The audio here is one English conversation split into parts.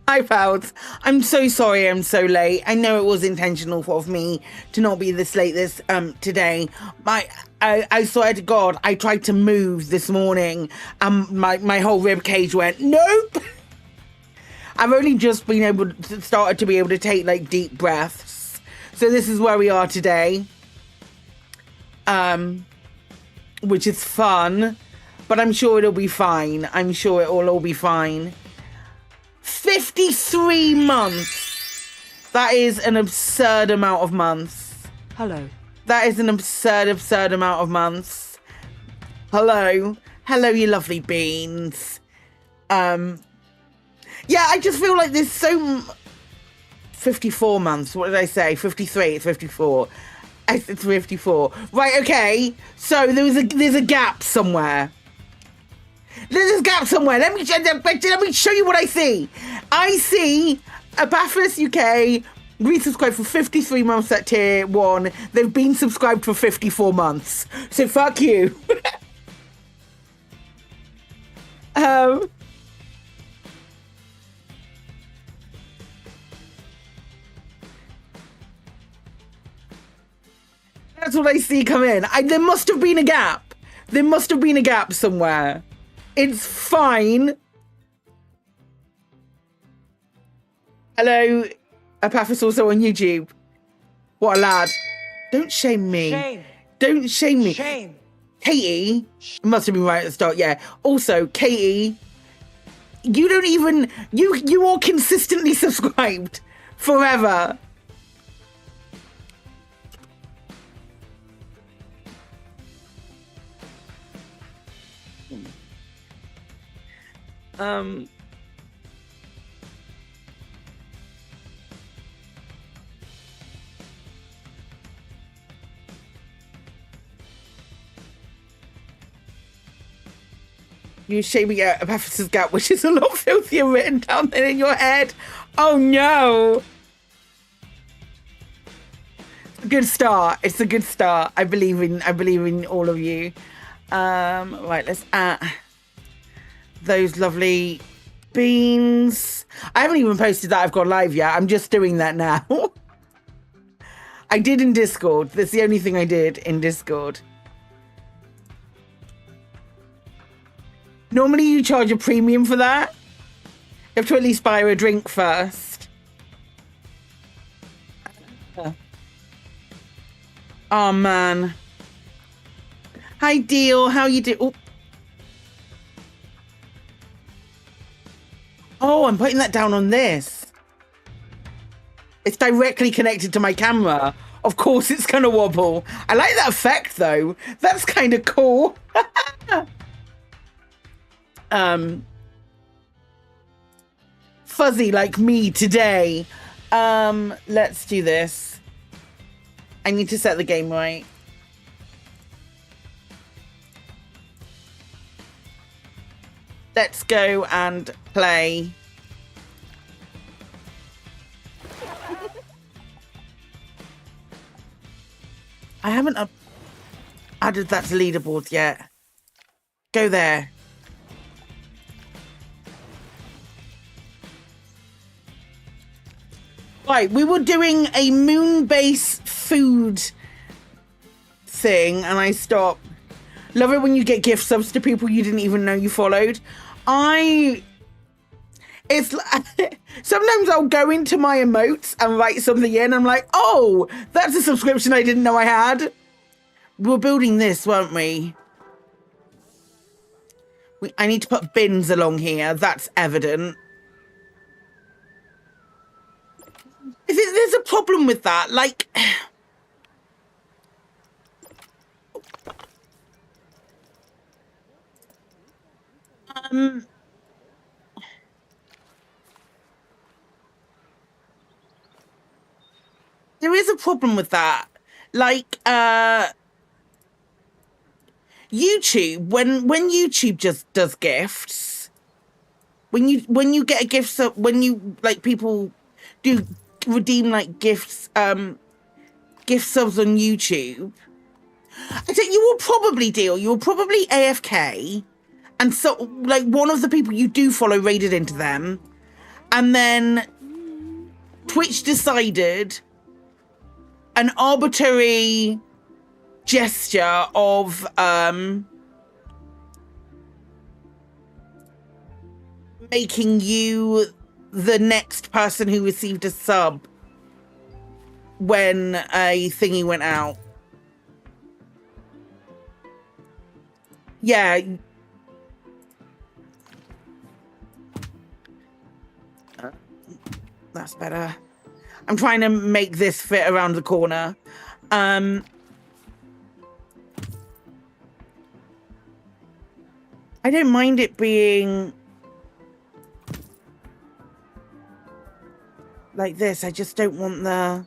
Hi, pals. I'm so sorry I'm so late. I know it was intentional of me to not be this late today. I swear to God, I tried to move this morning and my whole rib cage went, nope. I've only just been able to started to be able to take like deep breaths. So this is where we are today. Which is fun, but I'm sure it'll be fine. I'm sure it will all be fine. 53 months. That is an absurd amount of months. Hello. That is an absurd amount of months. Hello, you lovely beans. Yeah, I just feel like there's so 54 months. What did I say? 53. It's 54. It's 54. Right. Okay. So there's a gap somewhere. There's a gap somewhere. Let me show you what I see. I see Abathis UK resubscribed for 53 months at tier 1. They've been subscribed for 54 months. So fuck you. That's what I see come in. There must have been a gap. There must have been a gap somewhere. It's fine. Hello, Apathis also on YouTube. What a lad. Don't shame me. Shame. Don't shame me. Shame. Katie, must have been right at the start, yeah. Also, Katie, you don't even, you are consistently subscribed forever. You shaming out Epaphroditus' gap, which is a lot filthier written down than in your head. Oh no! It's a good start. It's a good start. I believe in all of you. Right, let's add those lovely beans. I haven't even posted that I've gone live yet. I'm just doing that now. I did in Discord. That's the only thing I did in Discord. Normally you charge a premium for that. You have to at least buy a drink first. Oh man. Hi Deal, how you do? Oh, I'm putting that down on this. It's directly connected to my camera. Of course it's gonna wobble. I like that effect though. That's kind of cool. Fuzzy like me today. Let's do this. I need to set the game right. Let's go and play. I haven't added that to leaderboards yet. Go there. Right, we were doing a moon base food thing and I stopped. Love it when you get gift subs to people you didn't even know you followed. It's sometimes I'll go into my emotes and write something in. I'm like, oh, that's a subscription I didn't know I had. We were building this, weren't we? I need to put bins along here. That's evident. There's a problem with that. Like, there is a problem with that. Like, YouTube, when YouTube just does gifts, when you get a gift, so when you like people do redeem like gifts, gift subs on YouTube, I think you will probably AFK, and so like one of the people you do follow raided into them, And then Twitch decided an arbitrary gesture of making you the next person who received a sub when a thingy went out. Yeah. That's better. I'm trying to make this fit around the corner. I don't mind it being like this. I just don't want the...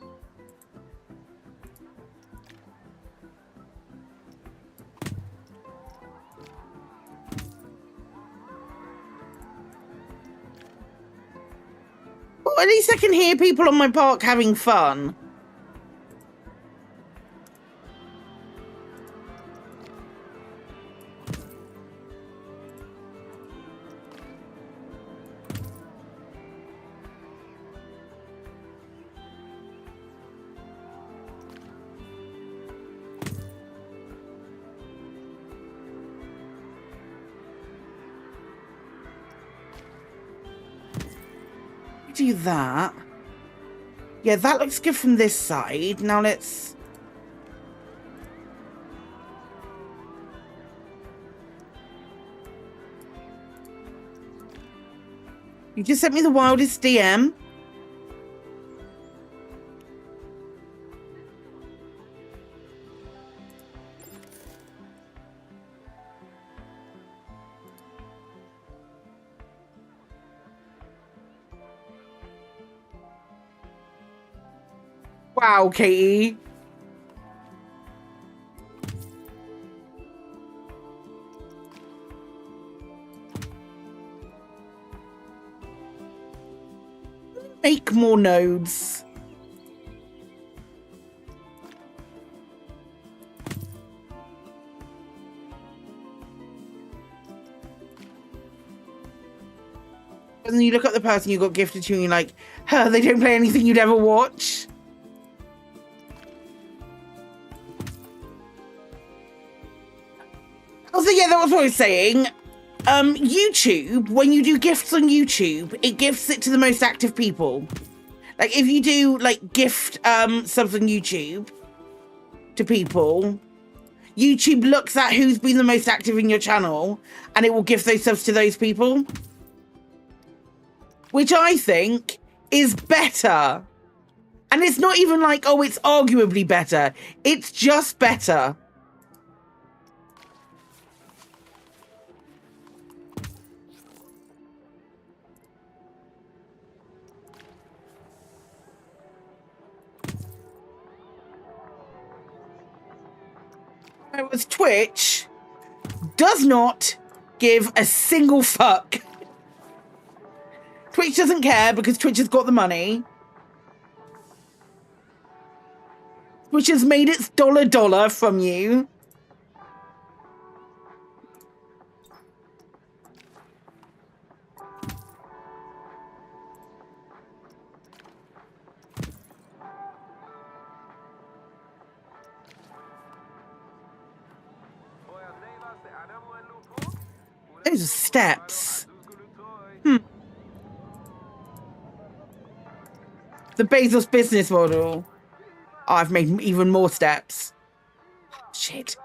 Well, at least I can hear people on my park having fun. Do that. Yeah, that looks good from this side. Now let's... You just sent me the wildest DM. Wow, Katie. Make more nodes. And then you look at the person you got gifted to and you're like, huh, they don't play anything you'd ever watch. Also, yeah, that was what I was saying. YouTube, when you do gifts on YouTube, it gifts it to the most active people. Like, if you do, like, gift subs on YouTube to people, YouTube looks at who's been the most active in your channel, and it will gift those subs to those people. Which I think is better. And it's not even like, oh, it's arguably better. It's just better. Whereas Twitch does not give a single fuck. Twitch doesn't care because Twitch has got the money. Twitch has made its dollar from you. Those are steps. The Bezos business model. Oh, I've made even more steps. Shit.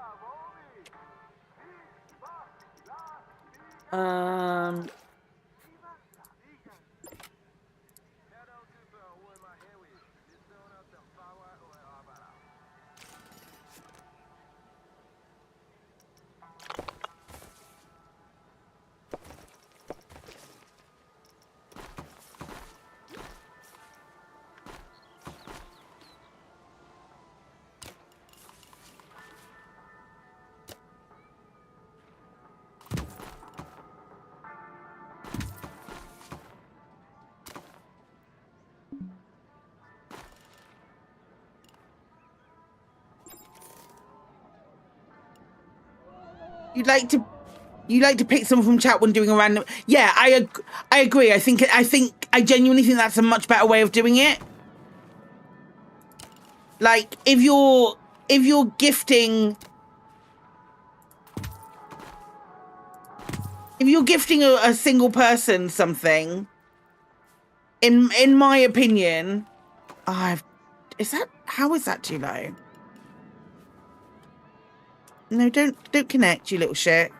You'd like to You like to pick someone from chat when doing a random... Yeah, I agree. I genuinely think that's a much better way of doing it. Like, if you're gifting... If you're gifting a single person something, in my opinion... how is that too low? No, don't connect, you little shit.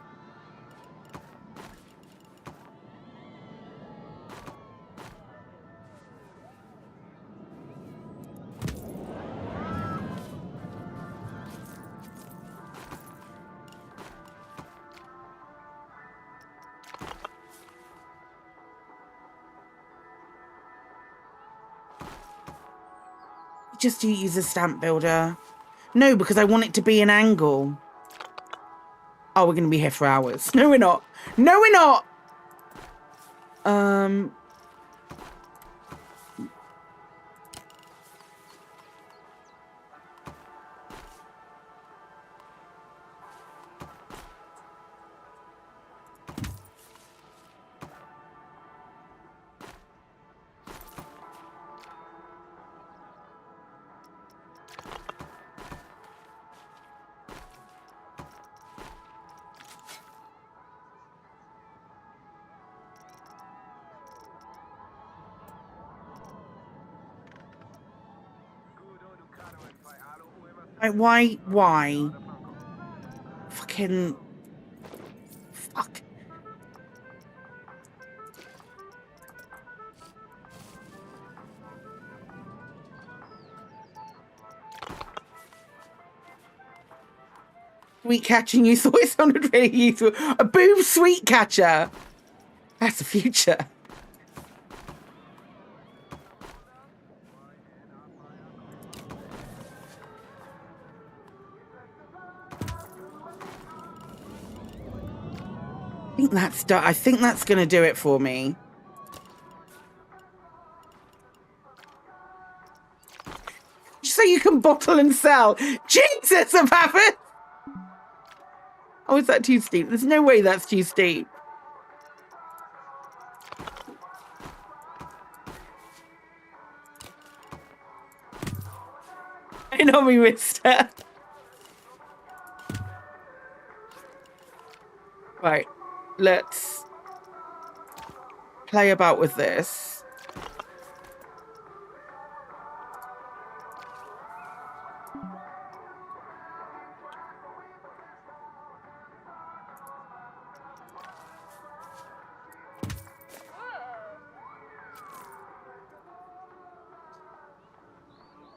Just use a stamp builder. No, because I want it to be an angle. Oh, we're going to be here for hours. No, we're not. No, we're not. Like, why? Fucking... Fuck. Sweet catching, you thought it sounded really useful. A boob sweet catcher. That's the future. I think that's going to do it for me. So you can bottle and sell. Jesus, Papa! Oh, is that too steep? There's no way that's too steep. I know we missed her. Right, let's play about with this.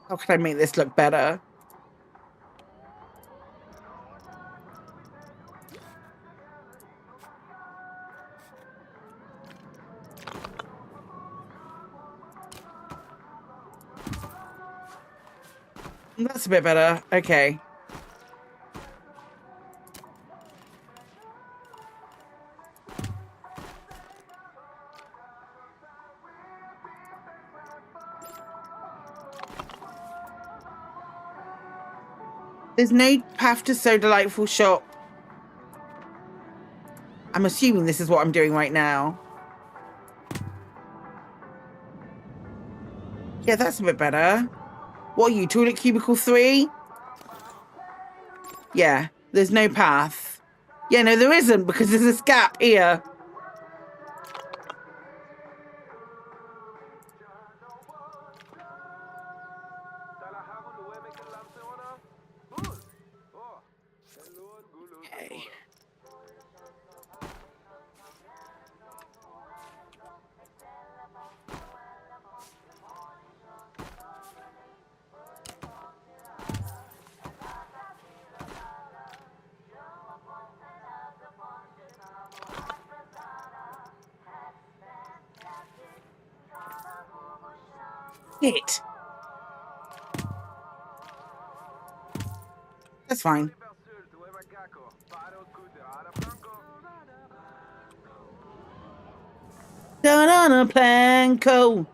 How can I make this look better? That's a bit better. Okay. There's no path to So Delightful shop. I'm assuming this is what I'm doing right now. Yeah, that's a bit better. What are you, Toilet Cubicle 3? Yeah, there's no path. Yeah, no, there isn't, because there's this gap here. Okay. Shit. That's fine. Done on a planko.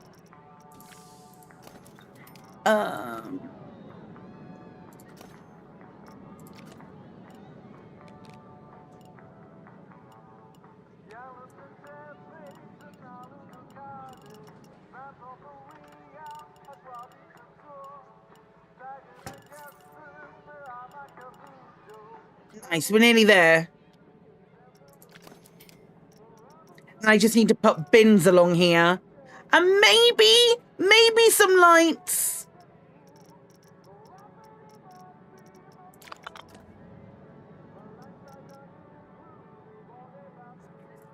Nice, we're nearly there. And I just need to put bins along here. And maybe some lights.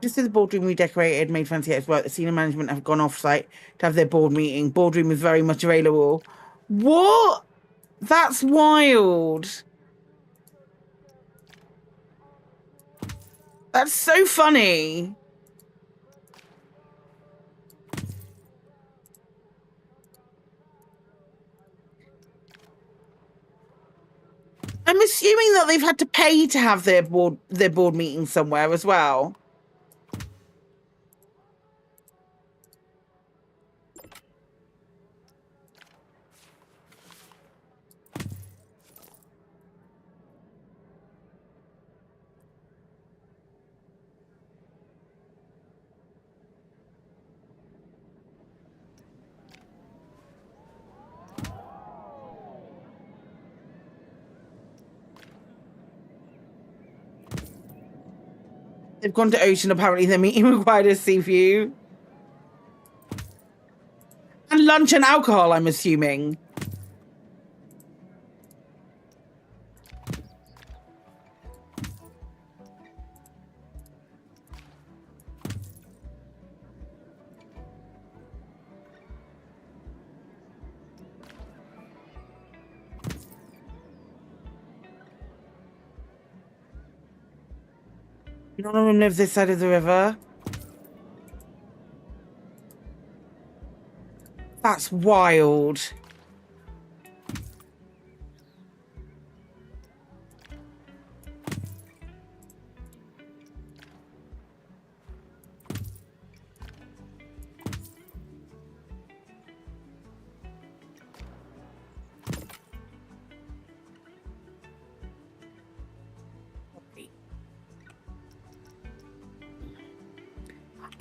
Just as the boardroom redecorated, made fancy at work, the senior management have gone off-site to have their board meeting. Boardroom is very much available. What? That's wild. That's so funny. I'm assuming that they've had to pay to have their board meeting somewhere as well. They've gone to Ocean. Apparently their meeting required a sea view. And lunch and alcohol, I'm assuming. None of them live this side of the river. That's wild.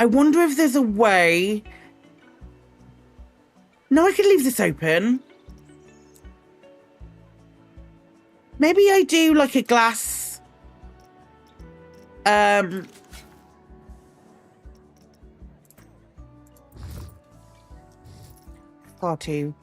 I wonder if there's a way. No, I could leave this open. Maybe I do like a glass. Far too.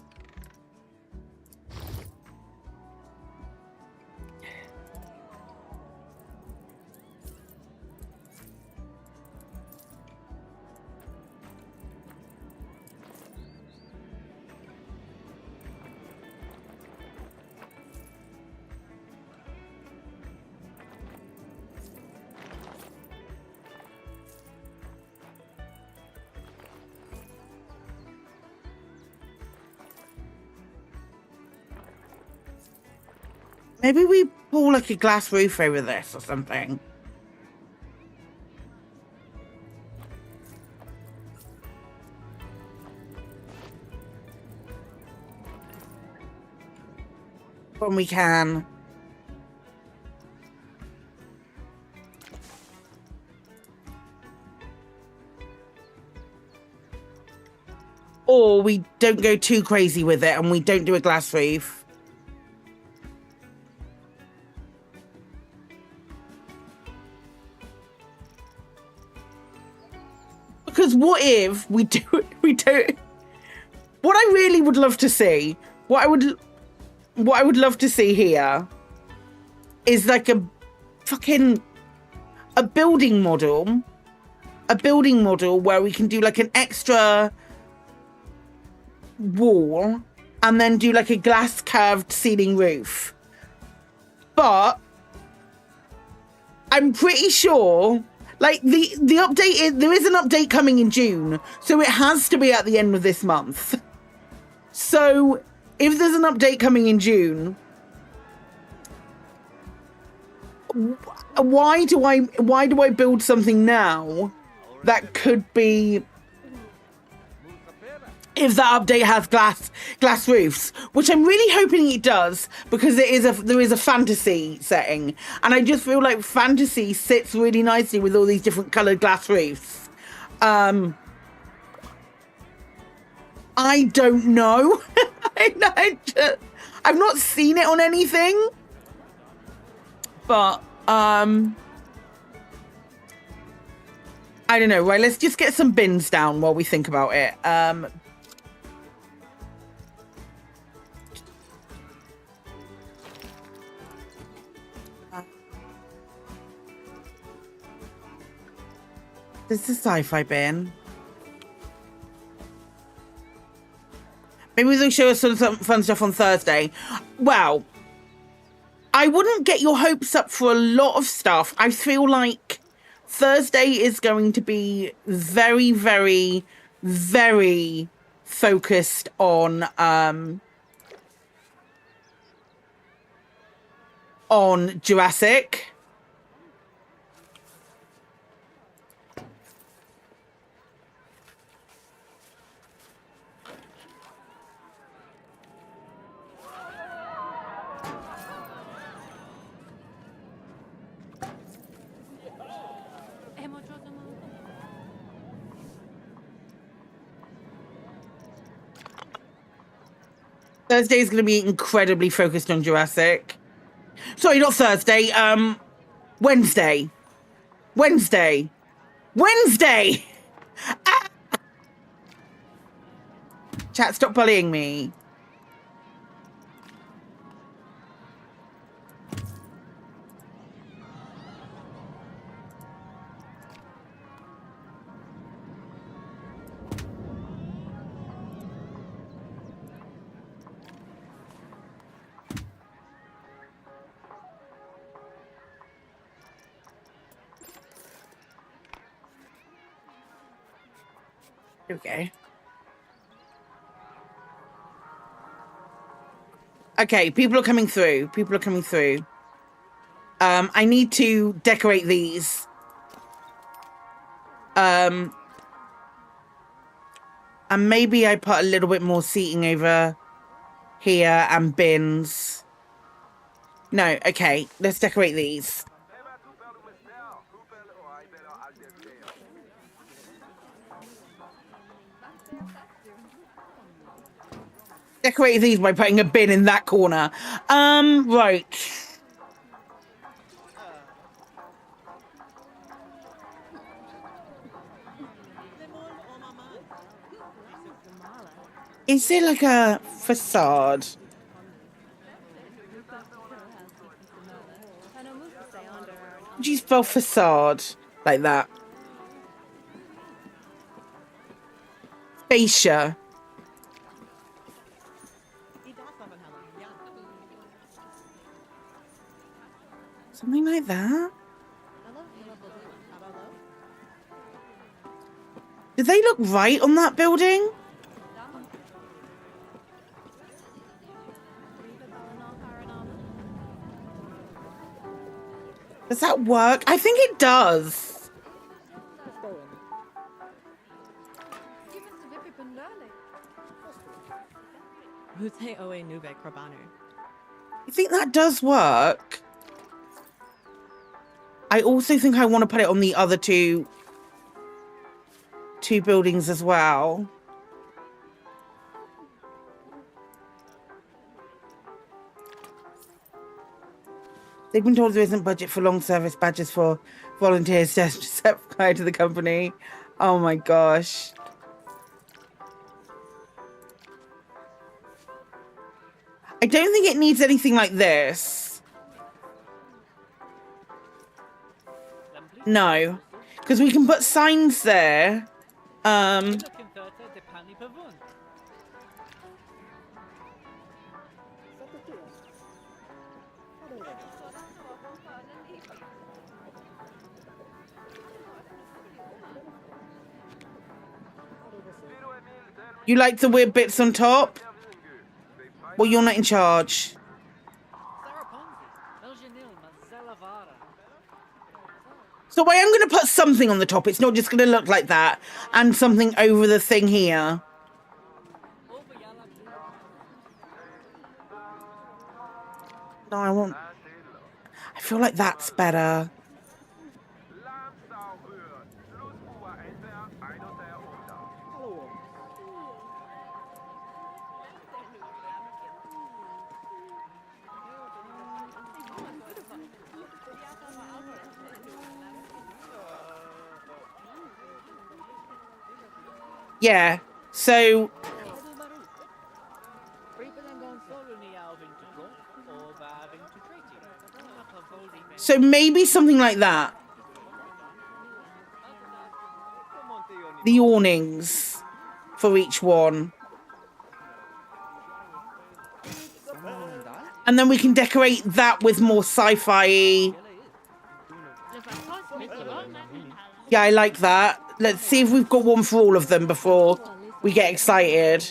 Maybe we pull like a glass roof over this or something. When we can. Or we don't go too crazy with it and we don't do a glass roof. Because what if we don't? What I really would love to see, what I would love to see here is like a building model where we can do like an extra wall and then do like a glass curved ceiling roof. But I'm pretty sure like the update is, there is an update coming in June, so it has to be at the end of this month. So if there's an update coming in June, why do I build something now that could be, if that update has glass roofs, which I'm really hoping it does, because there is a fantasy setting, and I just feel like fantasy sits really nicely with all these different coloured glass roofs. I don't know. I've not seen it on anything, but I don't know. Right, let's just get some bins down while we think about it. This is Sci-Fi bin. Maybe they'll show us some fun stuff on Thursday. Well, I wouldn't get your hopes up for a lot of stuff. I feel like Thursday is going to be very, very, very focused on Jurassic. Thursday is going to be incredibly focused on Jurassic. Sorry, not Thursday. Wednesday. Wednesday. Wednesday! Ah! Chat, stop bullying me. Okay. Okay, people are coming through. People are coming through. I need to decorate these. And maybe I put a little bit more seating over here and bins. No, okay, let's decorate these. Decorate these by putting a bin in that corner. Right. Is there like a facade? Would you spell facade like that? Fascia. Something like that? Do they look right on that building? Does that work? I think it does. I think that does work. I also think I want to put it on the other two buildings as well. They've been told there isn't budget for long service badges for volunteers set prior to the company. Oh my gosh. I don't think it needs anything like this. No, because we can put signs there. You like the weird bits on top? Well, you're not in charge. So I am going to put something on the top. It's not just going to look like that. And something over the thing here. No, I want... I feel like that's better. Yeah. So maybe something like that. The awnings for each one. And then we can decorate that with more sci-fi. Yeah, I like that. Let's see if we've got one for all of them before we get excited.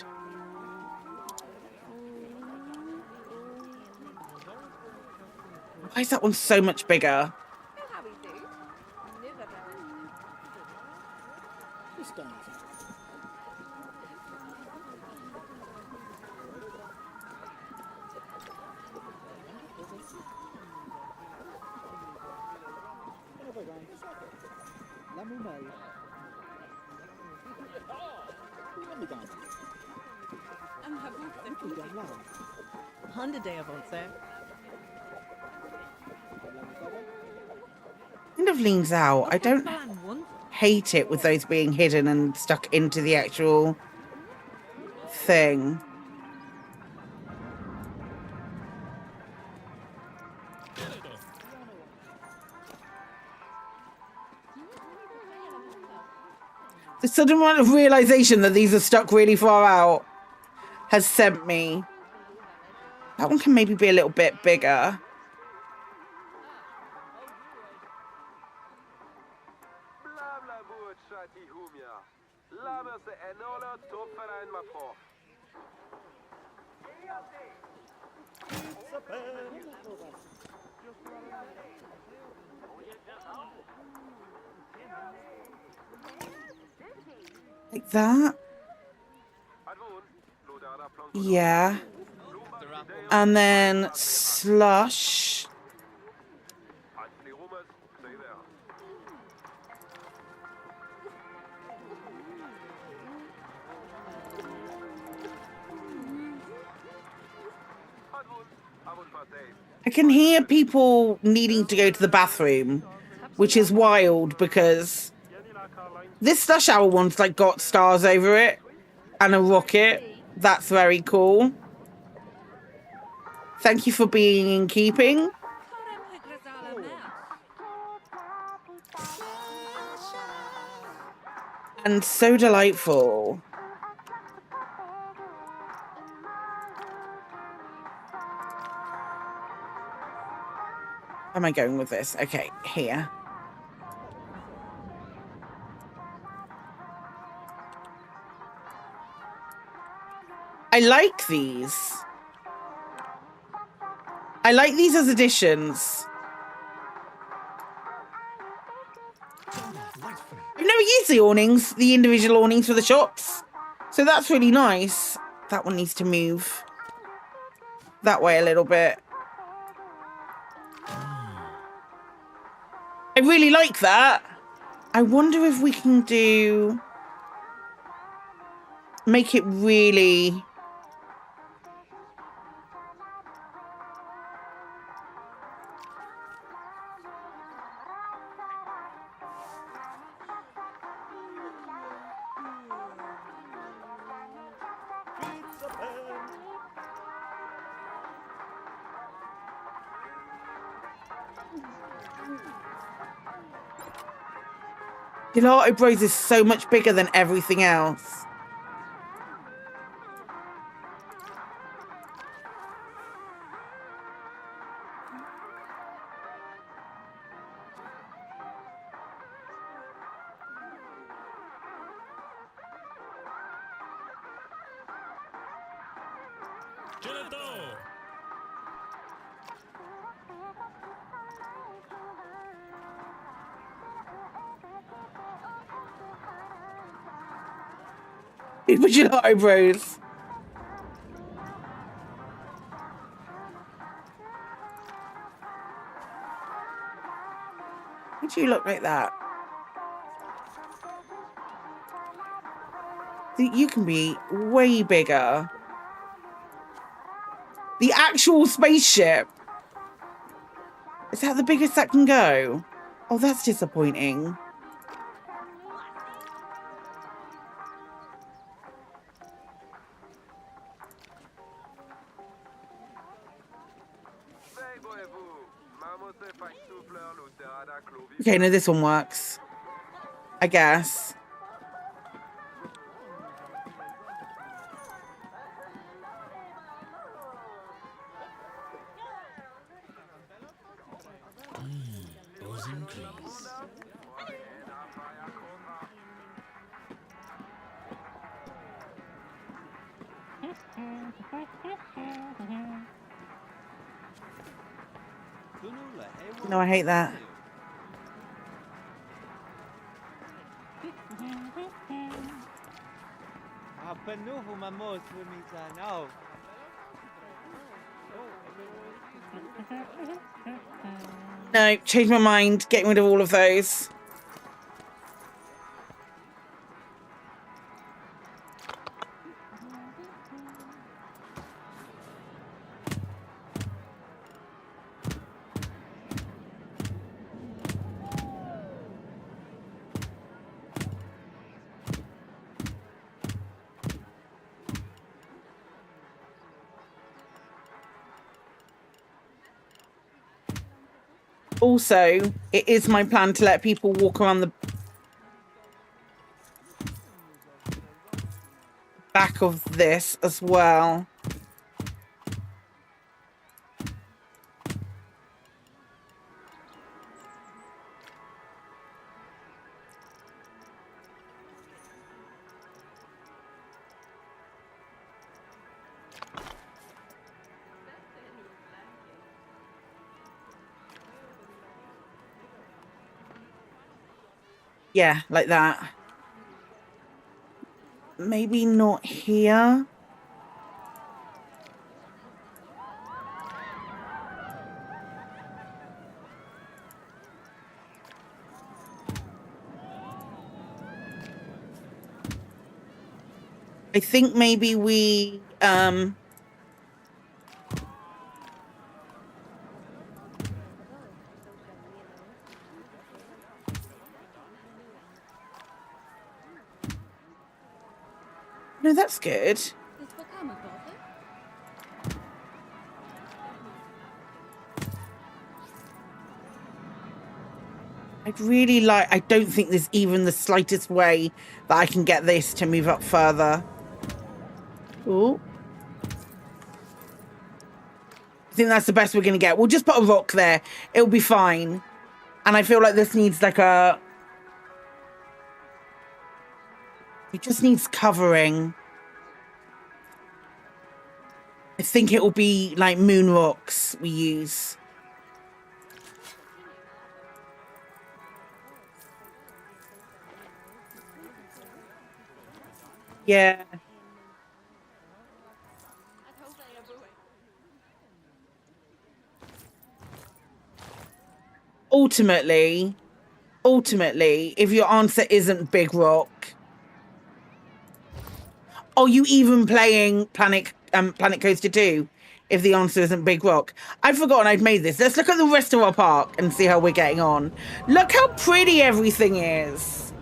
Why is that one so much bigger? Kind of leans out. I don't hate it with those being hidden and stuck into the actual thing. The sudden one of realization that these are stuck really far out has sent me. That one can maybe be a little bit bigger. Like that. Yeah. And then slush. I can hear people needing to go to the bathroom, which is wild because this slush owl one's like got stars over it and a rocket. That's very cool. Thank you for being in keeping. And so delightful. Where am I going with this? Okay, here. I like these. I like these as additions. I've never used the awnings, the individual awnings for the shops. So that's really nice. That one needs to move that way a little bit. I really like that. I wonder if we can make it really... Gelato Bros is so much bigger than everything else. Gelato Bros. Why do you look like that? You can be way bigger. The actual spaceship. Is that the biggest that can go? Oh, that's disappointing. Okay, no, this one works. I guess. No, I hate that. No, change my mind. Getting rid of all of those. Also, it is my plan to let people walk around the back of this as well. Yeah, like that. Maybe not here. I think maybe we no, that's good. I'd really like, I don't think there's even the slightest way that I can get this to move up further. Ooh. I think that's the best we're going to get. We'll just put a rock there. It'll be fine. And I feel like this needs like a... It just needs covering. I think it will be like moon rocks we use. Yeah. Ultimately, if your answer isn't Big Rock, are you even playing Planet Coaster 2 if the answer isn't Big Rock? I'd forgotten I'd made this. Let's look at the rest of our park and see how we're getting on. Look how pretty everything is.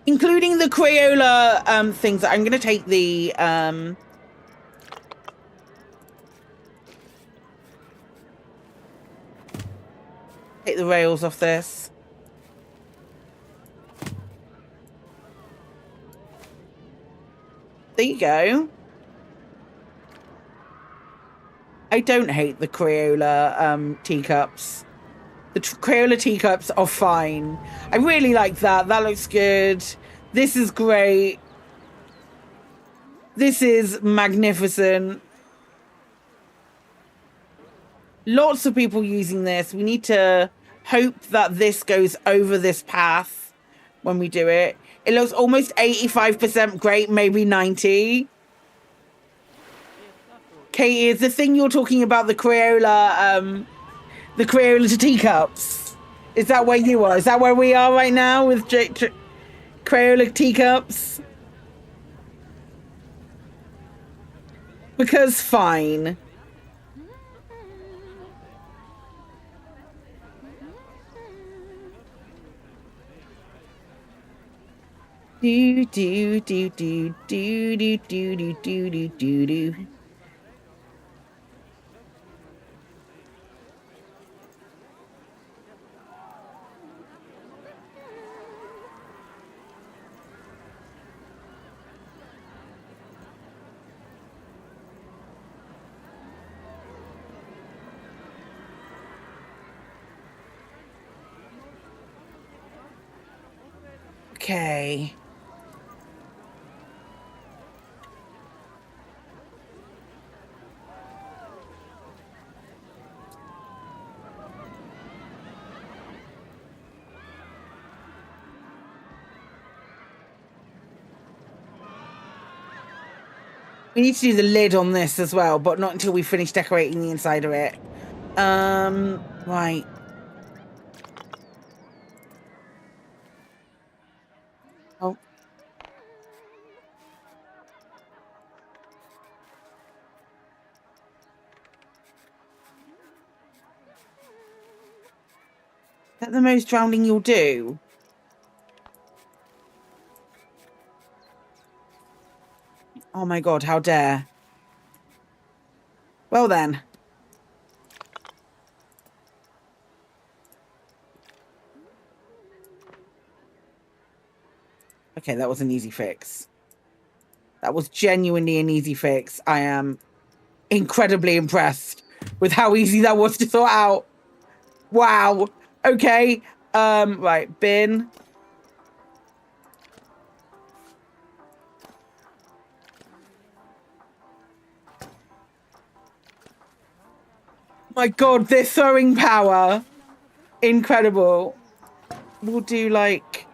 Including the Crayola things. I'm going to take the... take the rails off this. There you go. I don't hate the Crayola teacups. The Crayola teacups are fine. I really like that. That looks good. This is great. This is magnificent. Lots of people using this. We need to hope that this goes over this path when we do it. It looks almost 85% great, maybe 90. Katie, is the thing you're talking about the Crayola teacups? Is that where you are? Is that where we are right now with Crayola teacups? Because fine. Do do do do do do do do do do do. Okay. We need to do the lid on this as well, but not until we finish decorating the inside of it. Right. Oh. Is that the most drowning you'll do? Oh my god, how dare. Well then. Okay, that was an easy fix. That was genuinely an easy fix. I am incredibly impressed with how easy that was to sort out. Wow. Okay. Right, bin. My god, their throwing power. Incredible. We'll do like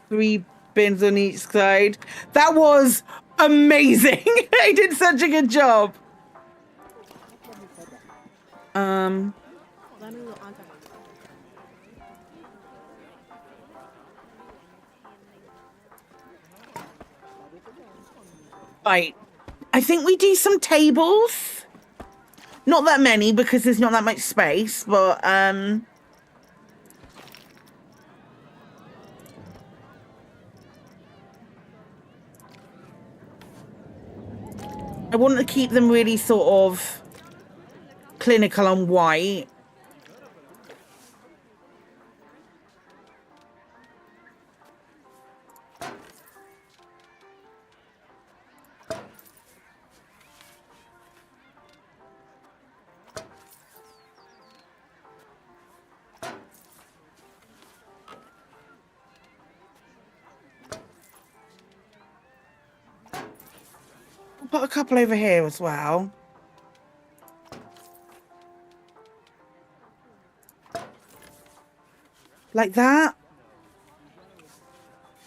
3 bins on each side. That was amazing. I did such a good job. Right. I think we do some tables. Not that many because there's not that much space, but I want to keep them really sort of clinical and white. Put a couple over here as well. Like that.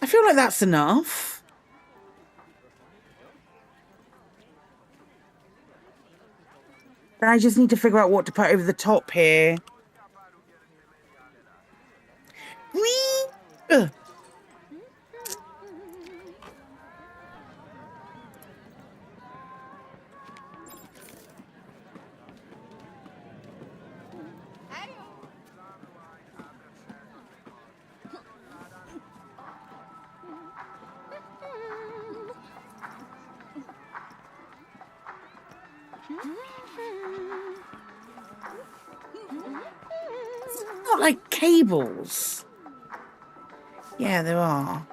I feel like that's enough. Then I just need to figure out what to put over the top here. Whee! Ugh. Not like cables. Yeah, there are.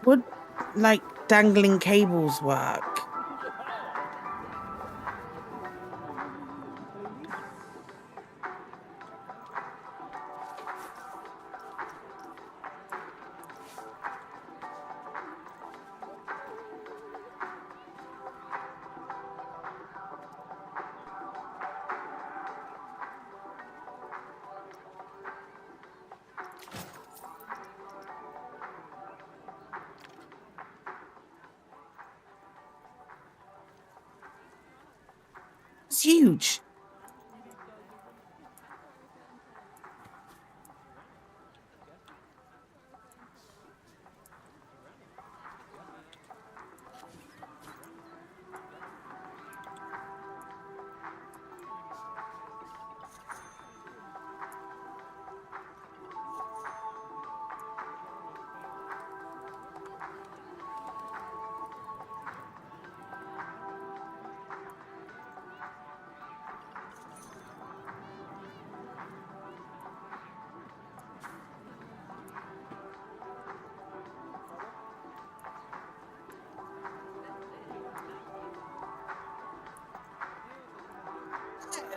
Would like dangling cables work? It's huge.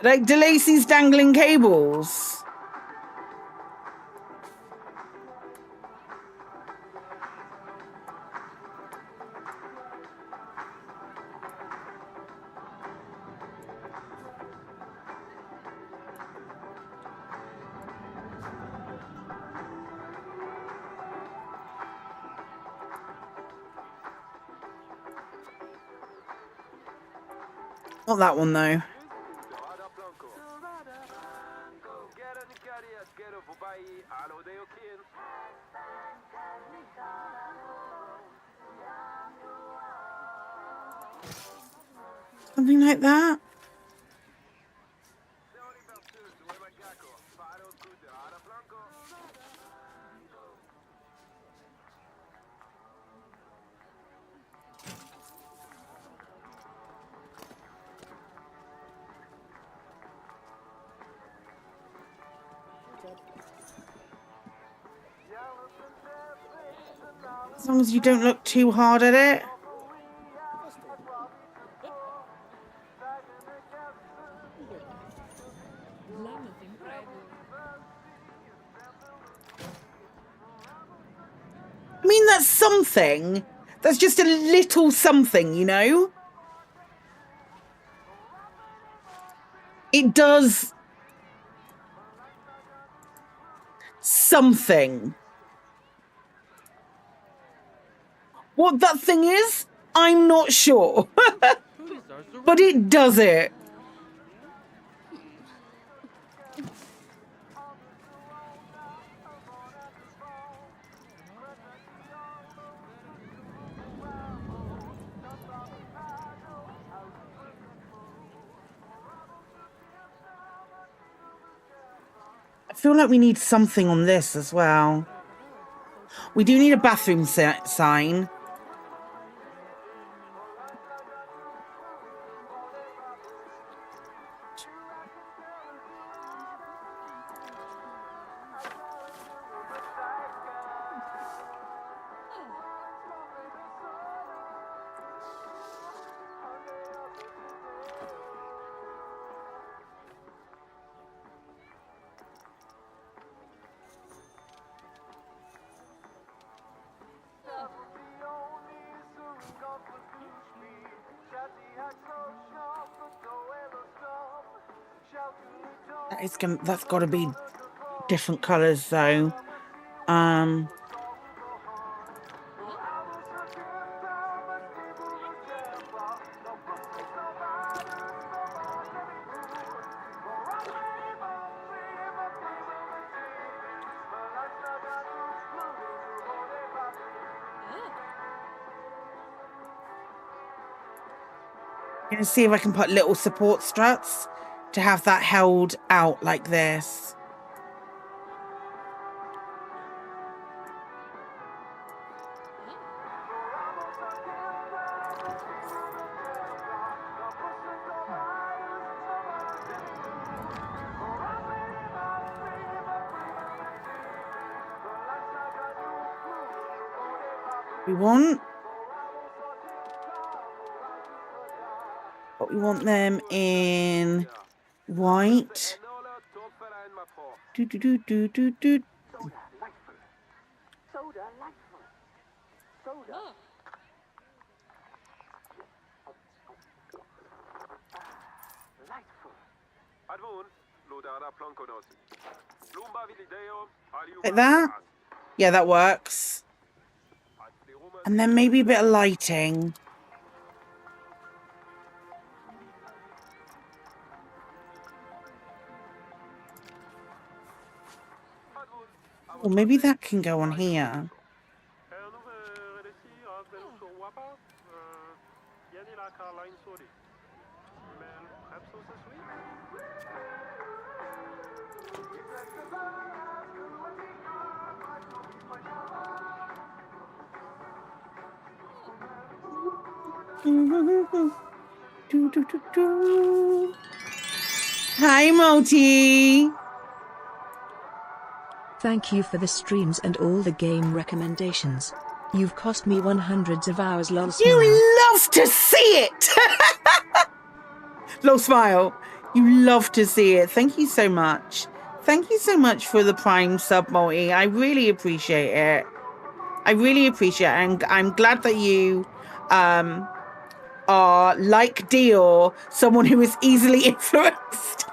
Like DeLacy's dangling cables. Not that one though. Something like that. As long as you don't look too hard at it. I mean, that's something. That's just a little something, you know? It does something. What that thing is, I'm not sure. But it does it. I feel like we need something on this as well. We do need a bathroom sign. That's got to be different colours though. I'm going to see if I can put little support struts to have that held out like this. But we want them in white. Like that? Yeah, that works. And then maybe a bit of lighting. Or maybe that can go on here. Hi, Moti. Thank you for the streams and all the game recommendations. You've cost me 100 of hours, lol. You love to see it. Lol smile. You love to see it. Thank you so much. Thank you so much for the Prime sub multi. I really appreciate it. I really appreciate it. And I'm glad that you are, like Dior, someone who is easily influenced.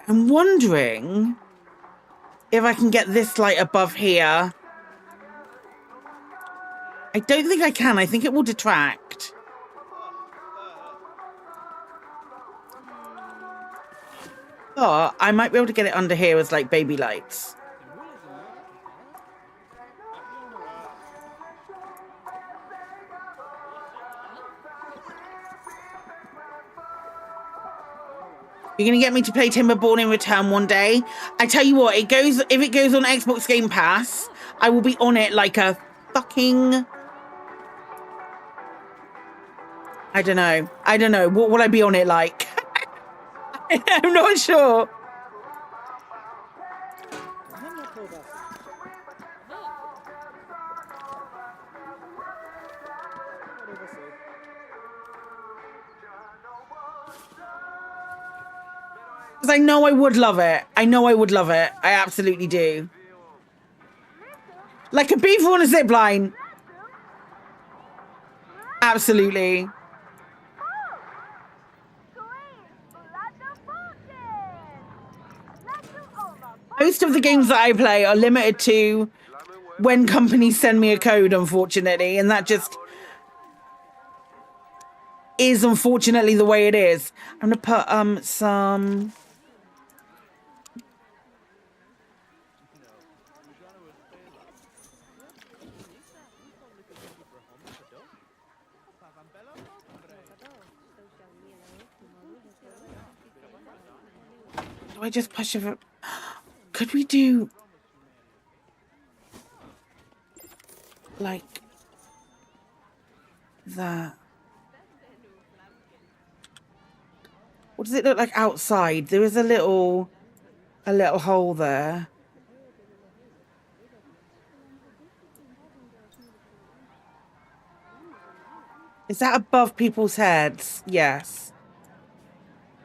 I'm wondering if I can get this light above here. I don't think I can. I think it will detract. But I might be able to get it under here as like baby lights. You're gonna get me to play Timberborn in return one day. I tell you what, if it goes on Xbox Game Pass, I will be on it like a fucking... I don't know. What will I be on it like? I'm not sure. Because I know I would love it. I know I would love it. I absolutely do. Like a beaver on a zip line. Absolutely. Most of the games that I play are limited to when companies send me a code, unfortunately, and that just is unfortunately the way it is. I'm gonna put some... Do I just push it? Could we do like that? What does it look like outside? There is a little hole there. Is that above people's heads? Yes.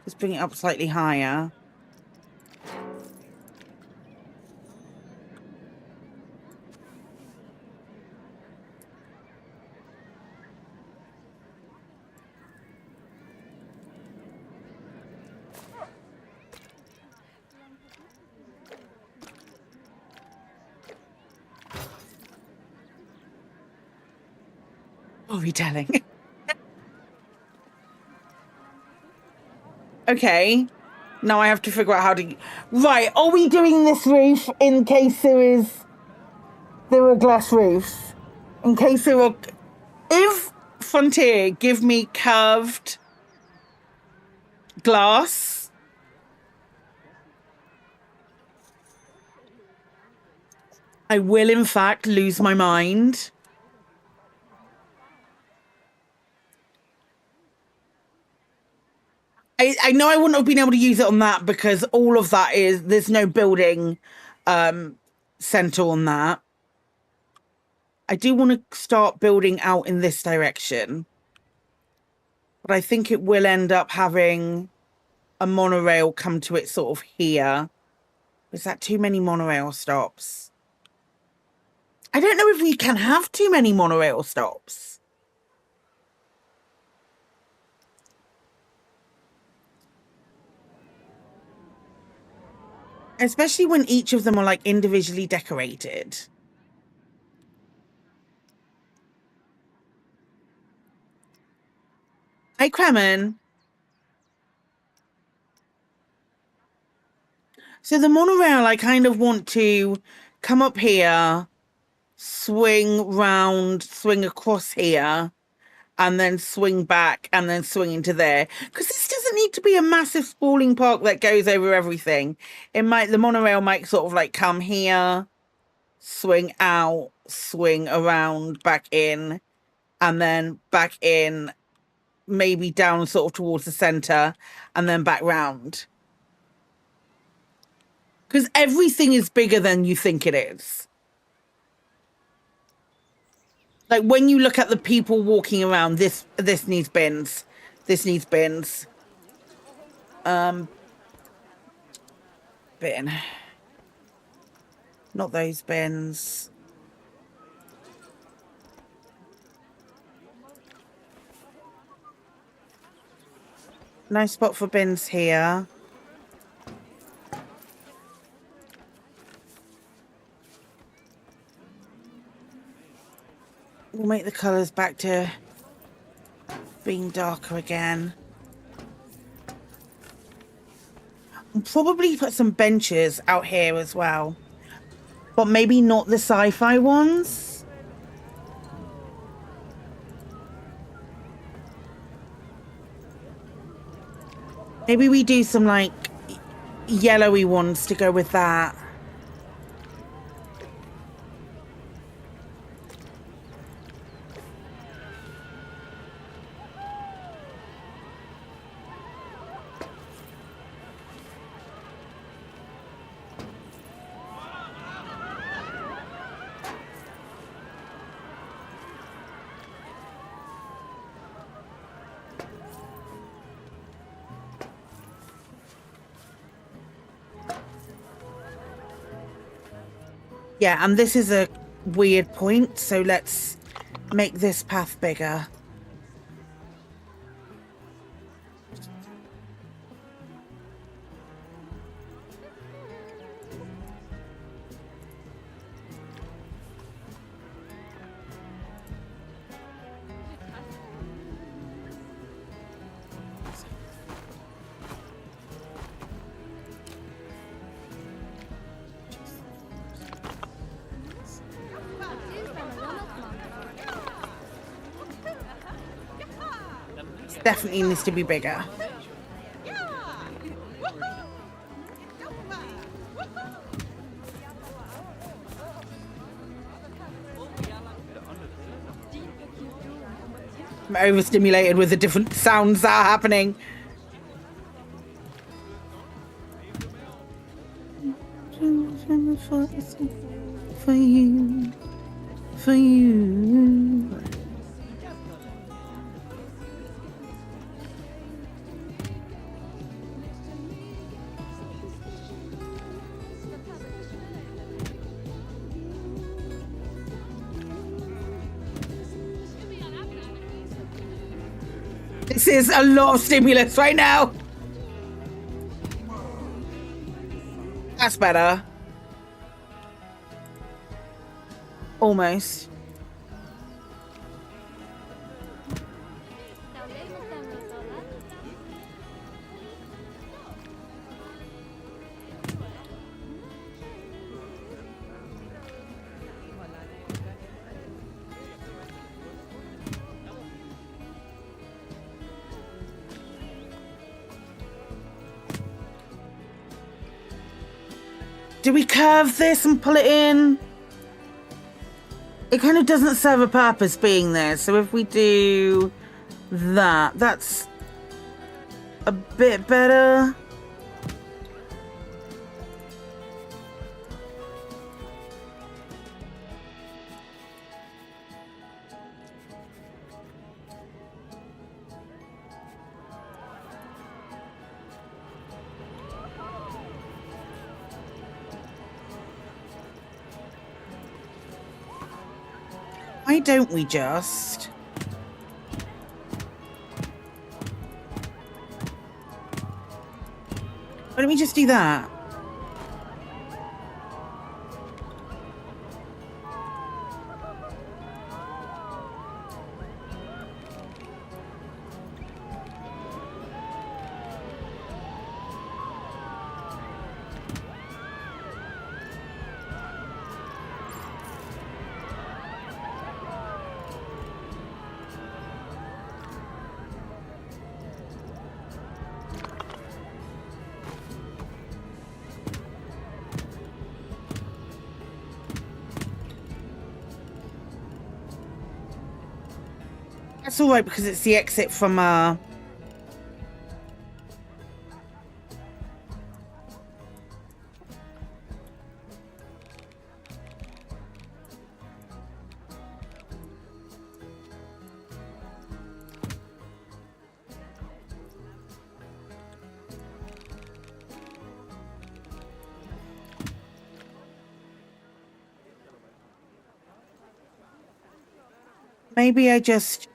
Just bring it up slightly higher. Storytelling. Okay. Now I have to figure out how to... Right, are we doing this roof in case there are glass roofs? In case there are... If Frontier give me curved glass, I will in fact lose my mind. I know I wouldn't have been able to use it on that because all of that is... There's no building center on that. I do want to start building out in this direction. But I think it will end up having a monorail come to it sort of here. Is that too many monorail stops? I don't know if we can have too many monorail stops. Especially when each of them are like individually decorated. Hi, Kremen. So the monorail, I kind of want to come up here, swing round, swing across here, and then swing back and then swing into there. Because this doesn't need to be a massive sprawling park that goes over everything. The monorail might sort of like come here, swing out, swing around, back in, and then back in, maybe down sort of towards the center, and then back round. Because everything is bigger than you think it is. Like when you look at the people walking around, this needs bins. This needs bins. Bin. Not those bins. No spot for bins here. We'll make the colours back to being darker again. We'll probably put some benches out here as well. But maybe not the sci-fi ones. Maybe we do some like yellowy ones to go with that. Yeah, and this is a weird point, so let's make this path bigger. Definitely needs to be bigger. I'm overstimulated with the different sounds that are happening. For you, for you. This is a lot of stimulus right now. That's better. Almost. Do we curve this and pull it in? It kind of doesn't serve a purpose being there. So if we do that, that's a bit better. Why don't we just... Why don't we just do that? That's all right because it's the exit from Maybe I just...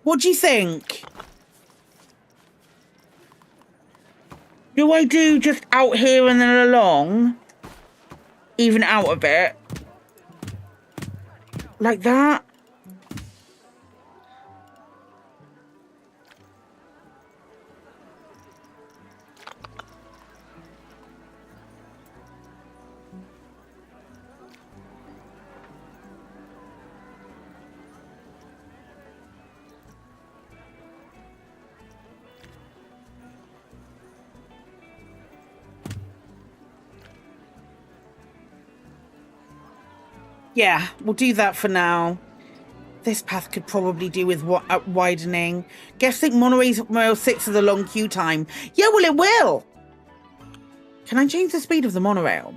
What do you think? Do I do just out here and then along? Even out a bit? Like that? Yeah, we'll do that for now. This path could probably do with widening. Guessing monorail 6 is a long queue time. Yeah, well, it will. Can I change the speed of the monorail?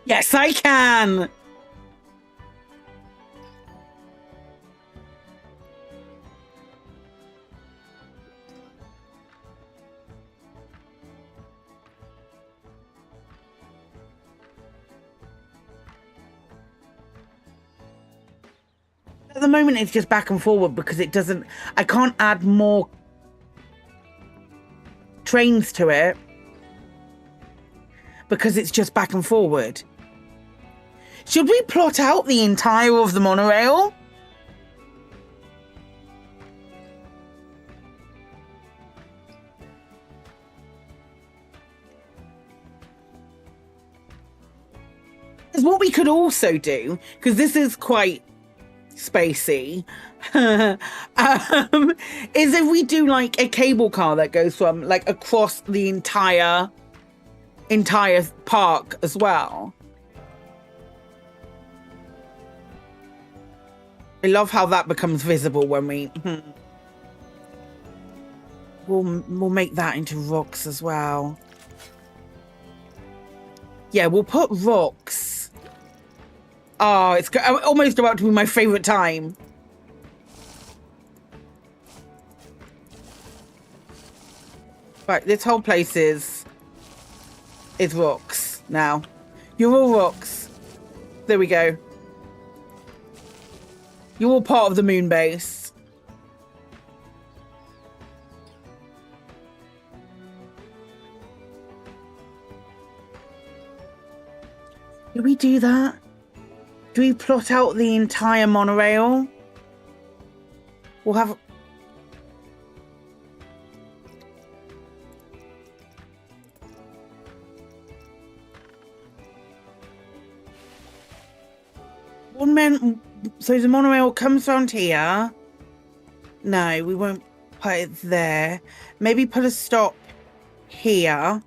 Yes, I can. At the moment, it's just back and forward because it doesn't... I can't add more trains to it because it's just back and forward. Should we plot out the entire of the monorail? Because what we could also do, because this is quite spacey, is if we do like a cable car that goes from like across the entire park as well. I love how that becomes visible when we we'll make that into rocks as well. Yeah, we'll put rocks. Oh, it's almost about to be my favorite time. Right, this whole place is rocks now. You're all rocks. There we go. You're all part of the moon base. Do we do that? Do we plot out the entire monorail? We'll have... So the monorail comes around here. No, we won't put it there. Maybe put a stop here.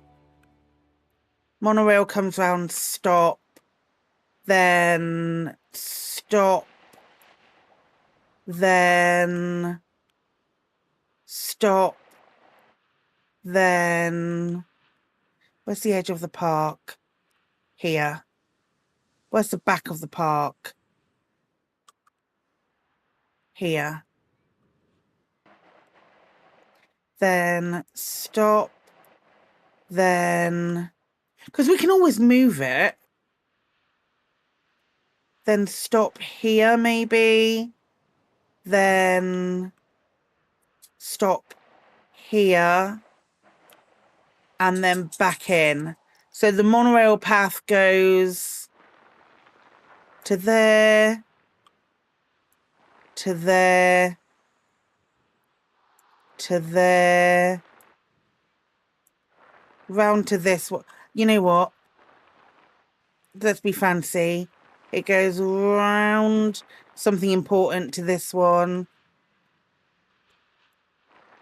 Monorail comes round, stop. Then stop. Then stop. Then where's the edge of the park? Here. Where's the back of the park? Here. Then stop. Then, because we can always move it. Then stop here maybe. Then stop here. And then back in. So the monorail path goes to there. To there. To there. Round to this. You know what? Let's be fancy. It goes round something important to this one.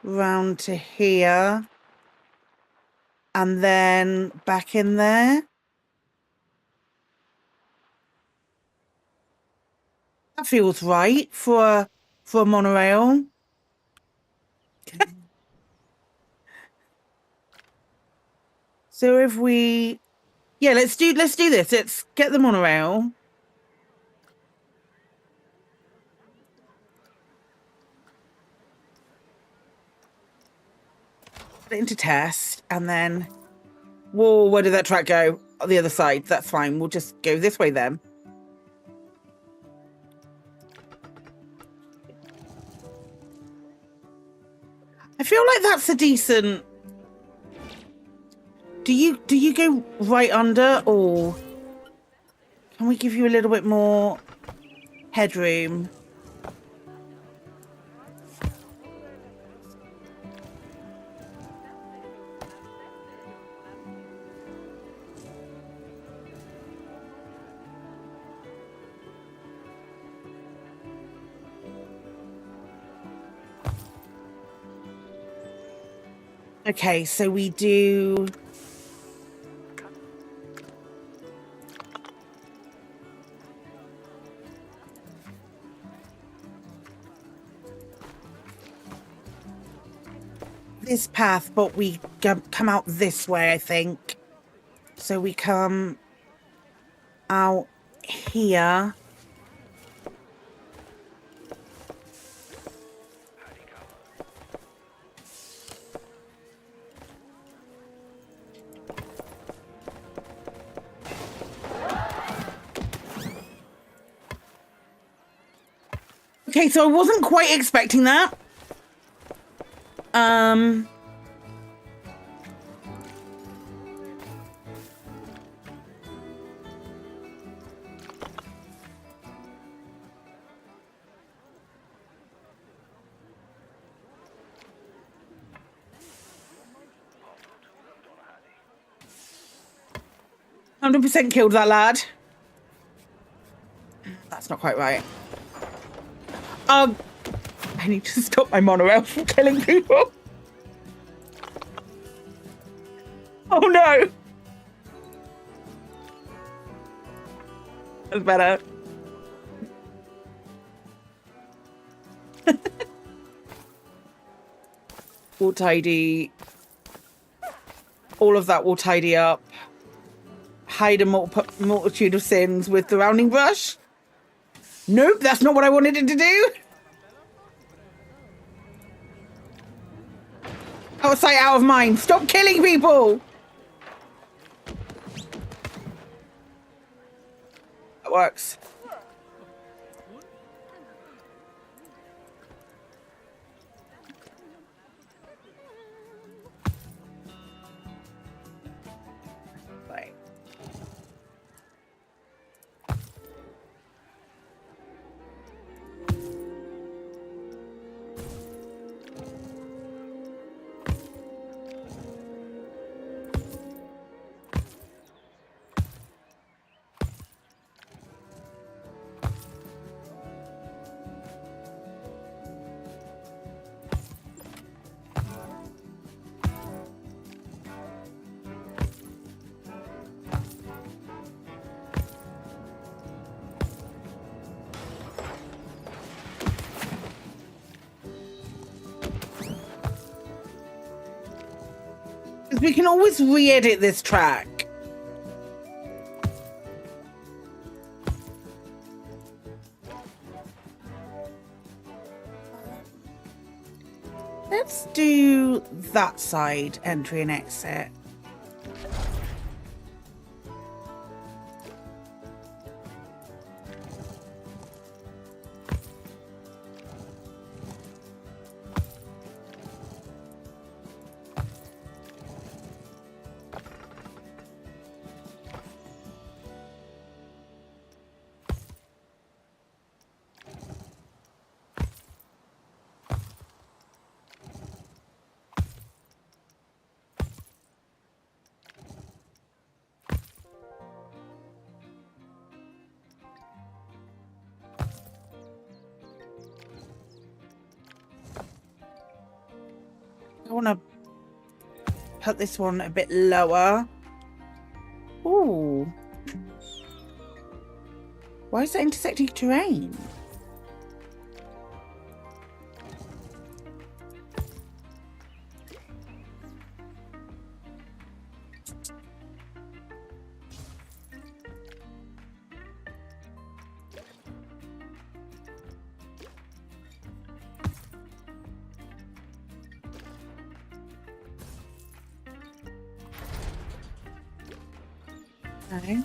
Round to here. And then back in there. That feels right for a monorail. So if we... Yeah, let's do this. Let's get the monorail. Put it into test, and then... Whoa, where did that track go? On the other side. That's fine. We'll just go this way then. I feel like that's a decent... Do you go right under, or can we give you a little bit more headroom? Okay, so we do... this path, but we come out this way, I think. So we come out here. Okay, so I wasn't quite expecting that. 100% killed that lad. That's not quite right. I need to stop my monorail from killing people. Oh no. That's better. We'll tidy. All of that will tidy up. Hide a multitude of sins with the rounding brush. Nope, that's not what I wanted it to do. Out of sight, out of mind. Stop killing people. That works. Right. We can always re-edit this track. Let's do that side, entry and exit. I want to put this one a bit lower. Ooh. Why is that intersecting terrain? Okay.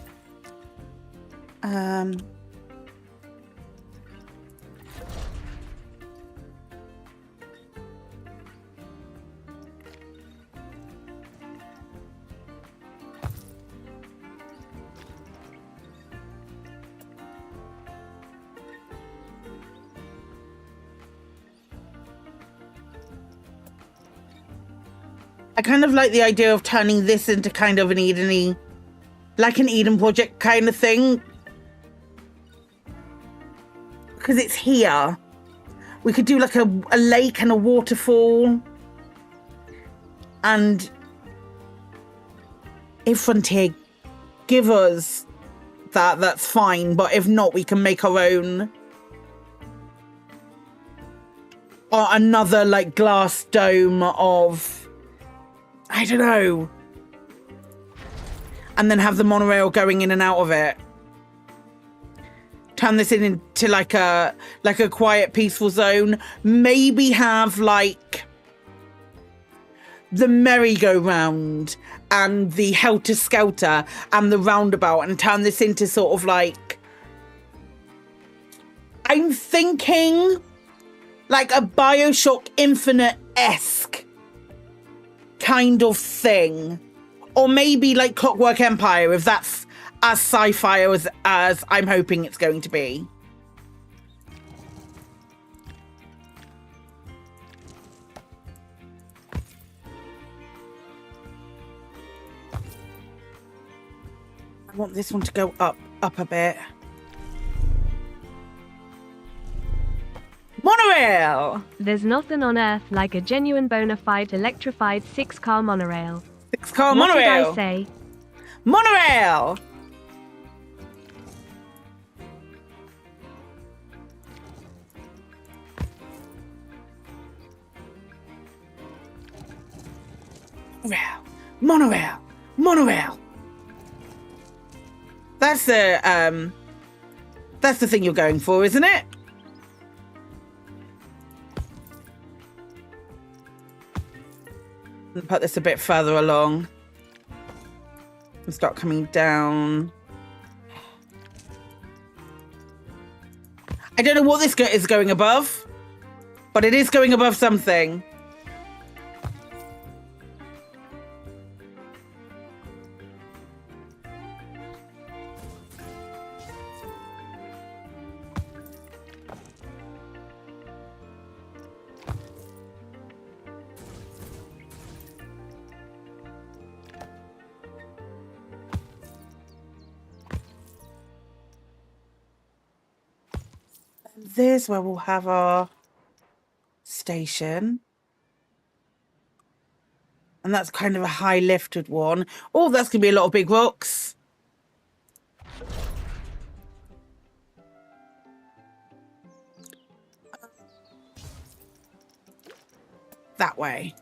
I kind of like the idea of turning this into kind of an Eden-y, like an Eden project kind of thing. Because it's here. We could do like a lake and a waterfall. And if Frontier give us that, that's fine. But if not, we can make our own. Or another like glass dome of, I don't know. And then have the monorail going in and out of it. Turn this into like a quiet, peaceful zone. Maybe have like the merry-go-round and the helter-skelter and the roundabout, and turn this into sort of like, I'm thinking like a BioShock Infinite-esque kind of thing. Or maybe like Clockwork Empire, if that's as sci-fi as I'm hoping it's going to be. I want this one to go up a bit. Monorail! There's nothing on Earth like a genuine bona fide electrified 6-car monorail. 6-car monorail! What did I say? Monorail! Monorail! Monorail! That's the thing you're going for, isn't it? Put this a bit further along and start coming down. I don't know what this is going above, but it is going above something. There's where we'll have our station. And that's kind of a high lifted one. Oh, that's going to be a lot of big rocks. That way.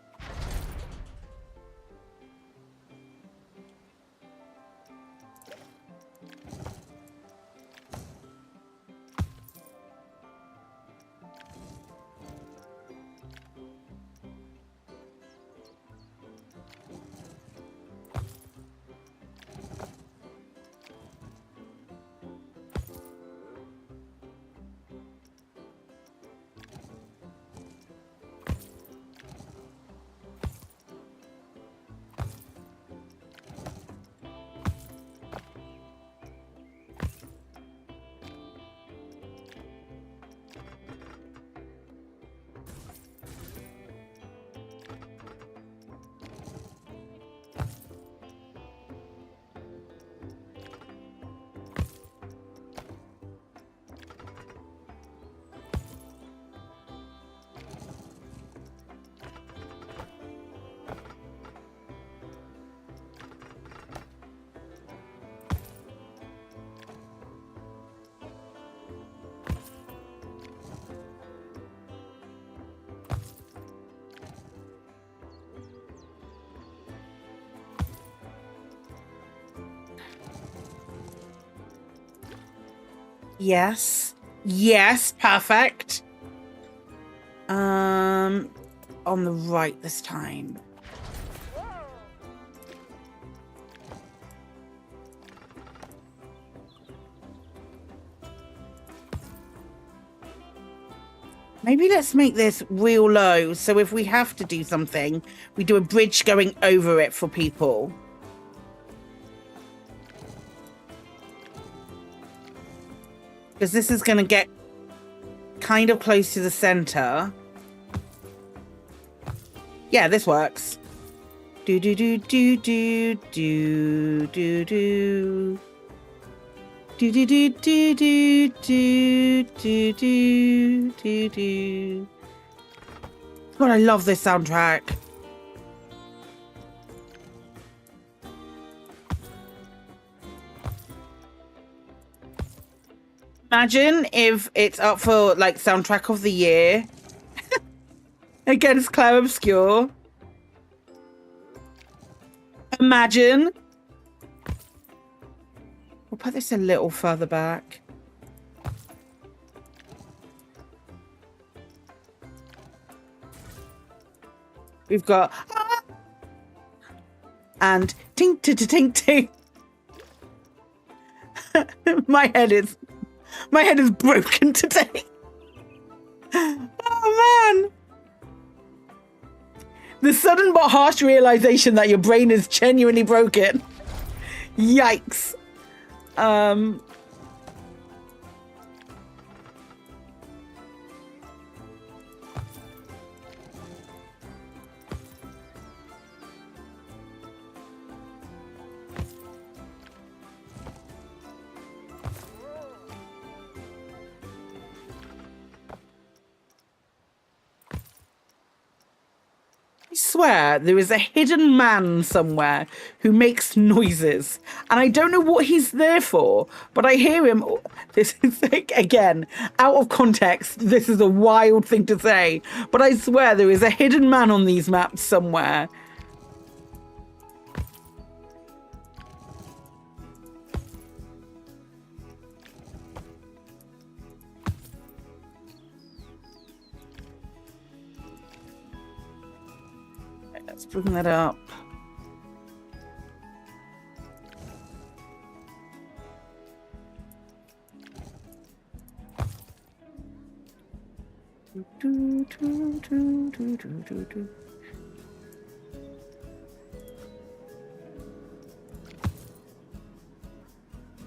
Yes. Yes, perfect. On the right this time. Maybe let's make this real low. So if we have to do something, we do a bridge going over it for people. Because this is going to get kind of close to the center. Yeah, this works. Do do do do do do do do. Do do do do do do do do do do. God, I love this soundtrack. Imagine if it's up for like soundtrack of the year against Claire Obscure. Imagine. We'll put this a little further back. We've got and tink to tink tink. My head is broken today. Oh man. The sudden but harsh realization that your brain is genuinely broken. Yikes. I swear there is a hidden man somewhere who makes noises, and I don't know what he's there for, but I hear him. This is like, again, out of context. This is a wild thing to say, but I swear there is a hidden man on these maps somewhere. Let's bring that up.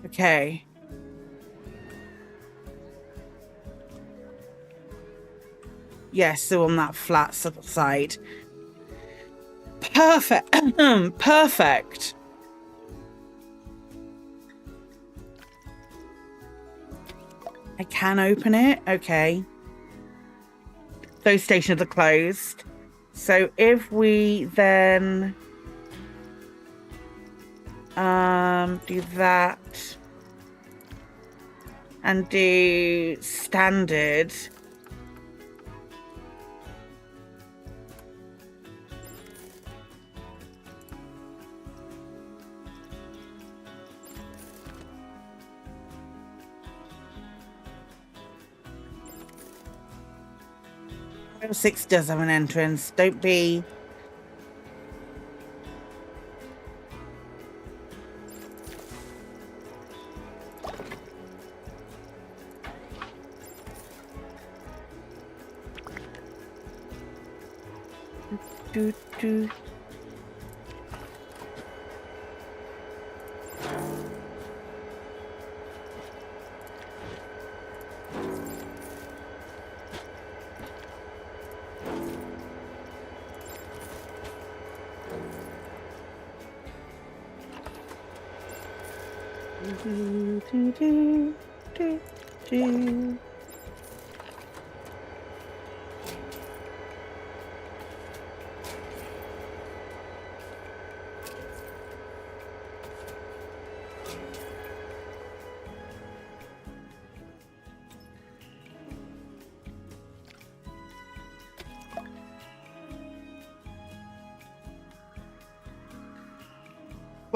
Okay. Yes, so on that flat side. Perfect. Perfect. I can open it. Okay. Those stations are closed. So if we then do that and do standard. Rail 6 does have an entrance. Don't be... do.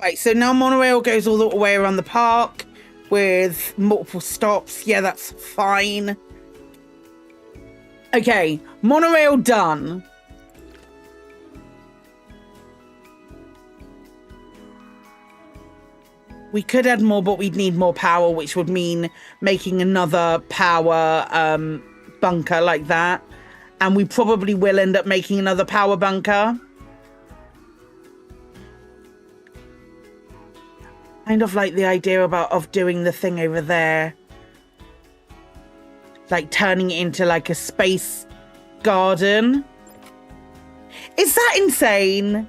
Right, so now monorail goes all the way around the park with multiple stops. Yeah, that's fine. Okay, monorail done. We could add more, but we'd need more power, which would mean making another power bunker like that. And we probably will end up making another power bunker. Kind of like the idea of doing the thing over there. Like turning it into like a space garden. Is that insane?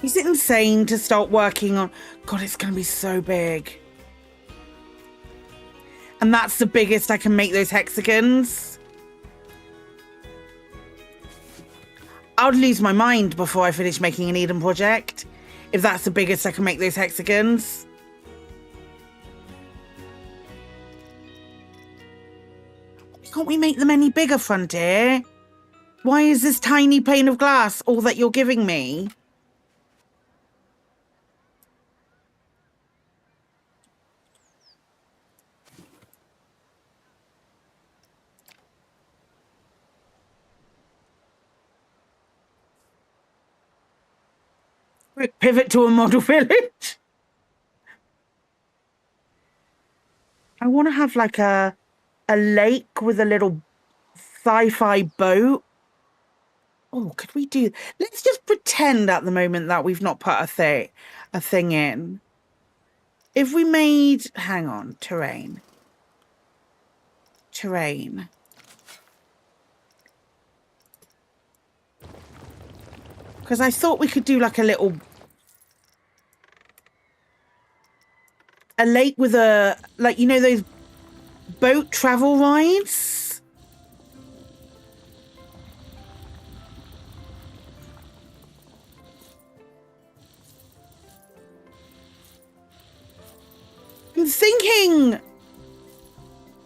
Is it insane to start working on... God, it's going to be so big. And that's the biggest I can make those hexagons. I would lose my mind before I finish making an Eden project. If that's the biggest I can make those hexagons. Can't we make them any bigger, Frontier? Why is this tiny pane of glass all that you're giving me? Quick pivot to a model village. I want to have like a lake with a little sci-fi boat. Oh, could we do... Let's just pretend at the moment that we've not put a thing in. If we made... Hang on. Terrain. Because I thought we could do like a little... A lake with a... Like, you know those boat travel rides?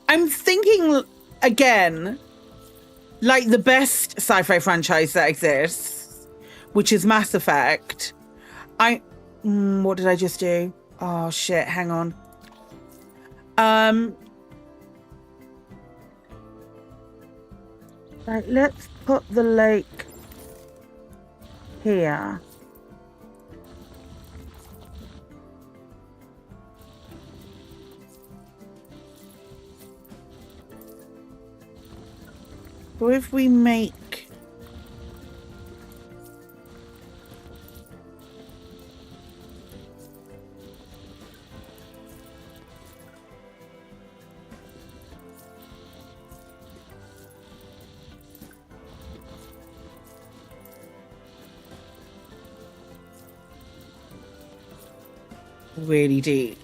I'm thinking again, like the best sci-fi franchise that exists, which is Mass Effect. What did I just do? Oh shit, hang on. Right, let's put the lake here. So if we make... really deep.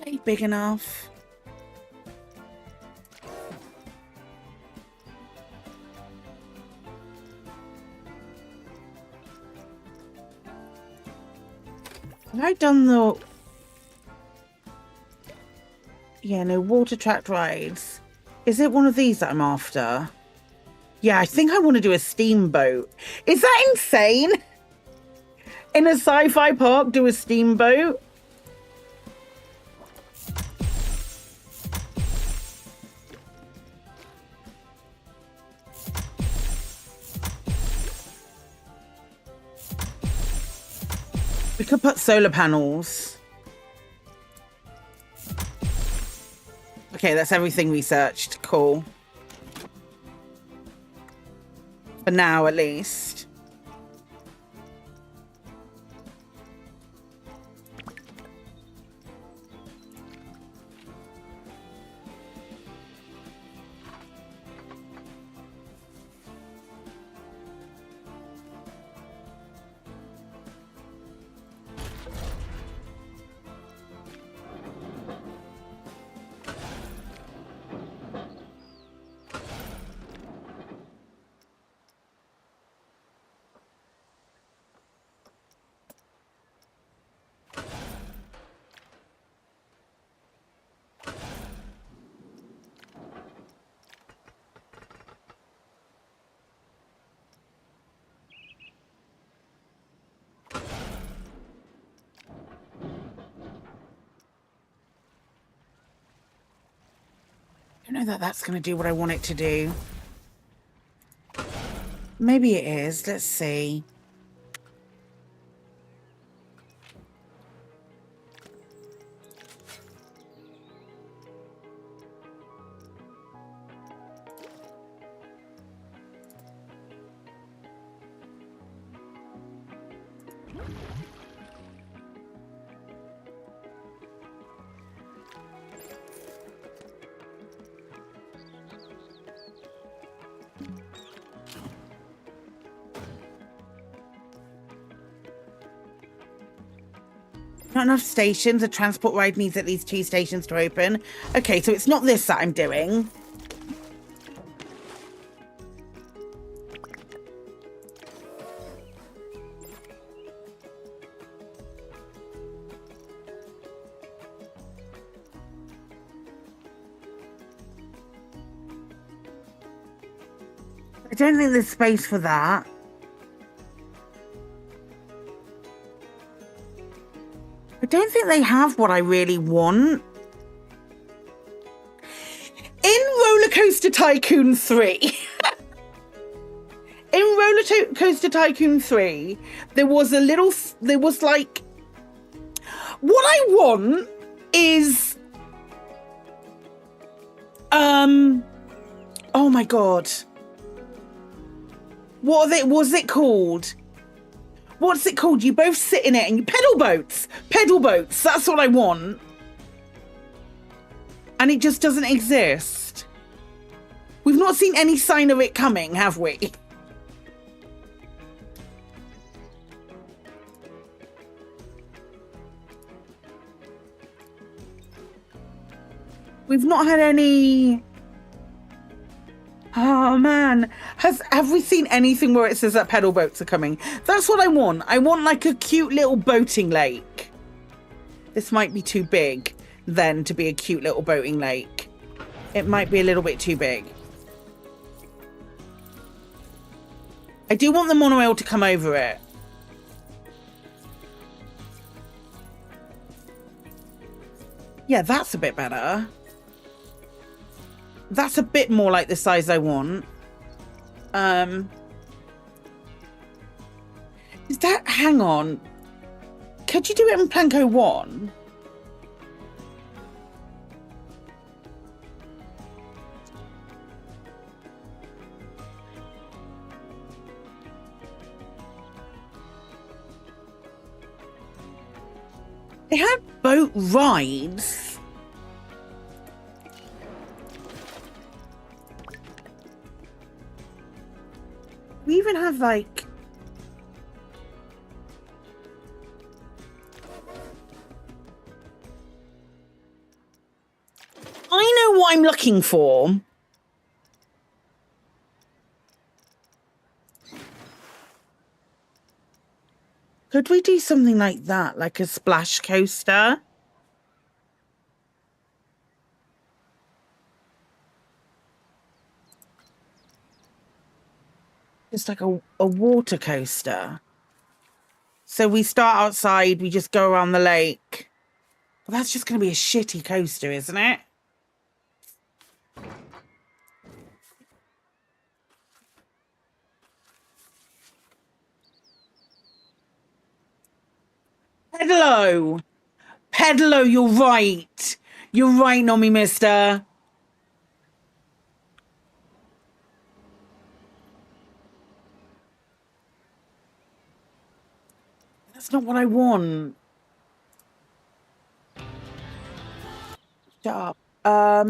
Ain't big enough. Have I done the... Yeah, no, water track rides. Is it one of these that I'm after? Yeah, I think I want to do a steamboat. Is that insane? In a sci-fi park, do a steamboat? We could put solar panels. Okay, that's everything researched. Cool. For now, at least. I don't know that that's going to do what I want it to do. Maybe it is. Let's see. Not enough stations. A transport ride needs at least 2 stations to open. Okay, so it's not this that I'm doing. I don't think there's space for that. I don't think they have what I really want. In Roller Coaster Tycoon 3, in Roller Coaster Tycoon 3, there was like, what I want is, oh my God. What's it called? What's it called? You both sit in it and you pedal boats. Pedal boats. That's what I want. And it just doesn't exist. We've not seen any sign of it coming, have we? We've not had any... Oh man, have we seen anything where it says that pedal boats are coming? That's what I want. I want like a cute little boating lake. This might be too big then to be a cute little boating lake. It might be a little bit too big. I do want the monorail to come over it. Yeah, that's a bit better. That's a bit more like the size I want. Is that... Hang on. Could you do it in Planko 1? They had boat rides. We even have like... I know what I'm looking for. Could we do something like that? Like a splash coaster? Just like a water coaster. So we start outside, we just go around the lake. Well, that's just going to be a shitty coaster, isn't it? Pedalo! Pedalo, you're right. You're right, Nomi mister. That's not what I want. Shut up.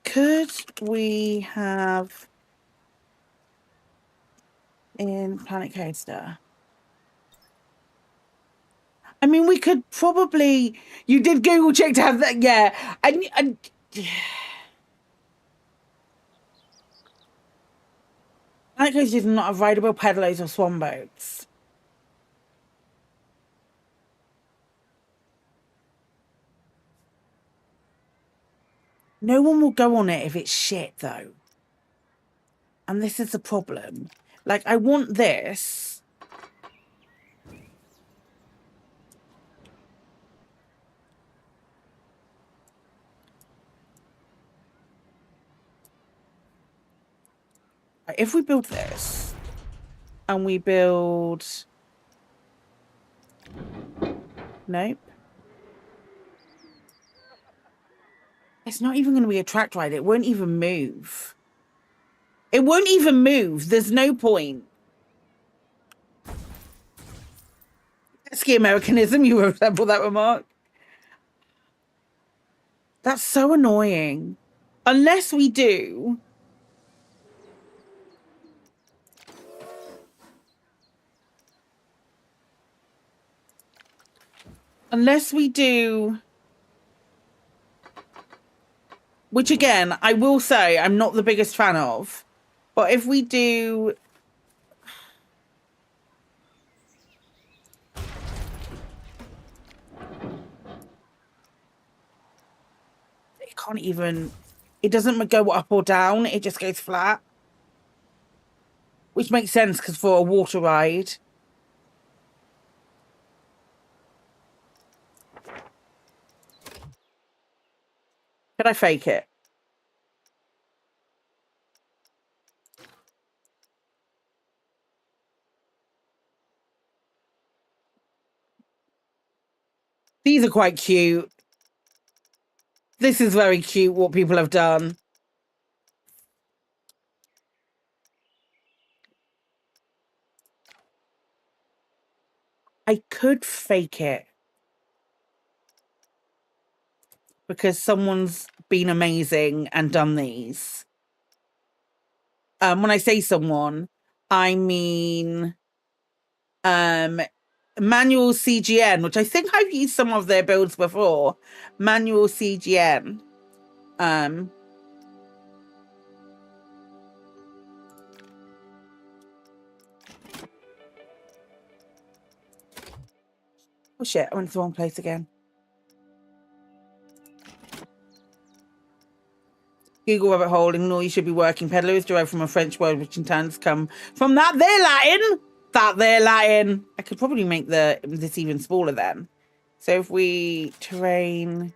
Could we have in Planet Coaster? I mean, we could probably... You did Google check to have that, yeah. And Planet Coaster does not have rideable pedalos or swan boats. No one will go on it if it's shit, though. And this is the problem. Like, I want this. If we build this and we build... Nope. It's not even going to be a track ride. It won't even move. It won't even move. There's no point. Ski Americanism, you resemble that remark. That's so annoying. Unless we do... Unless we do... Which, again, I will say I'm not the biggest fan of. But if we do... It can't even... It doesn't go up or down. It just goes flat. Which makes sense, because for a water ride... Could I fake it? These are quite cute. This is very cute, what people have done. I could fake it. Because someone's been amazing and done these. When I say someone, I mean Manual CGN, which I think I've used some of their builds before. Manual CGN. Oh shit, I went to the wrong place again. Google rabbit hole, ignore you should be working. Peddler is derived from a French word which in turn come from that there Latin. That there Latin. I could probably make this even smaller then. So if we terrain...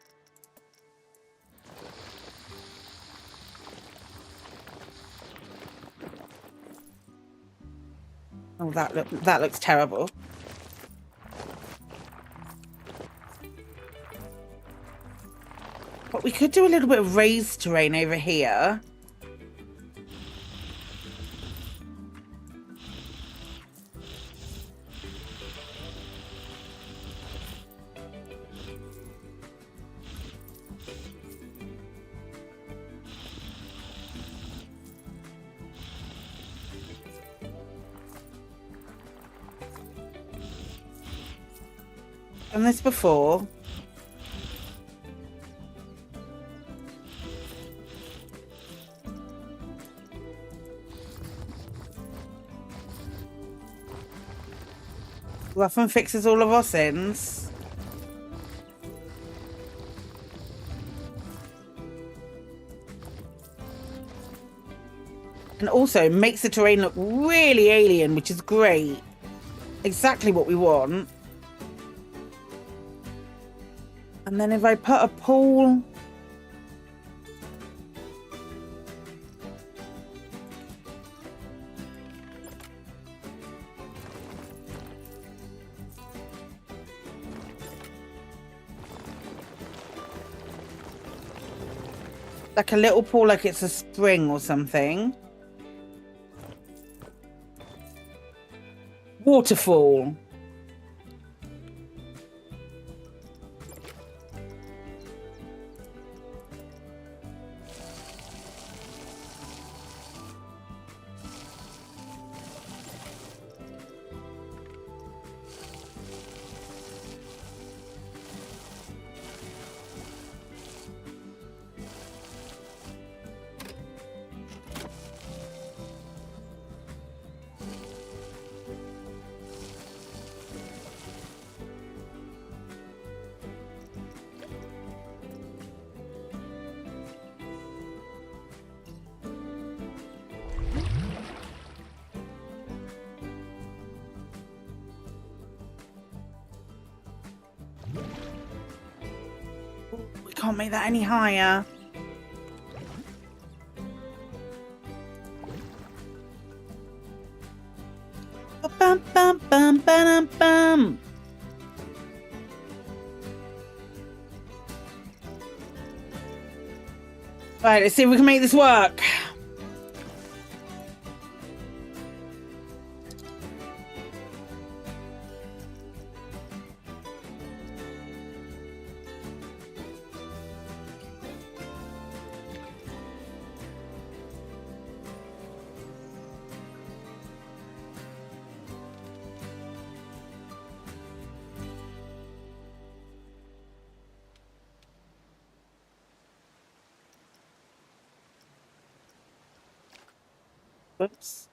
Oh, that looks terrible. But we could do a little bit of raised terrain over here. Done this before. Often fixes all of our sins. And also makes the terrain look really alien, which is great. Exactly what we want. And then if I put a pool... like a little pool, like it's a spring or something. Waterfall. Can't make that any higher. Bum, bum, bum, bum, bum. Right, let's see if we can make this work. Whoops.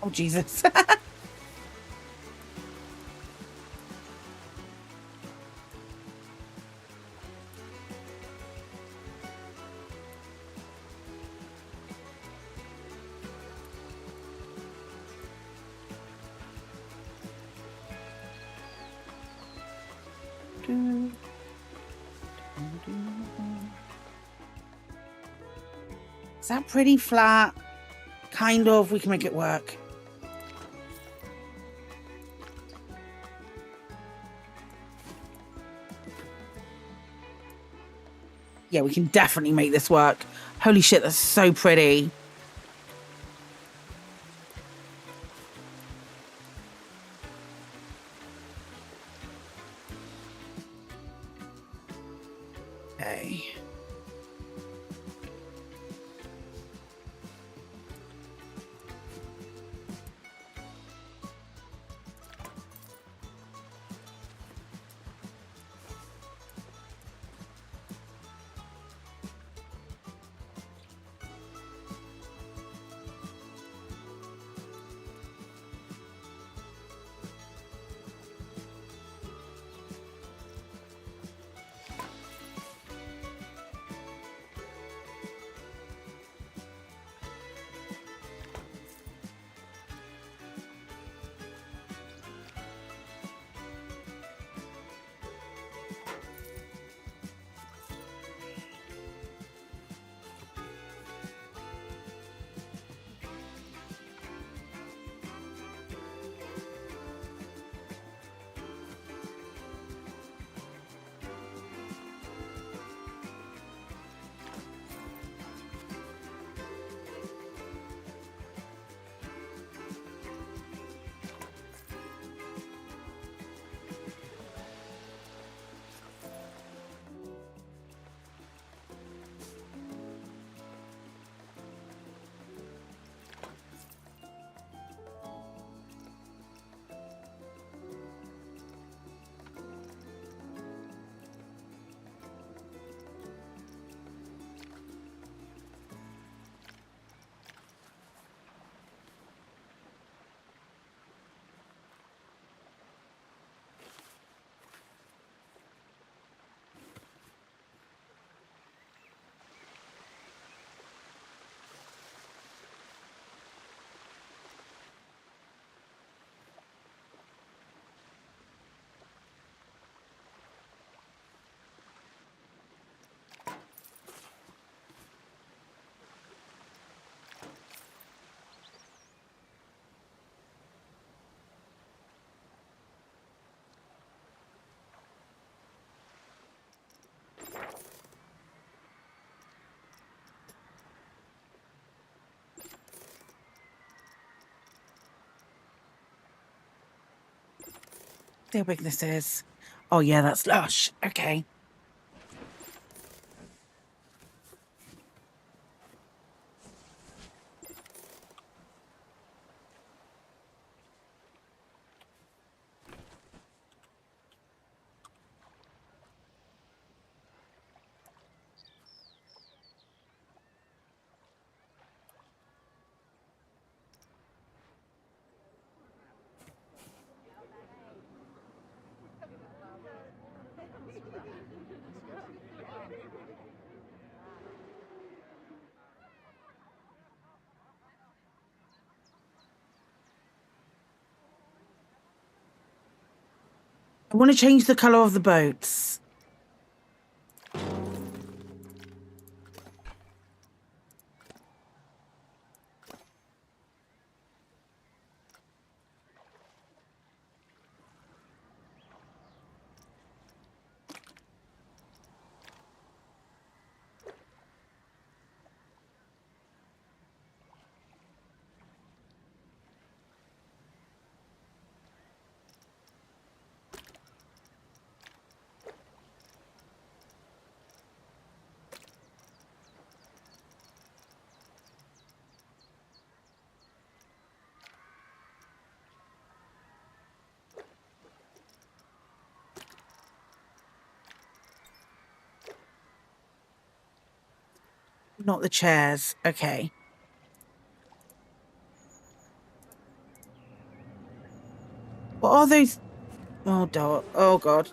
Oh, Jesus. Is that pretty flat? Kind of. We can make it work. Yeah, we can definitely make this work. Holy shit, that's so pretty. Okay. See how big this is. Oh yeah, that's lush. Okay. I want to change the colour of the boats. Not the chairs. Okay. What are those? Oh, oh God.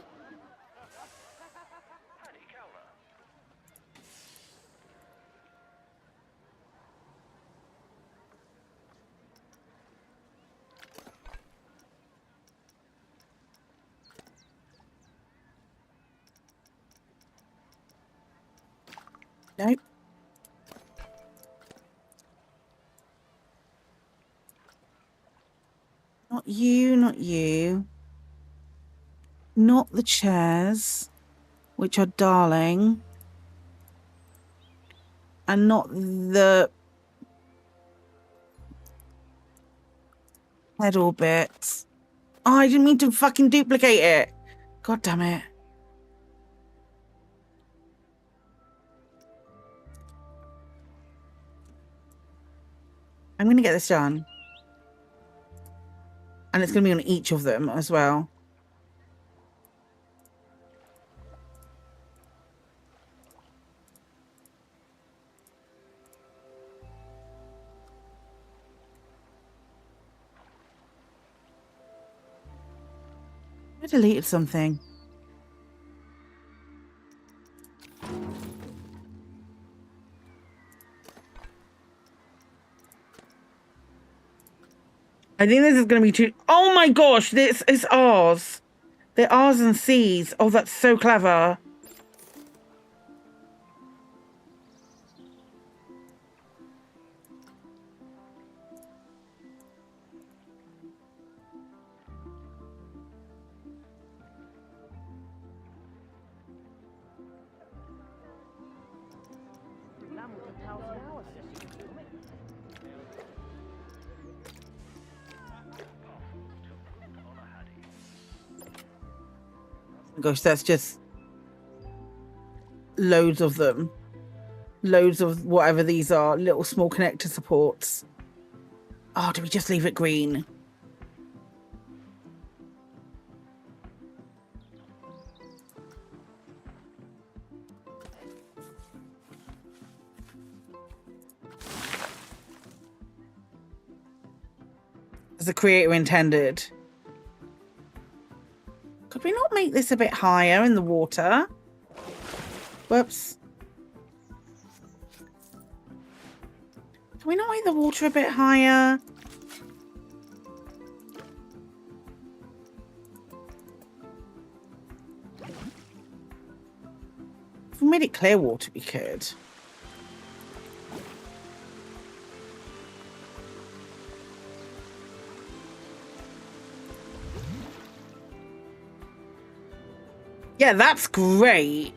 Nope. Not you, not you. Not the chairs, which are darling. And not the pedal bits. Oh, I didn't mean to fucking duplicate it. God damn it. I'm going to get this done. And it's going to be on each of them as well. I deleted something. I think this is going to be too... Oh my gosh, this is R's. They're R's and C's. Oh, that's so clever. Gosh, that's just loads of them. Loads of whatever these are. Little small connector supports. Oh, do we just leave it green? As the creator intended. Could we not make this a bit higher in the water? Whoops. Can we not make the water a bit higher? If we made it clear water, we could. Yeah, that's great.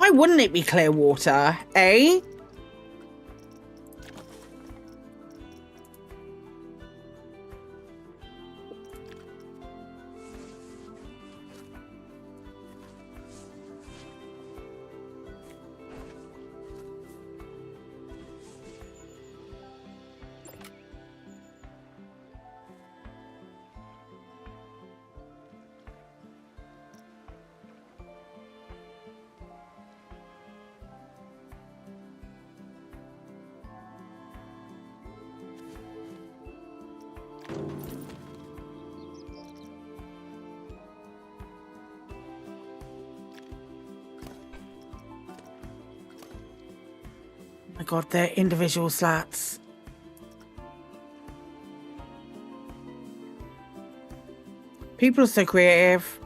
Why wouldn't it be clear water, eh? My God, they're individual slats. People are so creative.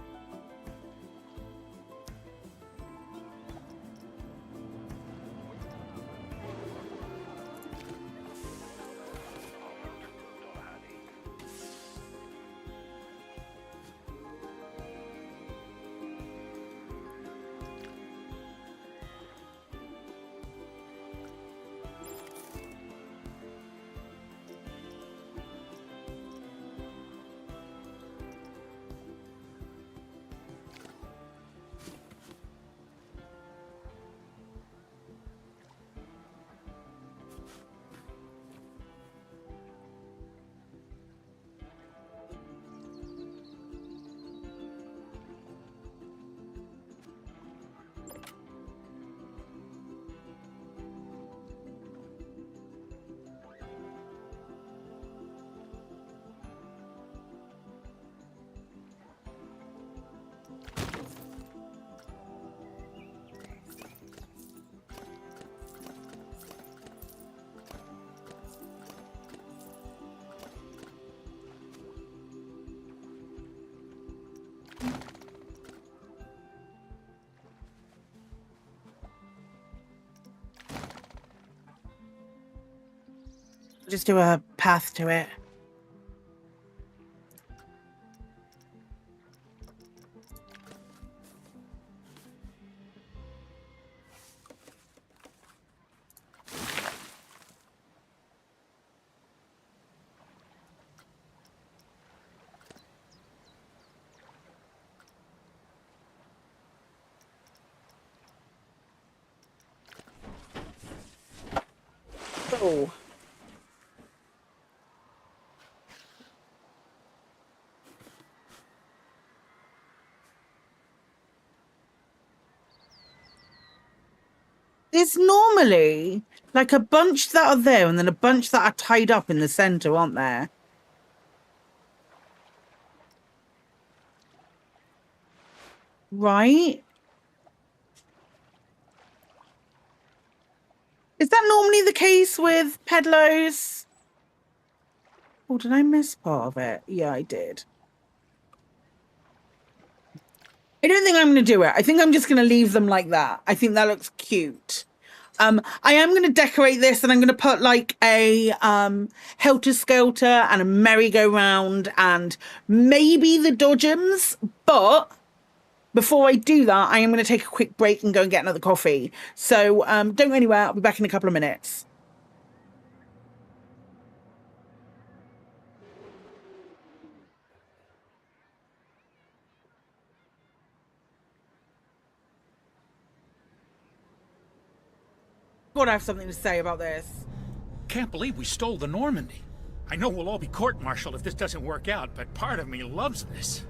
Just do a path to it. Oh. There's normally like a bunch that are there and then a bunch that are tied up in the center, aren't there? Right? Is that normally the case with pedlos? Oh, did I miss part of it? Yeah, I did. I don't think I'm going to do it. I think I'm just going to leave them like that. I think that looks cute. I am going to decorate this and I'm going to put like a helter-skelter and a merry-go-round and maybe the dodgems. But before I do that, I am going to take a quick break and go and get another coffee. So don't go anywhere. I'll be back in a couple of minutes. God, I have something to say about this. Can't believe we stole the Normandy. I know we'll all be court-martialed if this doesn't work out, but part of me loves this.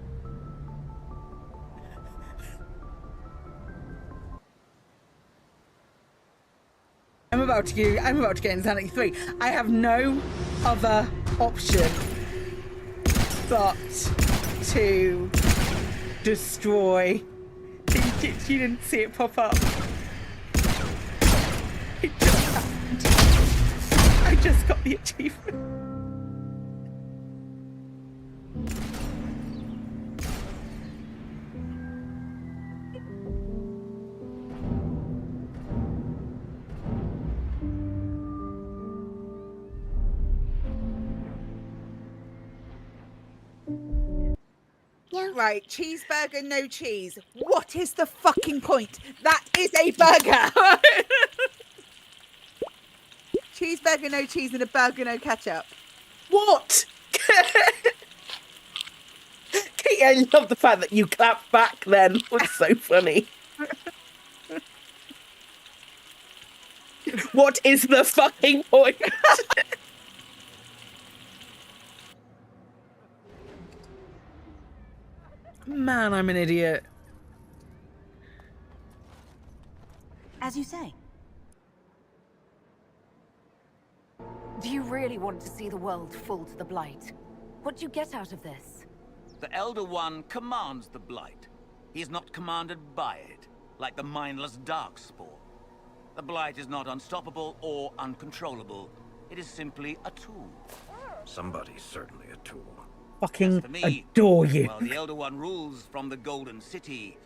I'm about to get Insanity 3. I have no other option but to destroy. You didn't see it pop up. It just happened. I just got the achievement. Meow. Right, cheeseburger, no cheese. What is the fucking point? That is a burger. Cheeseburger, no cheese, and a burger, no ketchup. What? Katie, I love the fact that you clapped back then. It's so funny. What is the fucking point? Man, I'm an idiot. As you say. Do you really want to see the world fall to the Blight? What do you get out of this? The Elder One commands the Blight. He is not commanded by it, like the mindless Darkspawn. The Blight is not unstoppable or uncontrollable. It is simply a tool. Somebody's certainly a tool. Fucking For me, adore you. while the Elder One rules from the Golden City,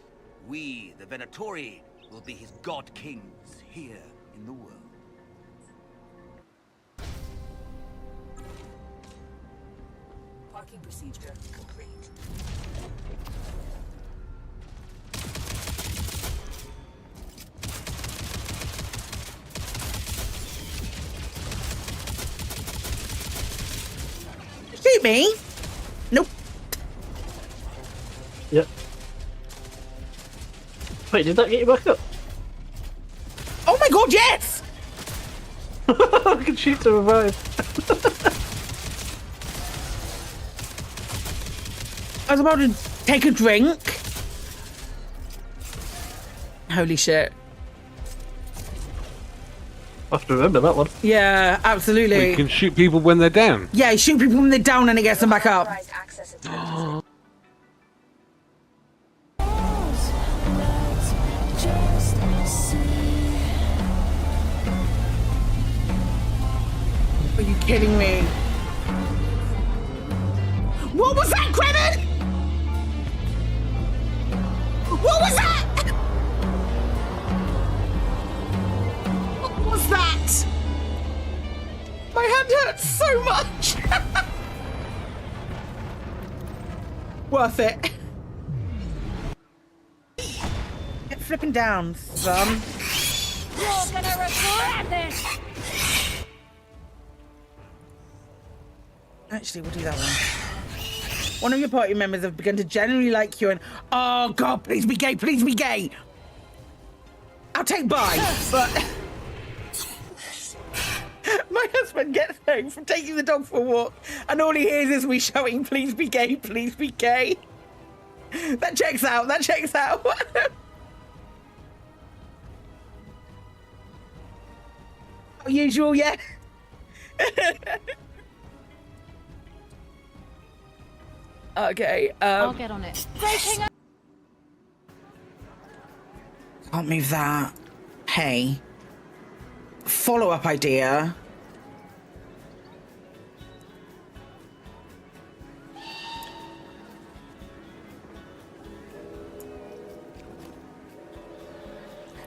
we, the Venatori, will be his God Kings here in the world. Parking procedure complete. Shoot me? Nope. Yep. Wait, did that get you back up? Oh my god, yes! I can shoot to revive. I was about to take a drink. Holy shit. I have to remember that one. Yeah, absolutely. You can shoot people when they're down. Yeah, you shoot people when they're down and it gets them back up. Are you kidding me? What was that, Kremen? What was that? What was that? My hand hurts so much. Worth it. Get flipping down, son. You're gonna regret this! Actually, we'll do that one. One of your party members have begun to genuinely like you and... Oh, God, please be gay, please be gay. I'll take bye, but... My husband gets home from taking the dog for a walk and all he hears is me shouting, please be gay, please be gay. That checks out, that checks out. Usual, yeah. Okay, I'll get on it. Can't move that. Hey. Follow-up idea.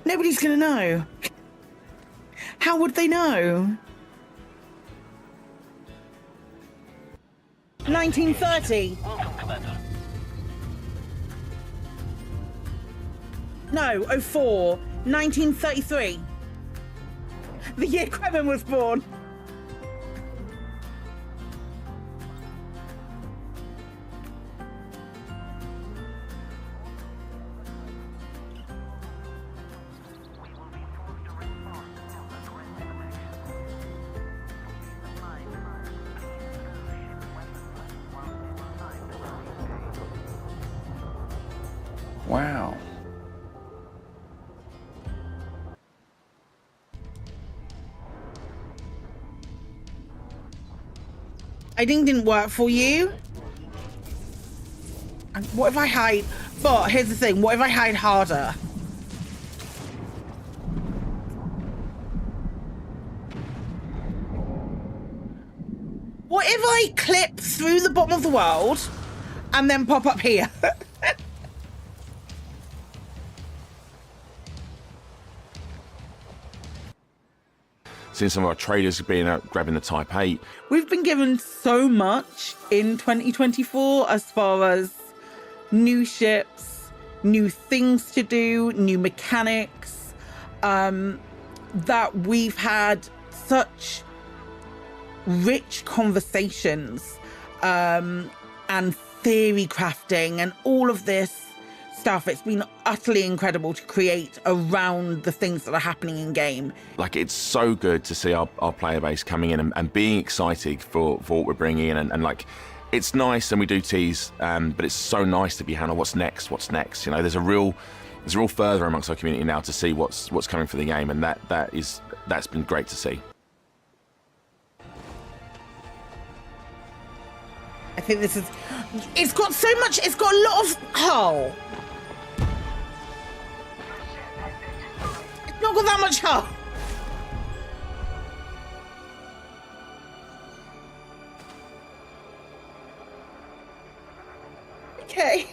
Nobody's gonna know. How would they know? 1930. No, 04. 1933. The year Kremen was born. Wow. I think didn't work for you. And what if I hide? But here's the thing. What if I hide harder? What if I clip through the bottom of the world and then pop up here? Seeing some of our traders being out grabbing the Type 8. We've been given so much in 2024 as far as new ships, new things to do, new mechanics, that we've had such rich conversations and theory crafting and all of this stuff. It's been utterly incredible to create around the things that are happening in game. Like, it's so good to see our player base coming in and being excited for what we're bringing in, and like, it's nice, and we do tease, but it's so nice to be handled. What's next? You know, there's a real fervour amongst our community now to see what's coming for the game, and that's been great to see. I think this is, it's got so much, it's got a lot of hull. It's not got that much hull. Okay.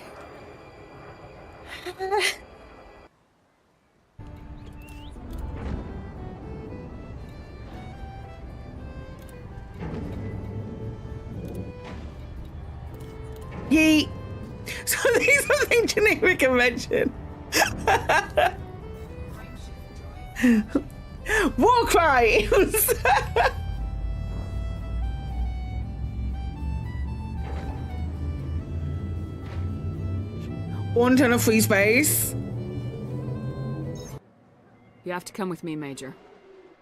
Yeet. So these are the generic convention. War crimes. One ton of free space. You have to come with me, Major.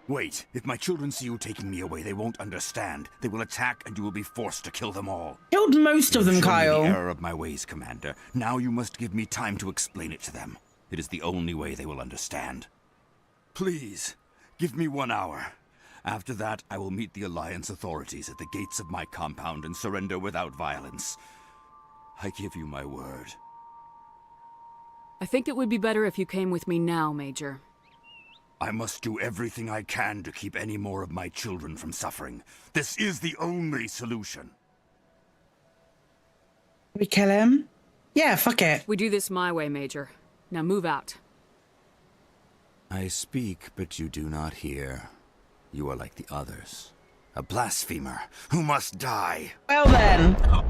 Wait, if my children see you taking me away, they won't understand. They will attack, and you will be forced to kill them all. Killed most of them, Kyle. The error of my ways, Commander. Now you must give me time to explain it to them. It is the only way they will understand. Please, give me 1 hour. After that, I will meet the Alliance authorities at the gates of my compound and surrender without violence. I give you my word. I think it would be better if you came with me now, Major. I must do everything I can to keep any more of my children from suffering. This is the only solution. We kill him? Yeah, fuck it. We do this my way, Major. Now move out. I speak, but you do not hear. You are like the others. A blasphemer who must die. Well then. Oh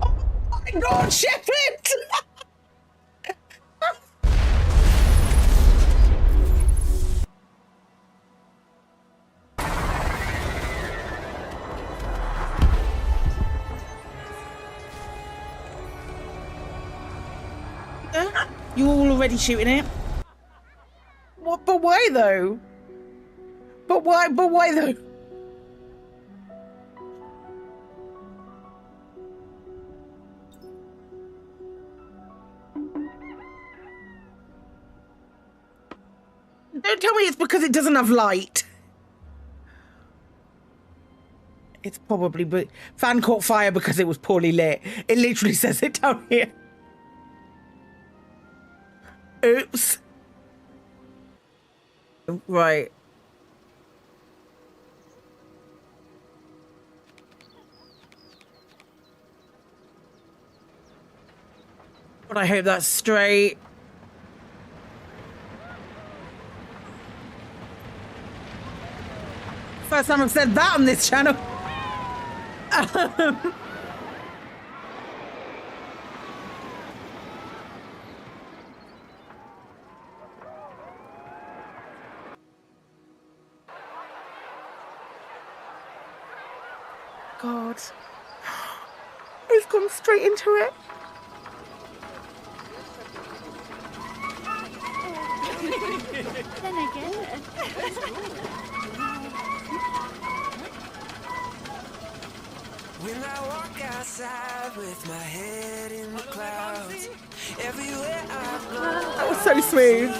my God, Shepard! You all already shooting it? What? But why though? But why though? Don't tell me it's because it doesn't have light. It's probably, but fan caught fire because it was poorly lit. It literally says it down here. Oops. Right. But I hope that's straight. First time I've said that on this channel. God. He's gone straight into it. Then again. When I walk outside with my head in the clouds, everywhere I go, that was so smooth.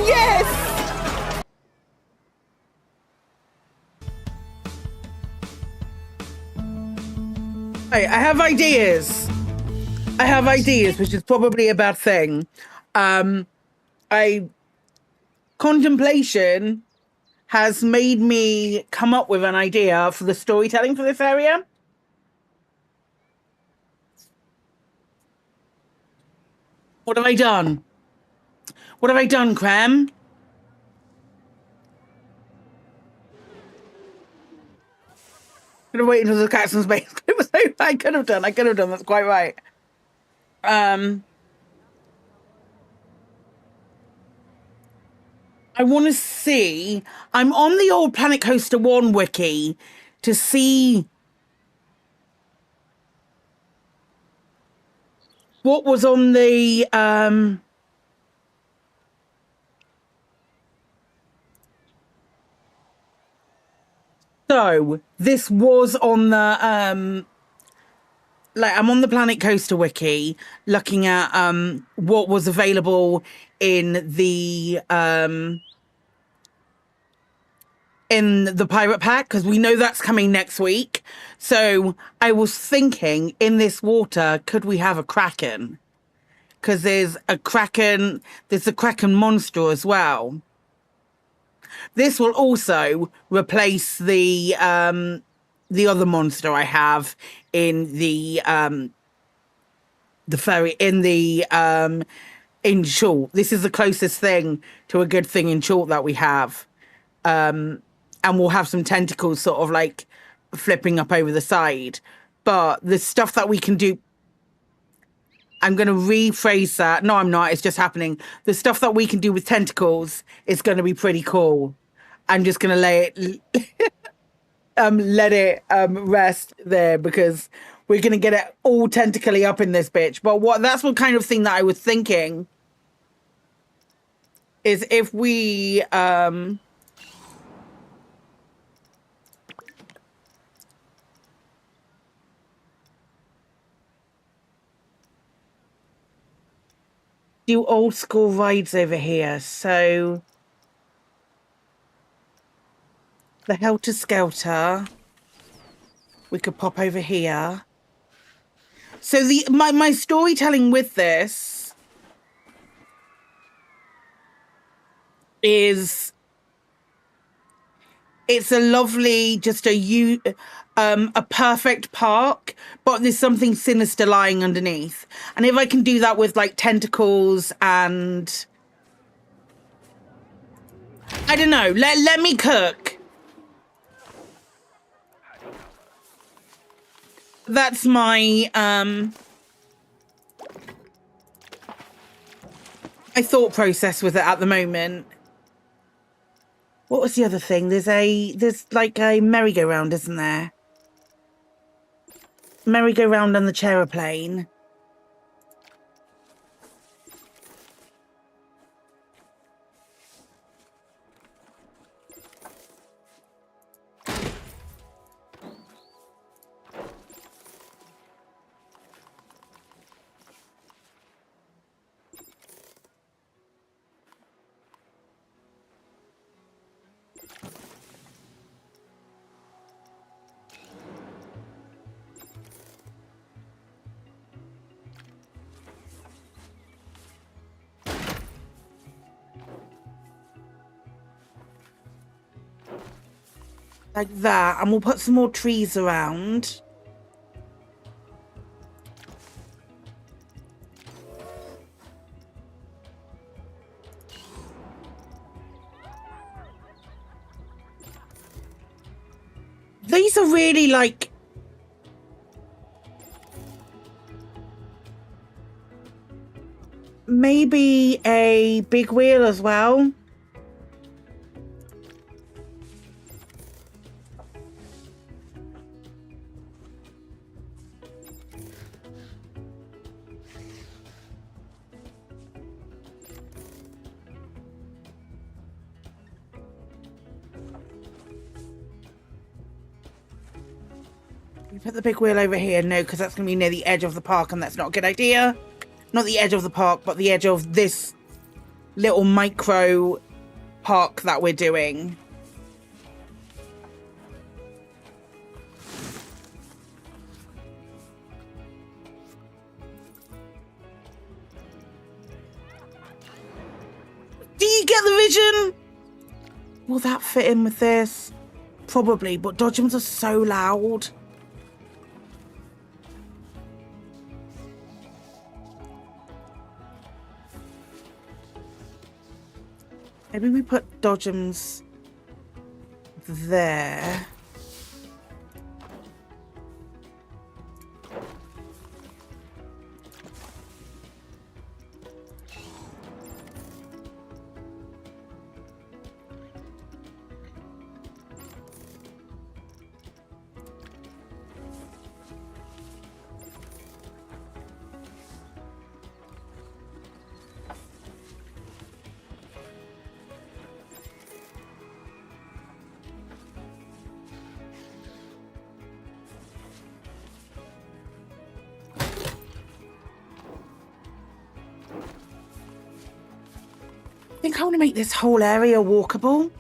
Yes! Hey, I have ideas. I have ideas, which is probably a bad thing. Contemplation has made me come up with an idea for the storytelling for this area. What have I done? What have I done, Cram? I'm gonna wait until the cat's in space. I could have done. That's quite right. I want to see. I'm on the old Planet Coaster 1 wiki to see what was on the so this was on the like I'm on the Planet Coaster wiki looking at what was available in the pirate pack, because we know that's coming next week. So I was thinking, in this water, could we have a kraken? Because there's a kraken monster as well. This will also replace the other monster I have in the ferry in short. This is the closest thing to a good thing in short that we have. And we'll have some tentacles sort of like flipping up over the side. But the stuff that we can do, I'm going to rephrase that. No, I'm not. It's just happening. The stuff that we can do with tentacles is going to be pretty cool. I'm just going to let it rest there, because we're going to get it all tentacly up in this bitch. But that's what kind of thing that I was thinking is if we do old school rides over here. So the Helter Skelter, we could pop over here. So my storytelling with this is it's a lovely, just a perfect park, but there's something sinister lying underneath. And if I can do that with like tentacles and I don't know, let me cook. That's my my thought process with it at the moment. What was the other thing? There's like a merry-go-round, isn't there? Merry-go-round on the chaeroplane. Like that, and we'll put some more trees around. These are really like maybe a big wheel as well. Put the big wheel over here. No, because that's going to be near the edge of the park, and that's not a good idea. Not the edge of the park, but the edge of this little micro park that we're doing. get the vision? Will that fit in with this? Probably, but dodgems are so loud. Maybe we put dodgems there. I think I want to make this whole area walkable.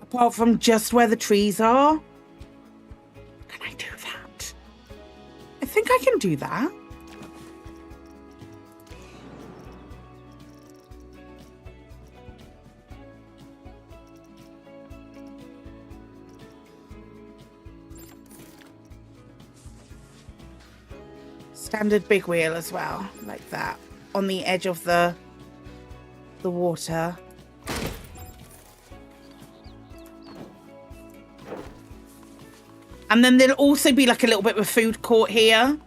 Apart from just where the trees are. Can I do that? I think I can do that. Standard big wheel as well, like that, on the edge of the water. And then there'll also be like a little bit of a food court here.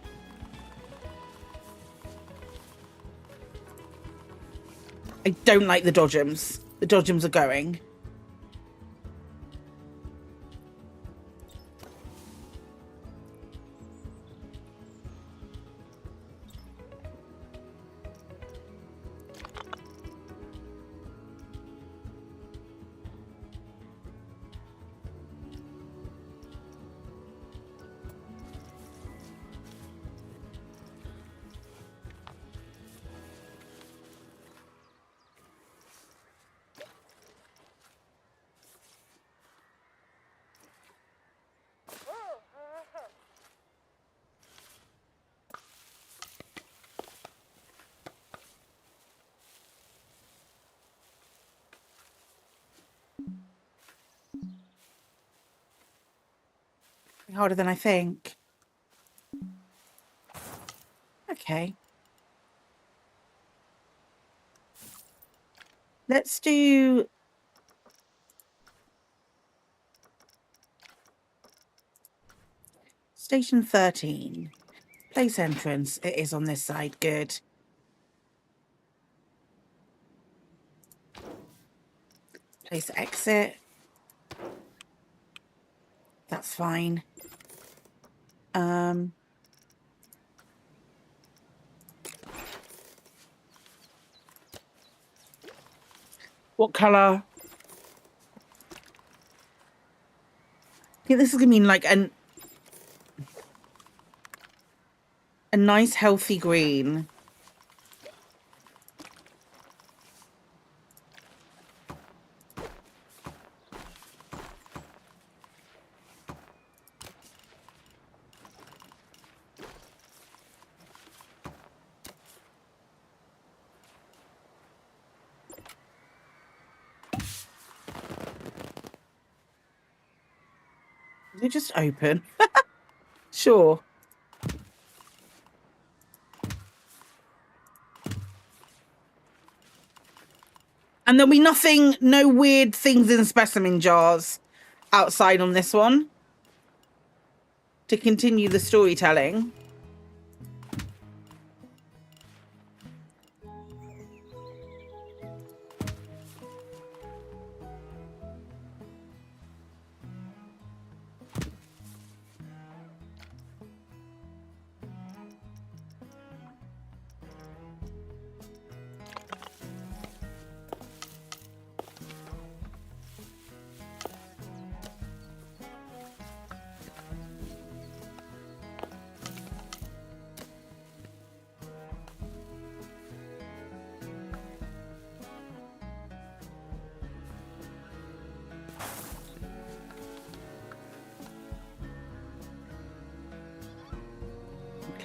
I don't like the dodgems. The dodgems are going. Harder than I think. Okay. Let's do... Station 13. Place entrance. It is on this side. Good. Place exit. That's fine. What colour? I think this is gonna mean like a nice healthy green. They just open. Sure. And there'll be nothing, no weird things in specimen jars outside on this one to continue the storytelling.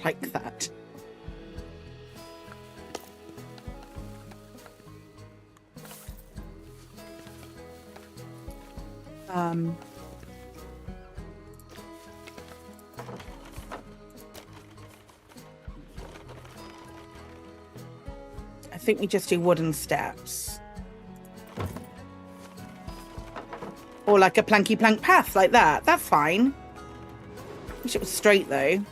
like that. I think we just do wooden steps. Or like a planky plank path like that. That's fine. Wish it was straight though.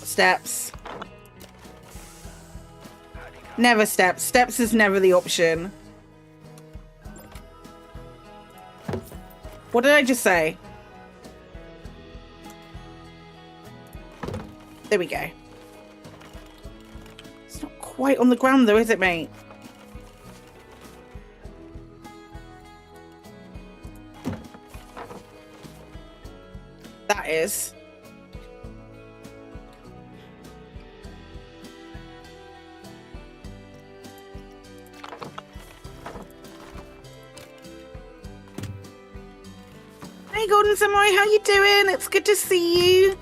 Steps. Never steps. Steps is never the option. What did I just say? There we go. It's not quite on the ground though, is it, mate? That is. Hey Golden Samurai, how you doing? It's good to see you.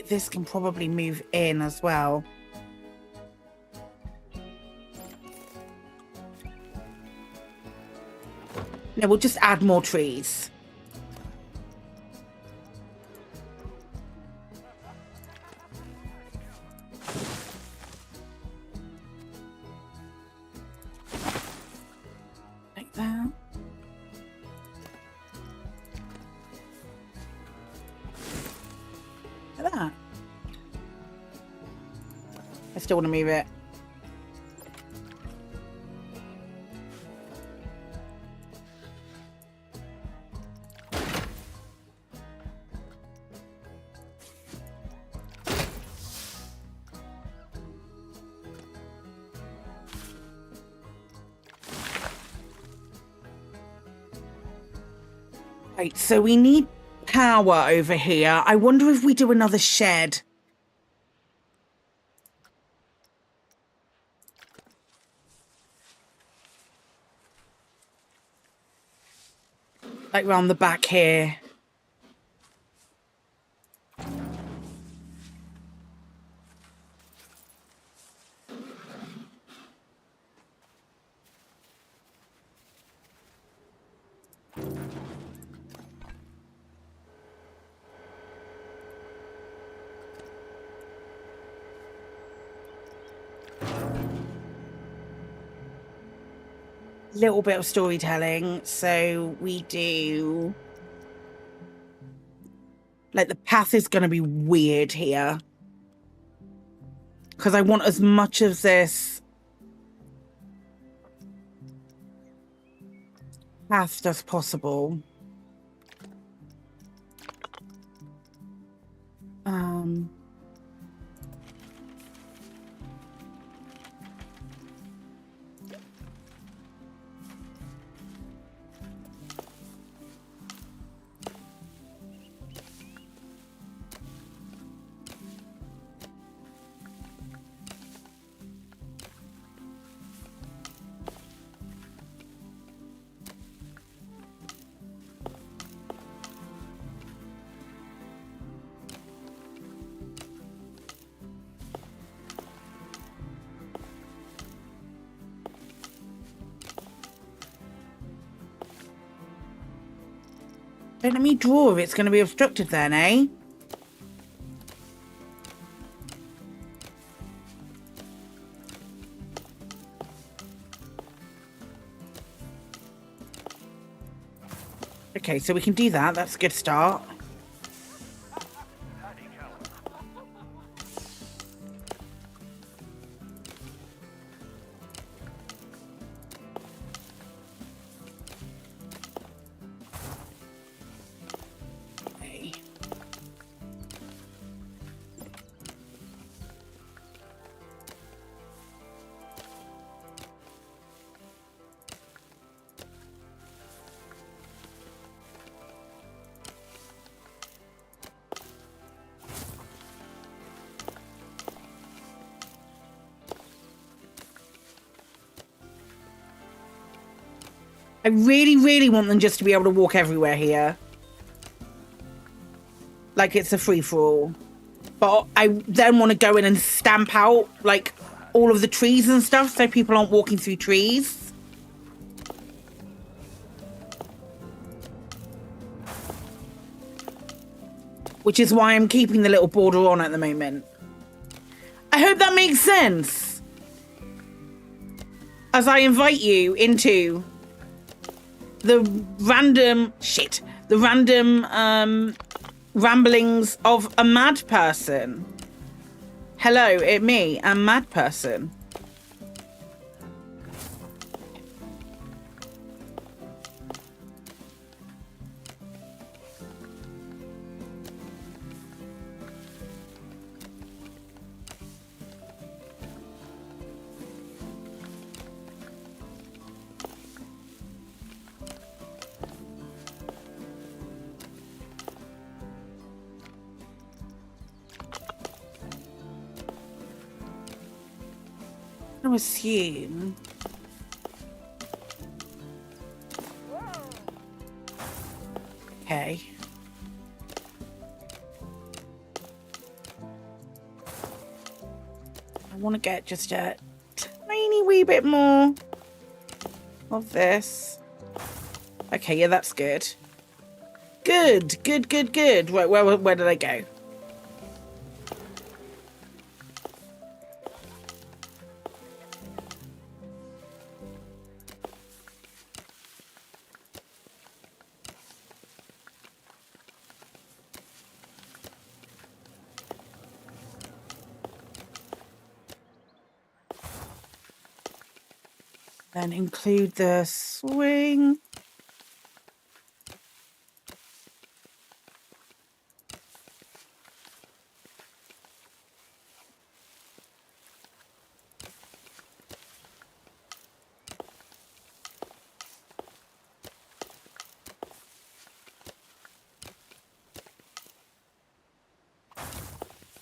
This can probably move in as well. No, we'll just add more trees. Like that. Like that. I still want to move it. Right, so we need power over here. I wonder if we do another shed. Like round the back here. Little bit of storytelling. So we do, like, the path is going to be weird here because I want as much of this path as possible. Don't let me draw if it's going to be obstructed then, eh? Okay, so we can do that. That's a good start. I really, really want them just to be able to walk everywhere here. Like it's a free-for-all. But I then want to go in and stamp out, like, all of the trees and stuff so people aren't walking through trees. Which is why I'm keeping the little border on at the moment. I hope that makes sense. As I invite you into the random ramblings of a mad person. Hello, it's me, a mad person. I assume. Okay. I want to get just a tiny wee bit more of this. Okay, yeah, that's good. Good. Right, where did I go? Then include the swing.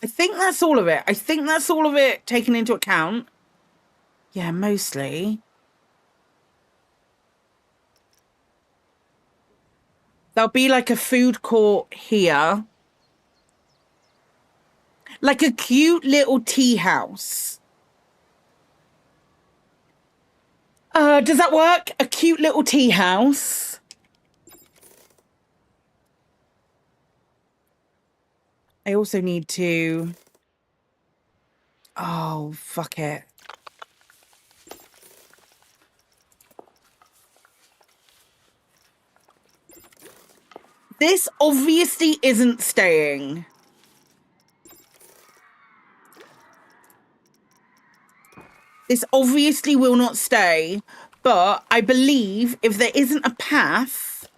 I think that's all of it. I think that's all of it taken into account. Yeah, mostly. There'll be like a food court here. Like a cute little tea house. Does that work? A cute little tea house. I also need to... Oh, fuck it. This obviously isn't staying. This obviously will not stay, but I believe if there isn't a path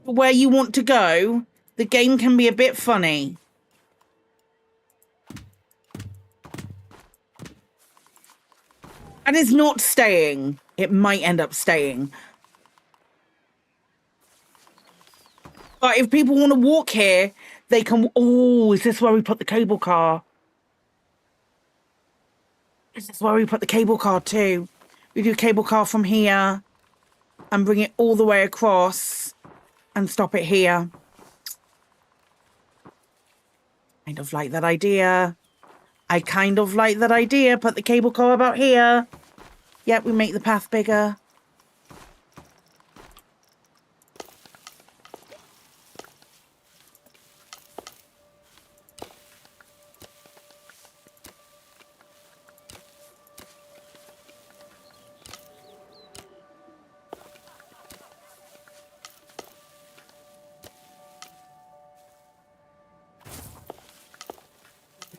where you want to go, the game can be a bit funny. And it's not staying. It might end up staying. But if people want to walk here, they can... Oh, is this where we put the cable car? Is this where we put the cable car too? We do cable car from here and bring it all the way across and stop it here. Kind of like that idea. I kind of like that idea. Put the cable car about here. Yep, we make the path bigger.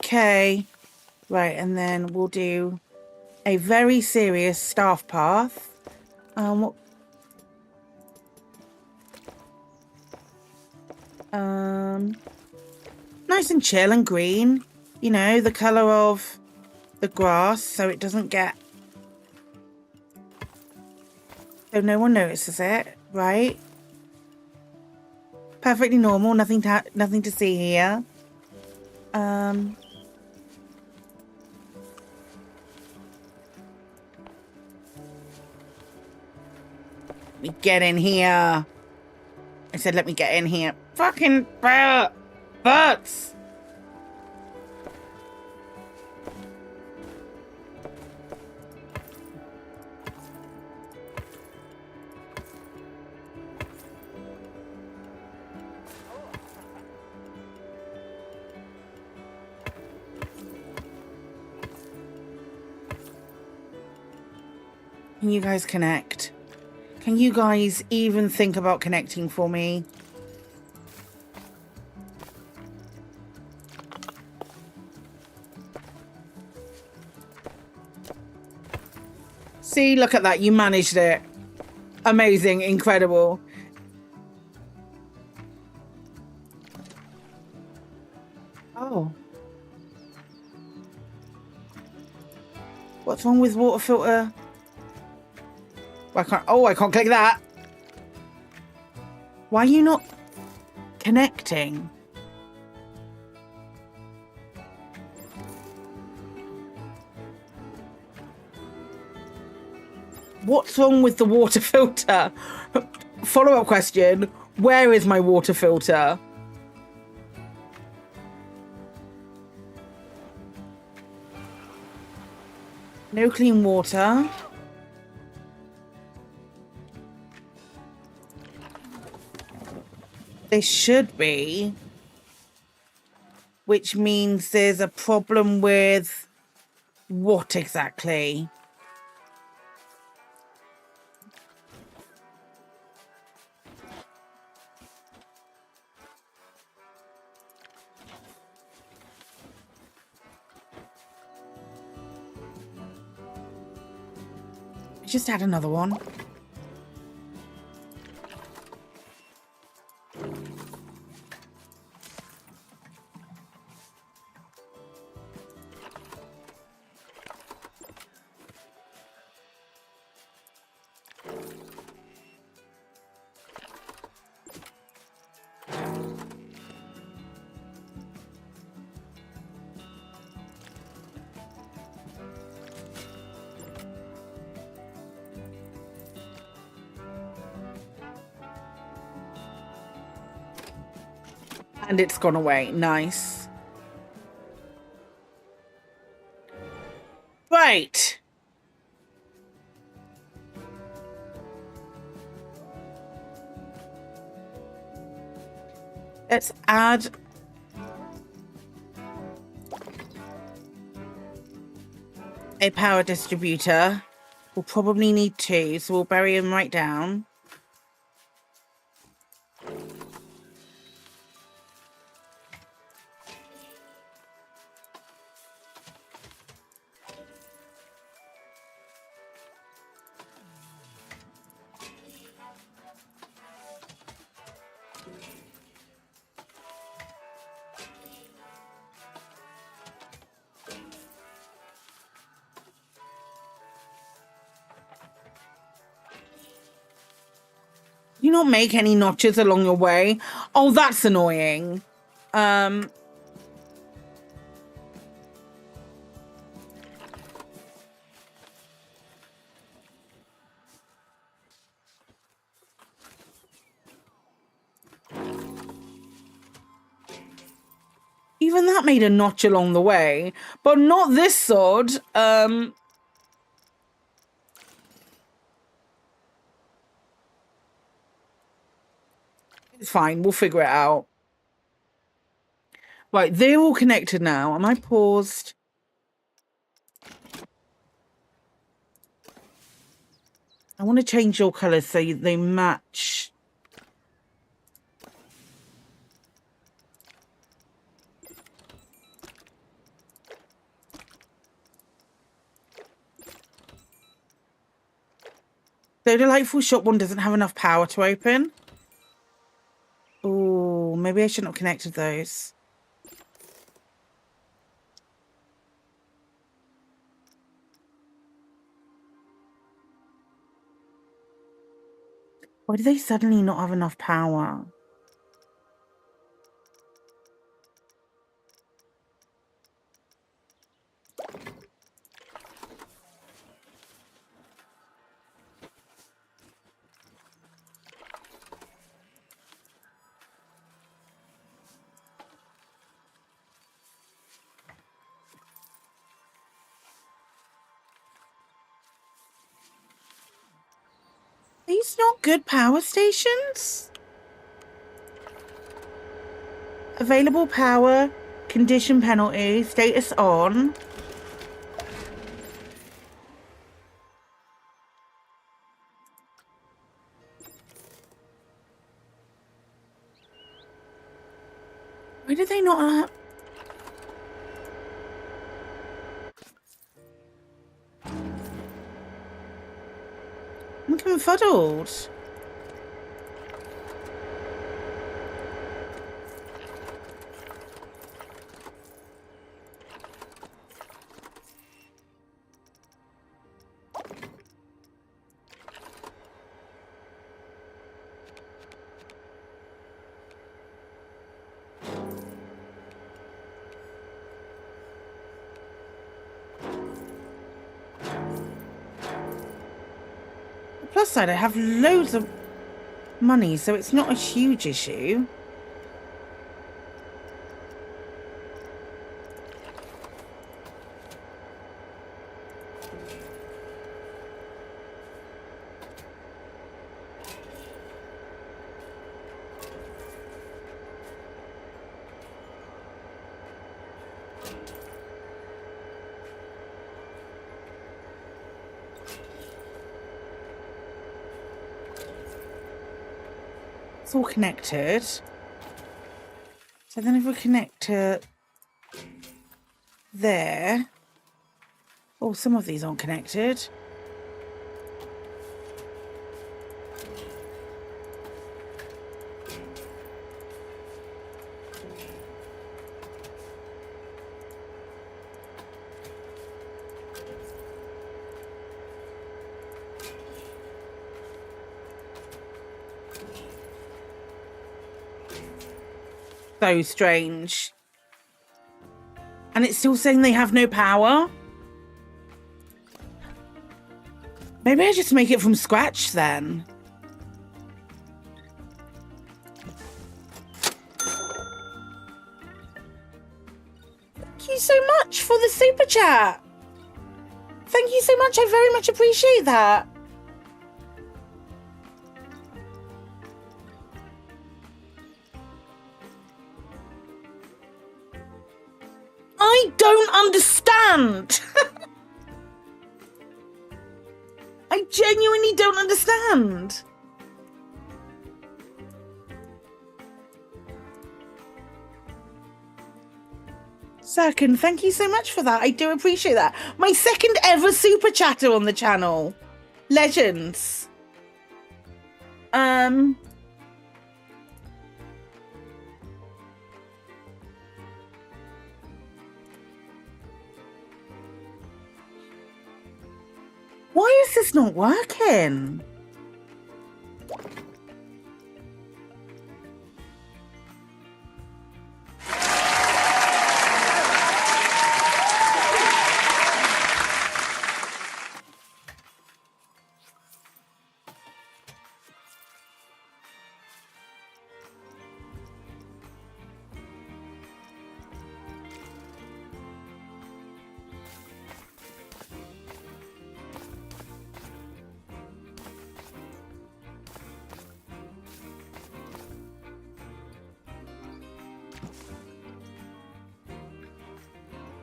Okay. Right, and then we'll do a very serious staff path. What? Nice and chill and green. You know, the colour of the grass, so it doesn't get... So no one notices it, right? Perfectly normal, nothing to see here. Let me get in here. I said, let me get in here. Fucking butts. Can you guys connect? Can you guys even think about connecting for me? See, look at that. You managed it. Amazing. Incredible. Oh. What's wrong with water filter? I can't click that. Why are you not connecting? What's wrong with the water filter? Follow-up question. Where is my water filter? No clean water. There should be, which means there's a problem with what exactly? Just add another one. And it's gone away. Nice. Right. Let's add a power distributor. We'll probably need two, so we'll bury them right down. You not make any notches along your way? Oh, that's annoying. Even that made a notch along the way, but not this sword. It's fine. We'll figure it out. Right, they're all connected now. Am I paused? I want to change your colours so they match. So Delightful Shop one doesn't have enough power to open. Oh, maybe I shouldn't have connected those. Why do they suddenly not have enough power? These not good power stations? Available power, condition penalty, status on. Why did they not have... I'm confuddled. Plus side, I have loads of money, so it's not a huge issue. It's all connected. So then if we connect to there... Oh, some of these aren't connected. So strange. And it's still saying they have no power? Maybe I just make it from scratch then. Thank you so much for the super chat. Thank you so much. I very much appreciate that. I don't understand. I genuinely don't understand. Second, thank you so much for that. I do appreciate that. My second ever super chatter on the channel. Legends. Why is this not working?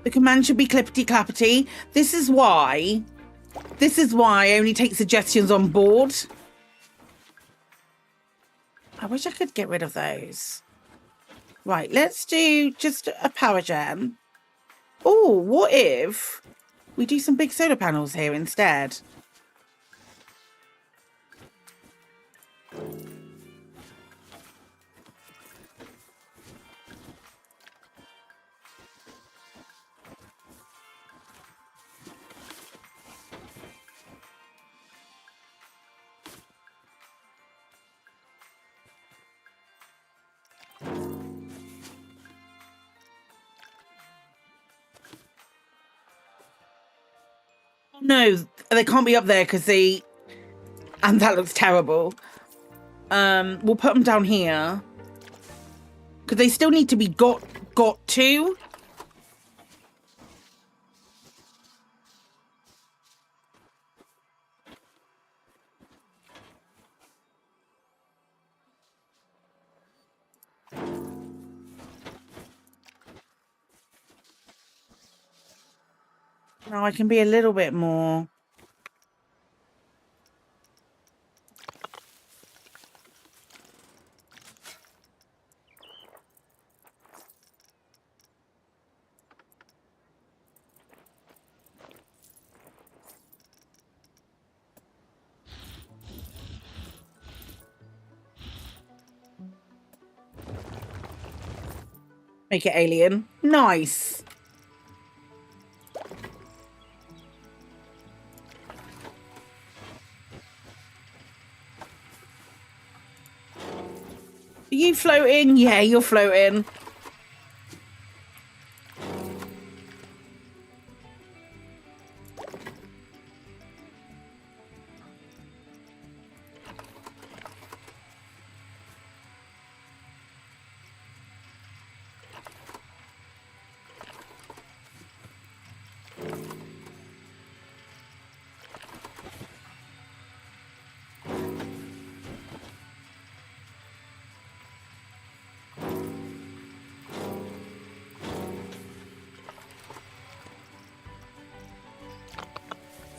The command should be clippity-clappity. This is why I only take suggestions on board. I wish I could get rid of those. Right, let's do just a power gem. Oh, what if we do some big solar panels here instead? No, they can't be up there because they... And that looks terrible. We'll put them down here. Because they still need to be got to. Now I can be a little bit more... Make it alien. Nice. Are you floating? Yeah, you're floating.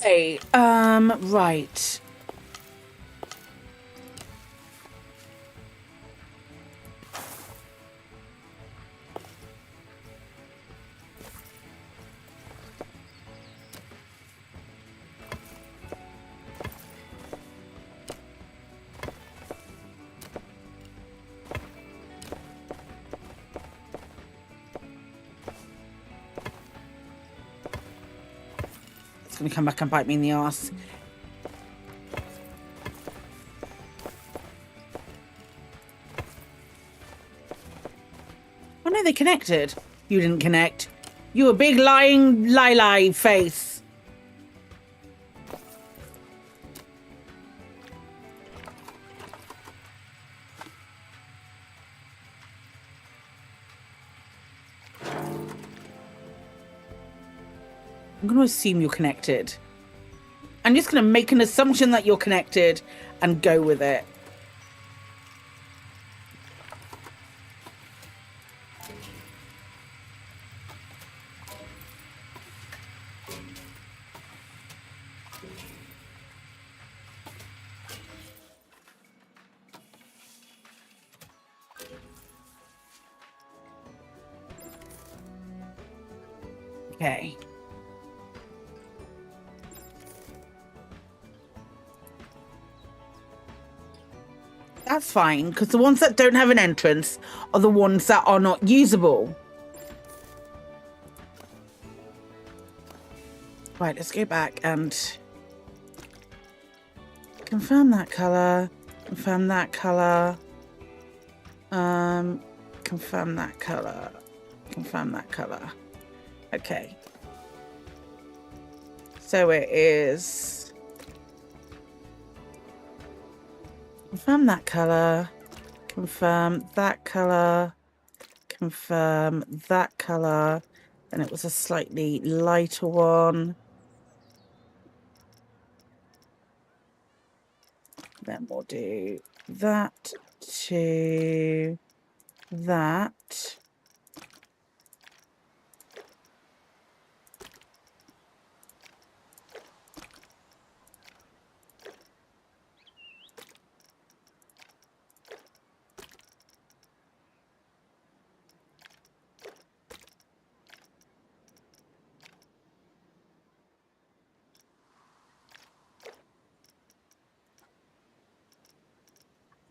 Okay, right. It's gonna come back and bite me in the ass. Oh no, they connected. You didn't connect. You a big lying lie face. I'm going to assume you're connected. I'm just going to make an assumption that you're connected and go with it. Okay. That's fine, because the ones that don't have an entrance are the ones that are not usable. Right, let's go back and confirm that color, confirm that color, confirm that color, confirm that color. Okay. So it is... Confirm that color, confirm that color, confirm that color, and it was a slightly lighter one. Then we'll do that to that.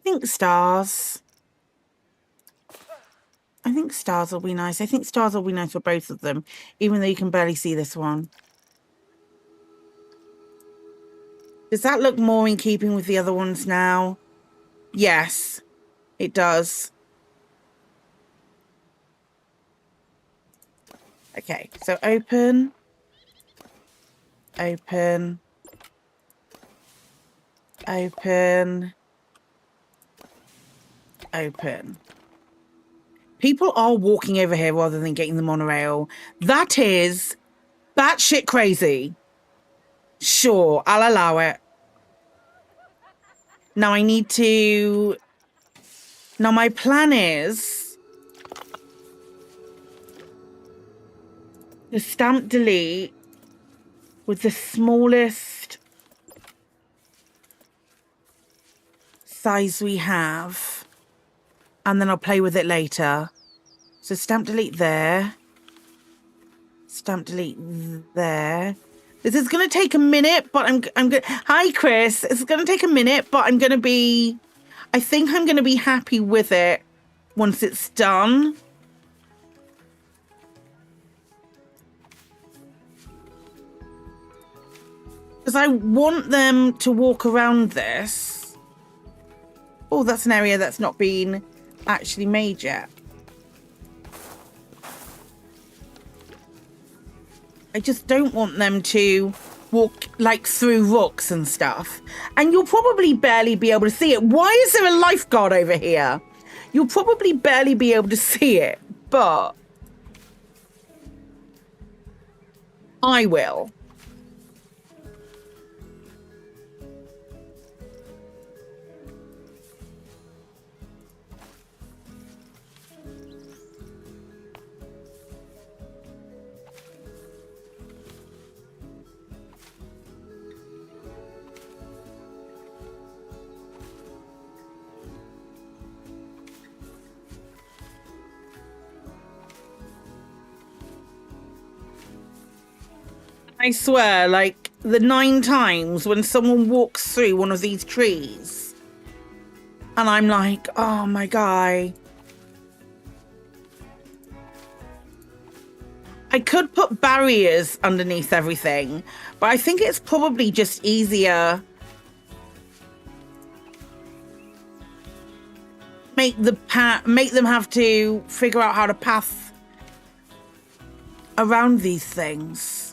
I think stars. I think stars will be nice. I think stars will be nice for both of them, even though you can barely see this one. Does that look more in keeping with the other ones now? Yes, it does. Okay, so open. Open. Open. Open. People are walking over here rather than getting the monorail. That is batshit crazy. Sure, I'll allow it. Now I need to... Now my plan is to stamp delete with the smallest size we have. And then I'll play with it later. So stamp delete there. Stamp delete there. This is going to take a minute, but I'm going to... Hi, Chris. It's going to take a minute, but I'm going to be... I think I'm going to be happy with it once it's done. Because I want them to walk around this. Oh, that's an area that's not been actually made yet. I just don't want them to walk like through rocks and stuff. And you'll probably barely be able to see it. Why is there a lifeguard over here? You'll probably barely be able to see it, but I will. I swear, like, the 9 times when someone walks through one of these trees and I'm like, oh my guy. I could put barriers underneath everything, but I think it's probably just easier. Make them have to figure out how to path around these things.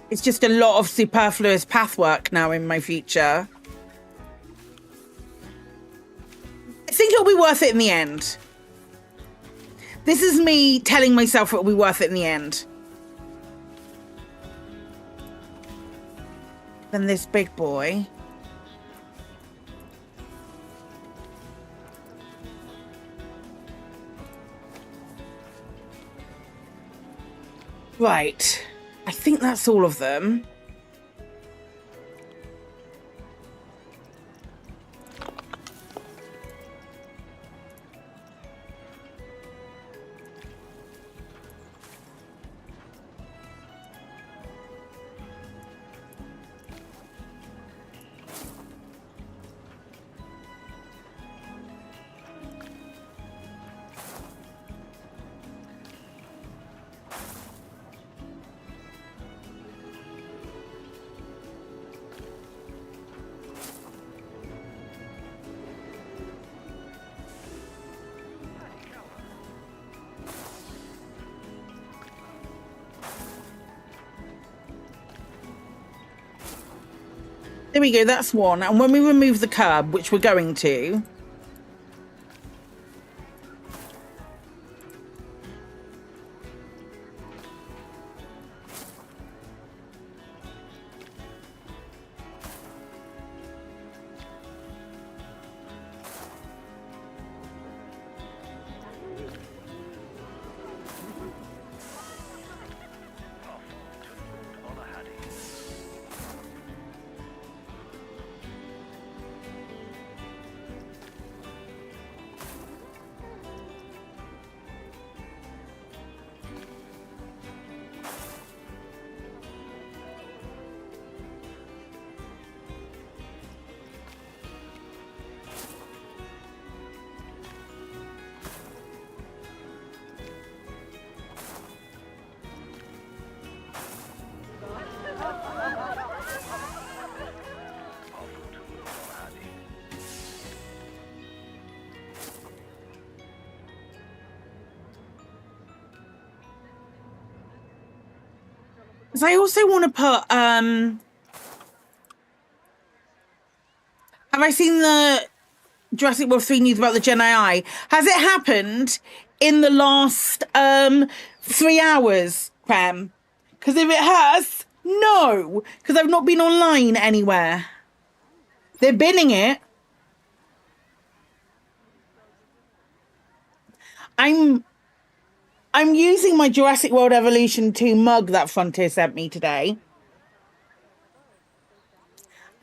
It's just a lot of superfluous pathwork now in my future. I think it'll be worth it in the end. This is me telling myself it'll be worth it in the end. Then this big boy. Right. I think that's all of them. There we go, that's one. And when we remove the curb, which we're going to, Because I also want to put, have I seen the Jurassic World 3 news about the Gen AI? Has it happened in the last 3 hours, Cram? Because if it has, no. Because I've not been online anywhere. They're binning it. I'm using my Jurassic World Evolution 2 mug that Frontier sent me today.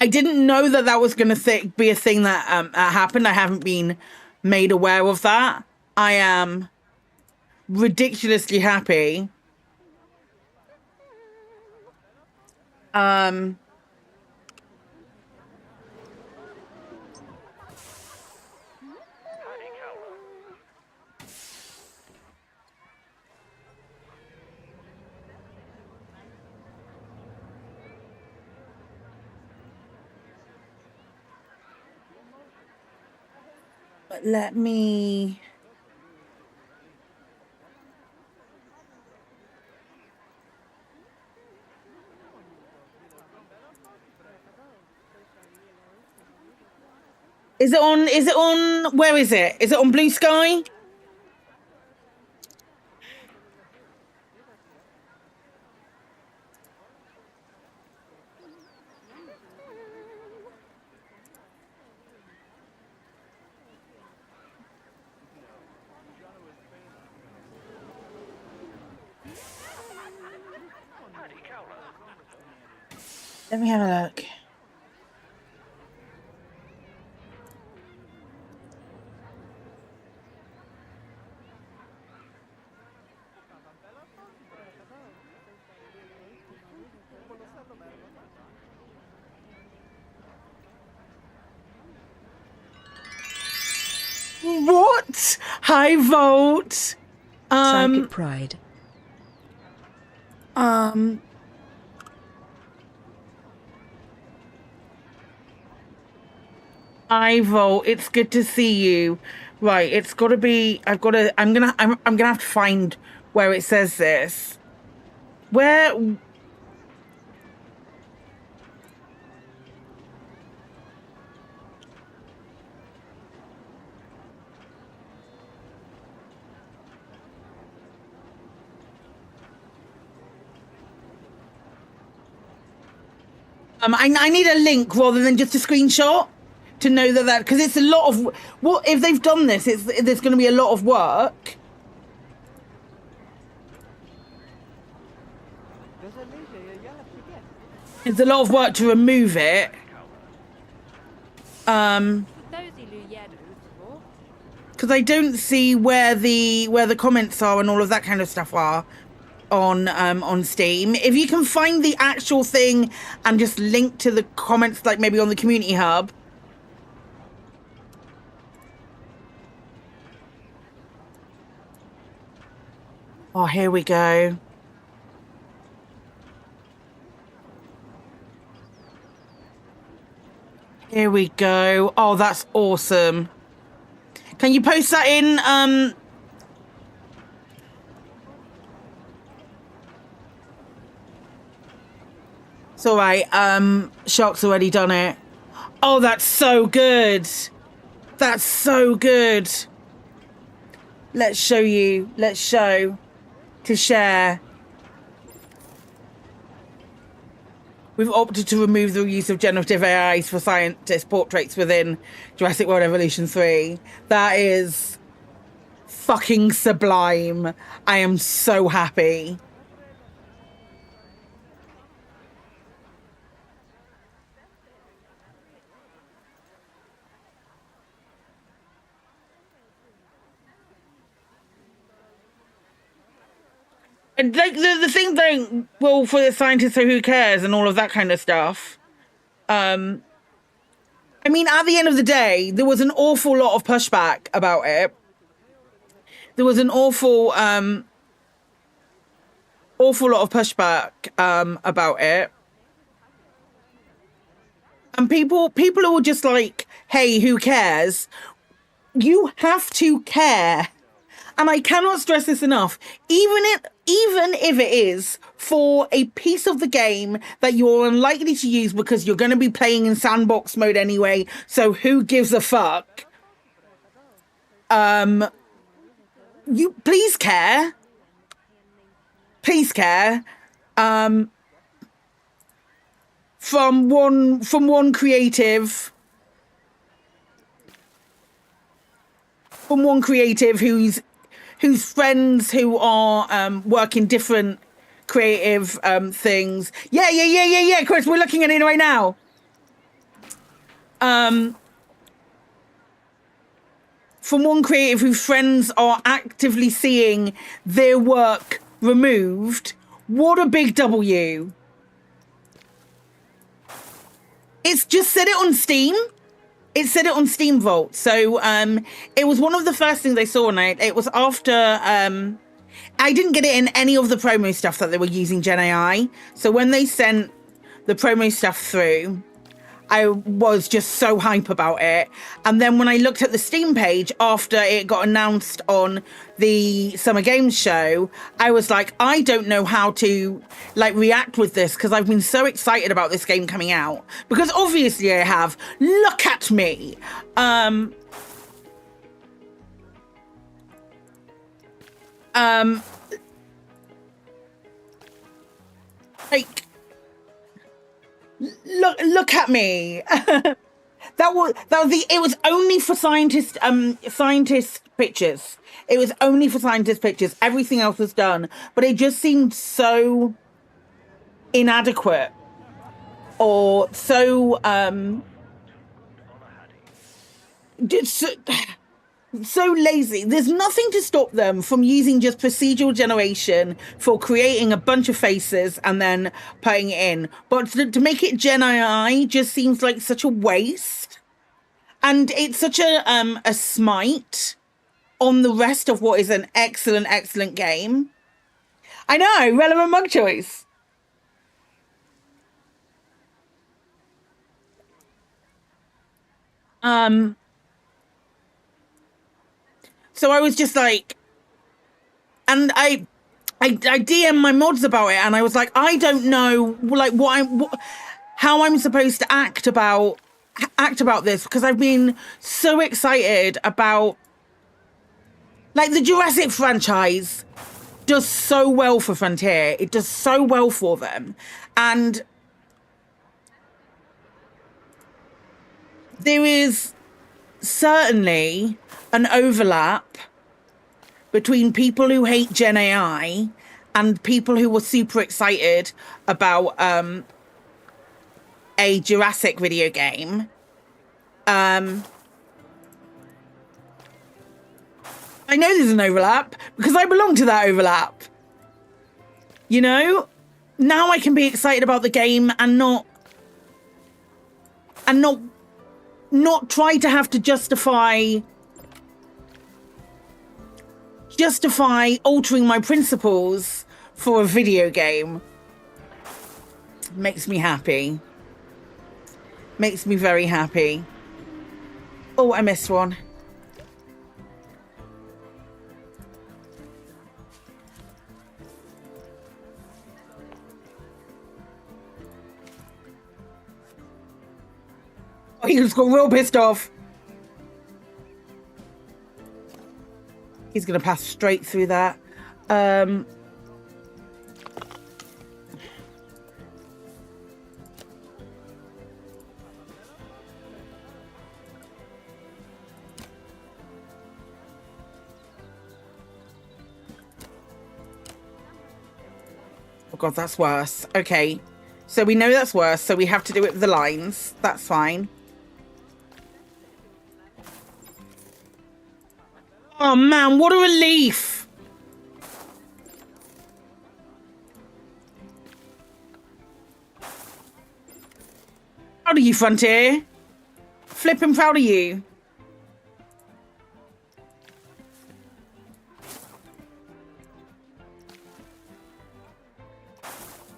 I didn't know that that was going to be a thing that happened. I haven't been made aware of that. I am ridiculously happy. But let me... Is it on, where is it? Is it on Blue Sky? Let me have a look. What? High Volt. Psykit Pride. High Volt. It's good to see you. Right. It's got to be. I'm gonna have to find where it says this. Where? I need a link rather than just a screenshot to know that because it's a lot of what if they've done this. There's going to be a lot of work. It's a lot of work to remove it. Because I don't see where the comments are and all of that kind of stuff are on Steam. If you can find the actual thing and just link to the comments, like maybe on the community hub. Oh, here we go. Here we go. Oh, that's awesome. Can you post that in It's all right. Shark's already done it. Oh, that's so good. That's so good. Let's show you. Let's show to share. We've opted to remove the use of generative AIs for scientist portraits within Jurassic World Evolution 3. That is fucking sublime. I am so happy. And like the thing though, well, for the scientists, so who cares and all of that kind of stuff. I mean, at the end of the day, there was an awful lot of pushback about it. There was an awful lot of pushback about it. And people are all just like, hey, who cares? You have to care. And I cannot stress this enough, even if it is for a piece of the game that you're unlikely to use because you're going to be playing in sandbox mode anyway, so who gives a fuck? You please care. Please care. From one creative whose friends who are working different creative things. Yeah, Chris, we're looking at it right now. From one creative whose friends are actively seeing their work removed. What a big W. It's just said it on Steam. It said it on Steam Vault. So it was one of the first things I saw, and it was after I didn't get it in any of the promo stuff that they were using Gen AI. So when they sent the promo stuff through, I was just so hype about it. And then when I looked at the Steam page after it got announced on the Summer Games Show, I was like, I don't know how to react with this because I've been so excited about this game coming out. Because obviously I have. Look at me. Look at me. It was only for scientist pictures. It was only for scientist pictures. Everything else was done, but it just seemed so inadequate or so so lazy. There's nothing to stop them from using just procedural generation for creating a bunch of faces and then putting it in. But to make it Gen AI just seems like such a waste. And it's such a smite on the rest of what is an excellent game. I know, relevant mug choice. So I was just like, and I DM my mods about it, and I was like, I don't know, how I'm supposed to act about this, because I've been so excited about, the Jurassic franchise does so well for Frontier. It does so well for them, and there is certainly an overlap between people who hate Gen AI and people who were super excited about a Jurassic video game. I know there's an overlap because I belong to that overlap. You know? Now I can be excited about the game and not try to have to justify altering my principles for a video game. Makes me happy. Makes me very happy. Oh, I missed one. Oh, he just got real pissed off. He's going to pass straight through that. Oh God, that's worse. Okay. So we know that's worse, so we have to do it with the lines. That's fine. Oh man, what a relief! Proud of you, Frontier. Flippin' proud of you.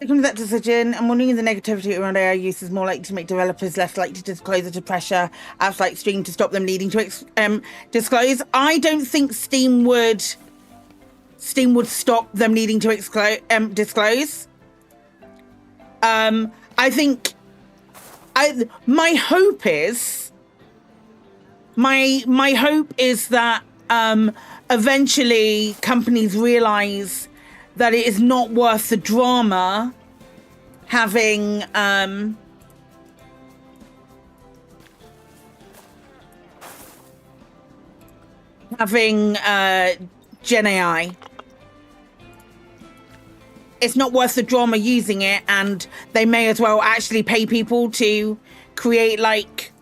Looking at that decision, I'm wondering if the negativity around AI use is more likely to make developers less likely to disclose it to pressure apps like Steam to stop them needing to disclose. I don't think Steam would Steam would stop them needing to disclose. I think my hope is that eventually companies realize that it is not worth the drama having Gen AI. It's not worth the drama using it, and they may as well actually pay people to create like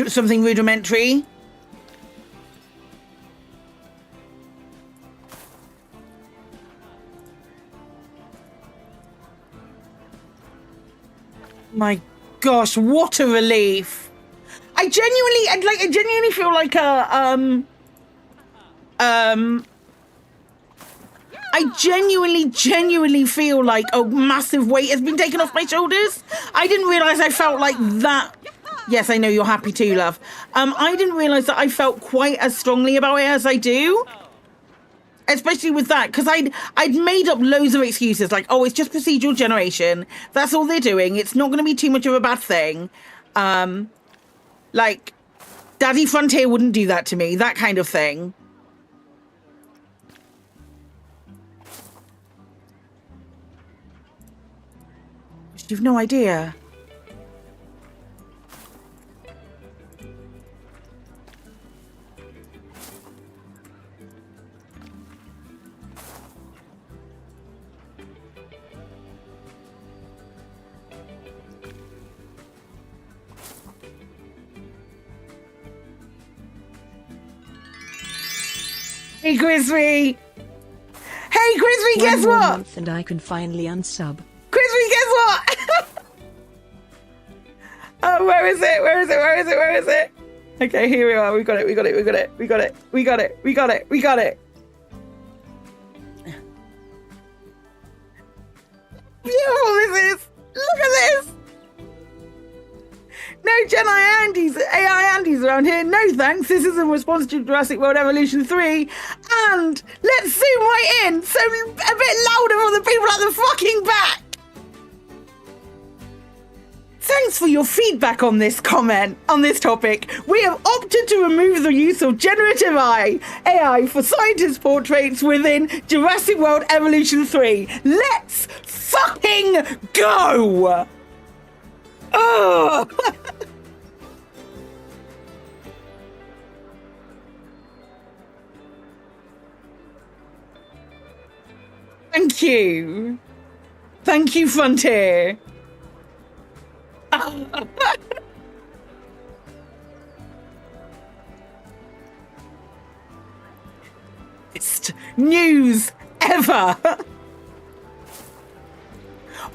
something rudimentary. My gosh, what a relief. I genuinely feel like I genuinely feel like a massive weight has been taken off my shoulders. I didn't realize I felt like that. Yes, I know you're happy too, love. I didn't realize that I felt quite as strongly about it as I do. Especially with that, because I'd made up loads of excuses, like, oh, it's just procedural generation. That's all they're doing. It's not going to be too much of a bad thing. Like, Daddy Frontier wouldn't do that to me, that kind of thing. You've no idea. Hey, Crispy! Hey, Crispy, guess what? And I can finally unsub. Crispy, guess what? Oh, where is it? Where is it? Where is it? Where is it? Okay, here we are. We got it. We got it. We got it. We got it. We got it. We got it. We got it. Beautiful this is. Look at this. No Gen AI Andes around here. No thanks. This is in response to Jurassic World Evolution 3. And let's zoom right in. So a bit louder for the people at the fucking back. Thanks for your feedback on this topic. We have opted to remove the use of generative AI for scientist portraits within Jurassic World Evolution 3. Let's fucking go! Oh! Thank you. Thank you, Frontier. Best news ever.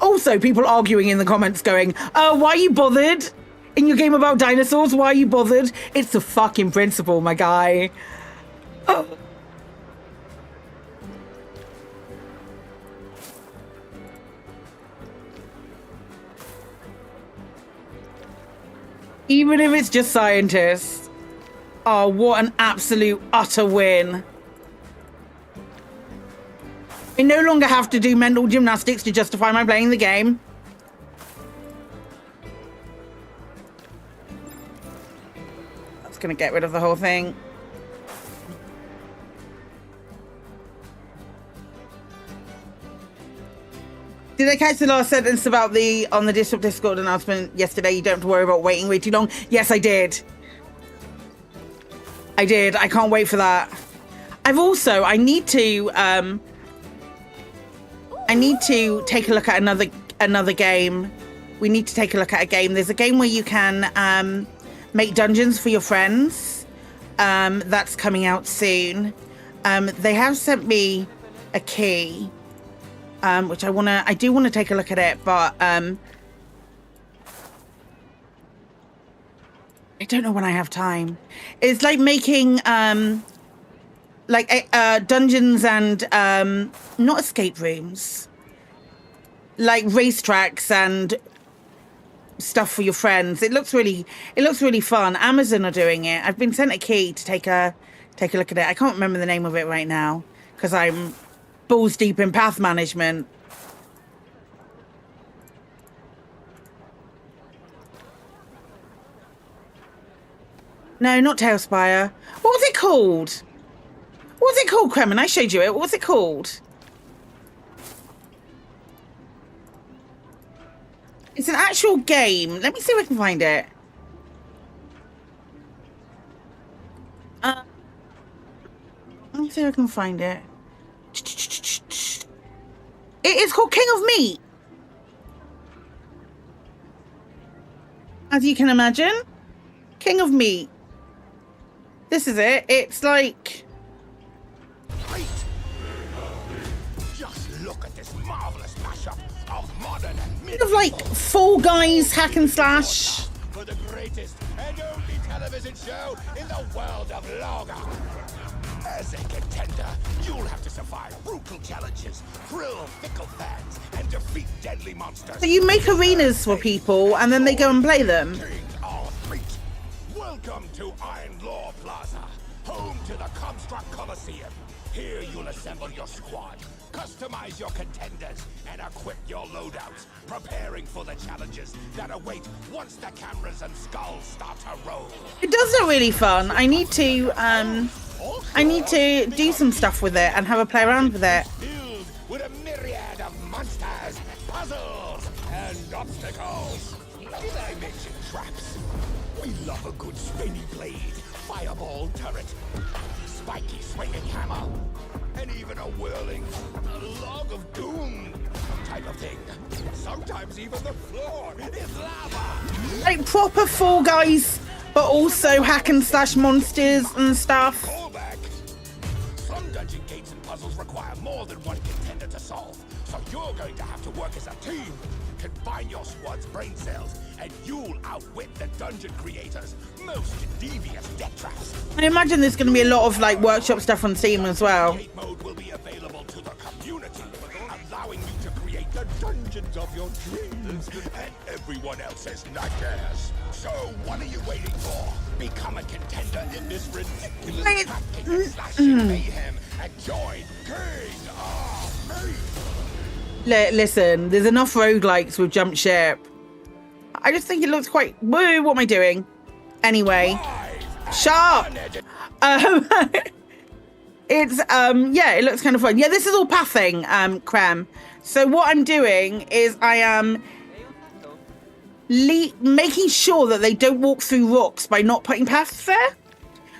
Also, people arguing in the comments going, why are you bothered? In your game about dinosaurs, why are you bothered? It's the fucking principle, my guy. Oh. Even if it's just scientists. Oh, what an absolute utter win. I no longer have to do mental gymnastics to justify my playing the game. That's gonna get rid of the whole thing. Did I catch the last sentence about on the Discord announcement yesterday? You don't have to worry about waiting way too long. Yes, I did. I did. I can't wait for that. I need to take a look at another game. We need to take a look at a game. There's a game where you can make dungeons for your friends. That's coming out soon. They have sent me a key. Which I do want to take a look at it, but I don't know when I have time. It's like making dungeons and not escape rooms, like racetracks and stuff for your friends. It looks really fun. Amazon are doing it. I've been sent a key to take a look at it. I can't remember the name of it right now because I'm balls deep in path management. No, not Tailspire. What was it called? What was it called, Kremen? I showed you it. What was it called? It's an actual game. Let me see if I can find it. Let me see if I can find it. It is called King of Meat. As you can imagine. King of Meat. This is it. It's like... Just look at this marvelous mashup of modern and kind of like Fall Guys hack and slash. for the greatest and only television show in the world of Lager. As a contender, you'll have to survive brutal challenges, thrill fickle fans, and defeat deadly monsters. So you make arenas for people and then they go and play them. Welcome to Iron Law Plaza, home to the Comstruct Coliseum. Here you'll assemble your squad, customize your contenders, and equip your loadouts, preparing for the challenges that await once the cameras and skulls start to roll. It does look really fun. I need to do some stuff with it and have a play around with it. Filled with a myriad of monsters, puzzles, and obstacles. Did I mention traps? We love a good spinny blade, fireball turret, spiky swinging hammer, and even a whirling log of doom type of thing. Sometimes even the floor is lava. Like proper Fall Guys, but also hack and slash monsters and stuff. Callback. Some dungeon gates and puzzles require more than one contender to solve, so you're going to have to work as a team. Combine your squad's brain cells, and you'll outwit the dungeon creators' most devious death traps. I imagine there's going to be a lot of like workshop stuff on Steam as well. Create mode will be available to the community, allowing you to create the dungeons of your dreams and everyone else's nightmares. So what are you waiting for? Become a contender in this ridiculous hacking and slashing mayhem and join King of Meat. Listen, there's enough roguelikes with jump ship. I just think it looks quite... Woo, what am I doing? Anyway. Sharp! It's, yeah, it looks kind of fun. Yeah, this is all pathing, Cram. So what I'm doing is I am making sure that they don't walk through rocks by not putting paths there.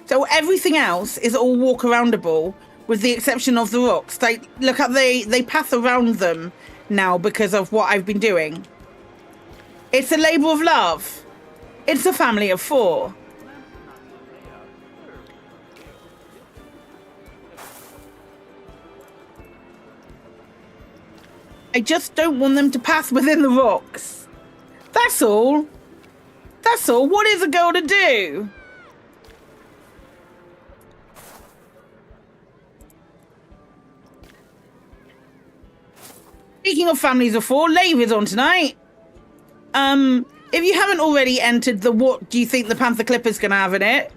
So everything else is all walk-aroundable, with the exception of the rocks. Like, look up, they path around them now because of what I've been doing. It's a labour of love. It's a family of 4. I just don't want them to pass within the rocks. That's all. That's all. What is a girl to do? Speaking of families of 4, Lave is on tonight. If you haven't already entered the what do you think the Panther Clipper's gonna have in it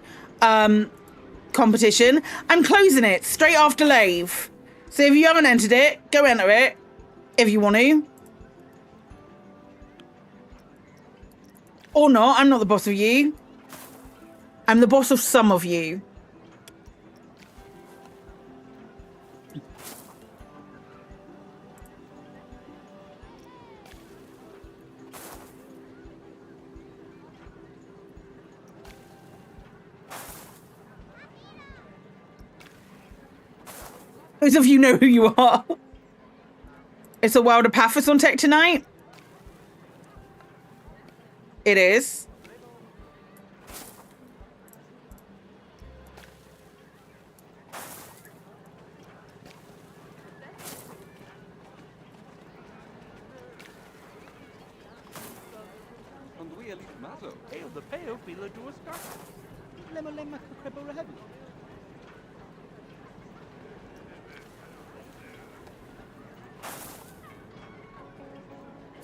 competition, I'm closing it straight after Lave. So if you haven't entered it, go enter it if you want to. Or not, I'm not the boss of you. I'm the boss of some of you. Those of you know who you are. It's a Wilder Paphos on tech tonight. It is.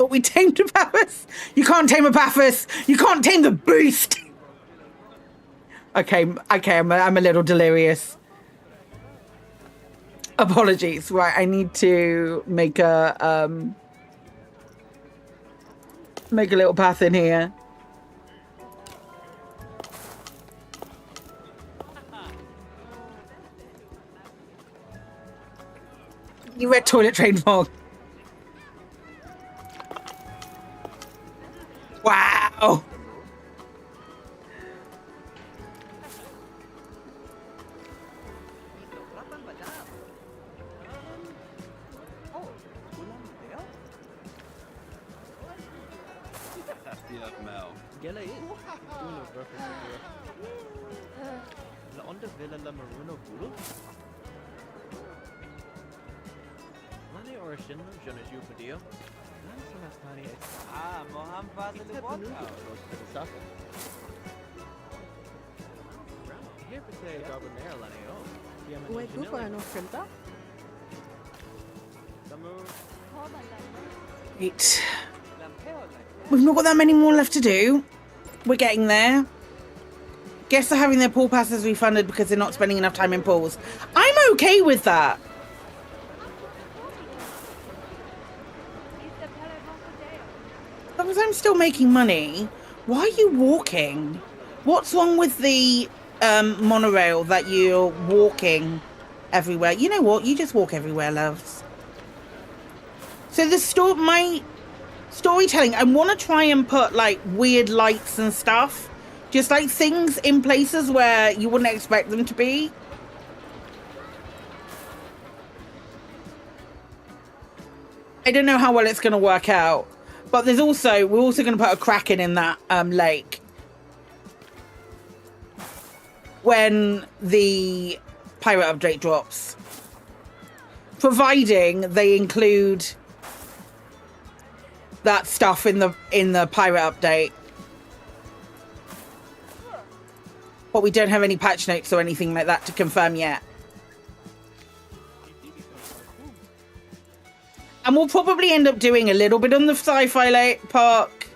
thought we tamed a Paphos. You can't tame a Paphos. You can't tame the beast. Okay, I'm a little delirious. Apologies. Right, I need to make a little path in here. You read Toilet Train Fog. Wow. Right. We've not got that many more left to do. We're getting there. Guests are having their pool passes refunded because they're not spending enough time in pools. I'm okay with that. As long as I'm still making money. Why are you walking? What's wrong with the monorail that you're walking everywhere? You know what? You just walk everywhere, loves. So my storytelling, I want to try and put like weird lights and stuff. Just like things in places where you wouldn't expect them to be. I don't know how well it's going to work out. But we're also going to put a kraken in that lake. When the pirate update drops. Providing they include that stuff in the pirate update. But we don't have any patch notes or anything like that to confirm yet. And we'll probably end up doing a little bit on the Sci-Fi park.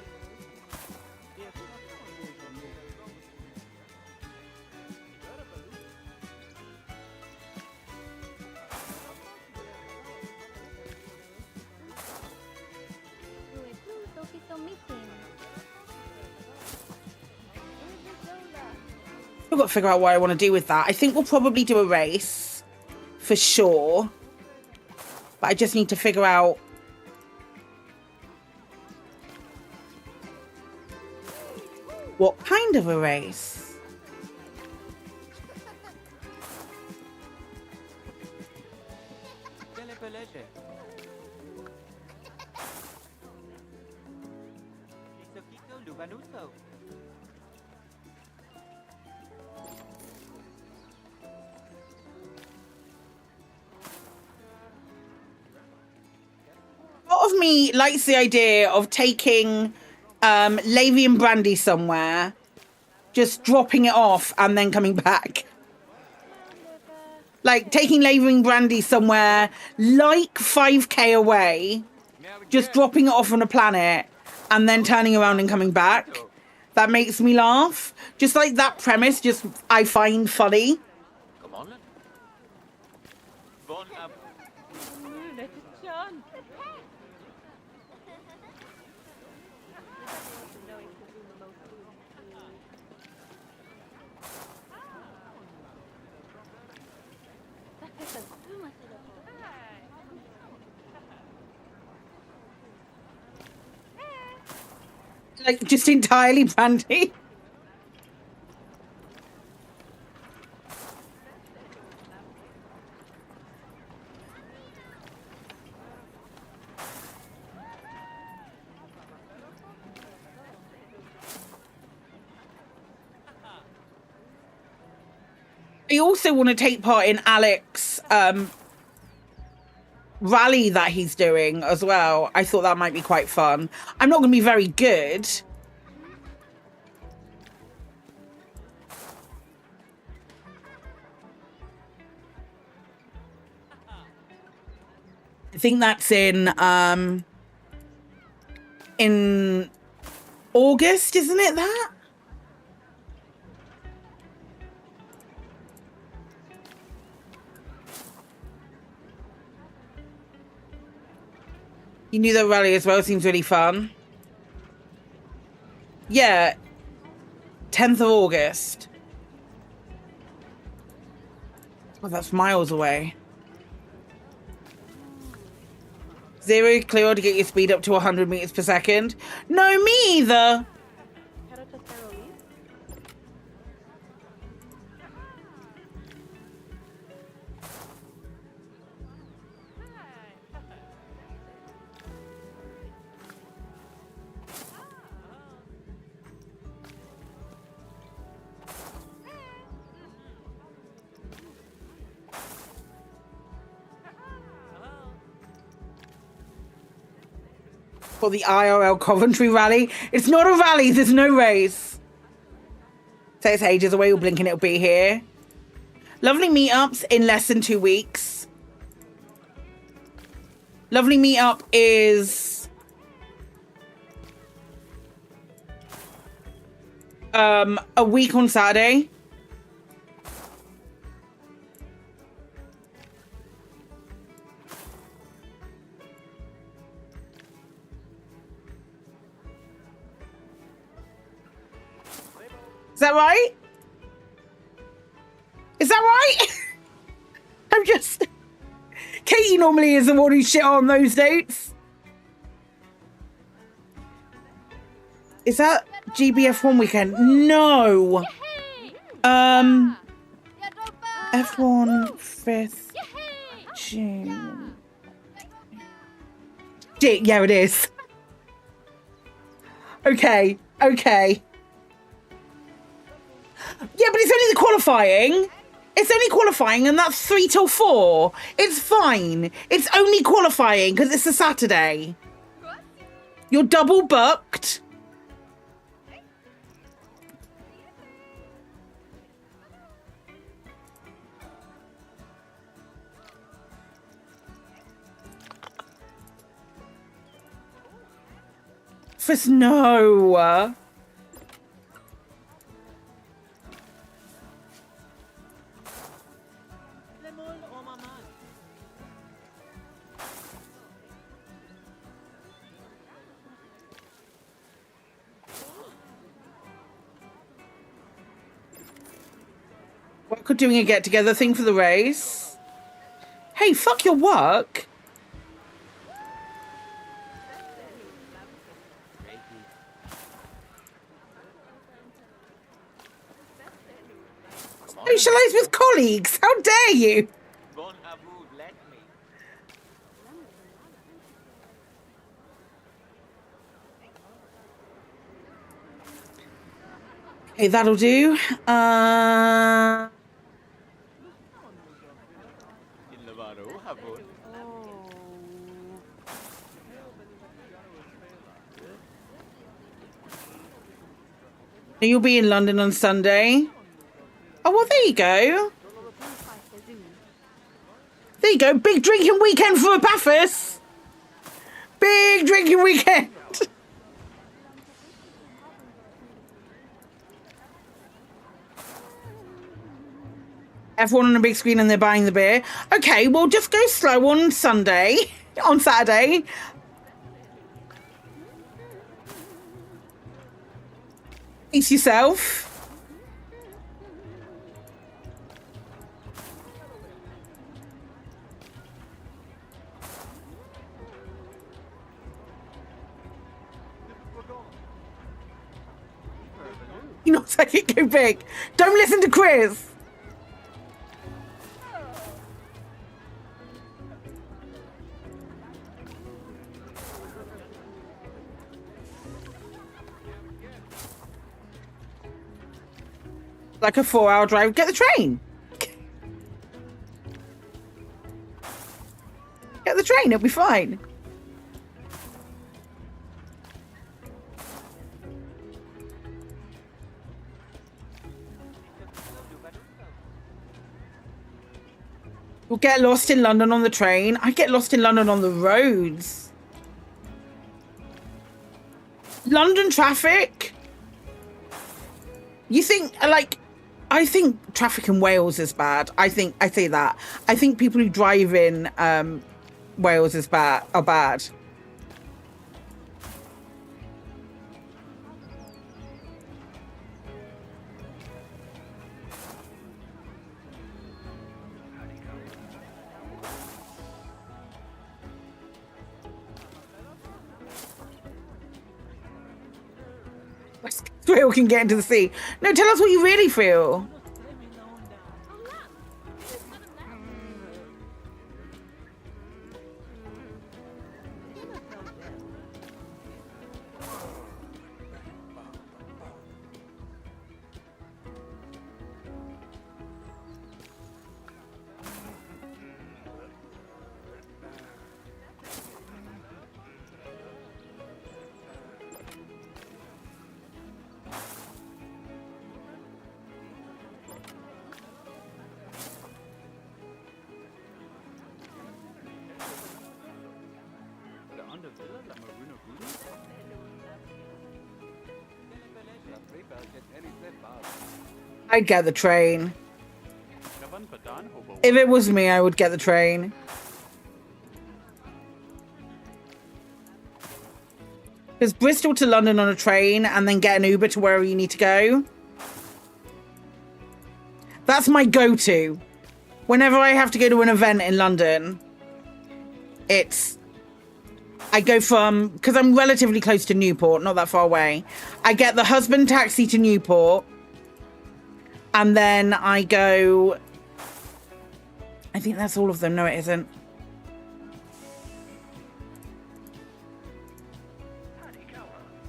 I've got to figure out what I want to do with that. I think we'll probably do a race for sure. But I just need to figure out what kind of a race. Part of me likes the idea of taking Levy and Brandy somewhere, just dropping it off and then coming back. Like taking Levy and Brandy somewhere like 5k away, just dropping it off on a planet and then turning around and coming back. That makes me laugh. Just like that premise, just I find funny. Like just entirely Brandy. I also want to take part in Alex's rally that he's doing as well. I thought that might be quite fun. I'm not going to be very good. I think that's in in August, isn't it that? You knew that rally as well. Seems really fun. Yeah. 10th of August. Oh, that's miles away. 0 clear to get your speed up to 100 meters per second. No, me either. For the IRL Coventry rally. It's not a rally, there's no race. So it's ages away, you're blinking, it'll be here. Lovely meetups in less than 2 weeks. Lovely meetup is a week on Saturday. Is that right? Is that right? I'm just... Katie normally is the one who shit on those dates. Is that GBF1 weekend? No. F1 5th June. Yeah, it is. Okay. Yeah, but it's only the qualifying. It's only qualifying, and that's 3 till 4. It's fine. It's only qualifying because it's a Saturday. You're double booked. For no. We're doing a get-together thing for the race. Hey, fuck your work. Socialise with colleagues. How dare you? Okay, that'll do. You'll be in London on Sunday. Oh, well, there you go. There you go. Big drinking weekend for Epaphras. Big drinking weekend. Everyone on a big screen and they're buying the beer. Okay, well, just go slow on Sunday. On Saturday. Pace yourself. You're not Psykit, go big. Don't listen to Chris. Like a 4-hour drive, get the train. Get the train, it'll be fine. We'll get lost in London on the train. I get lost in London on the roads. London traffic? You think, like, I think traffic in Wales is bad. I say that. I think people who drive in Wales are bad. Whale can get into the sea. No, tell us what you really feel. I'd get the train. If it was me, I would get the train. Because Bristol to London on a train and then get an Uber to wherever you need to go. That's my go-to. Whenever I have to go to an event in London, I go from, because I'm relatively close to Newport, not that far away. I get the husband taxi to Newport. And then I go, I think that's all of them. No, it isn't.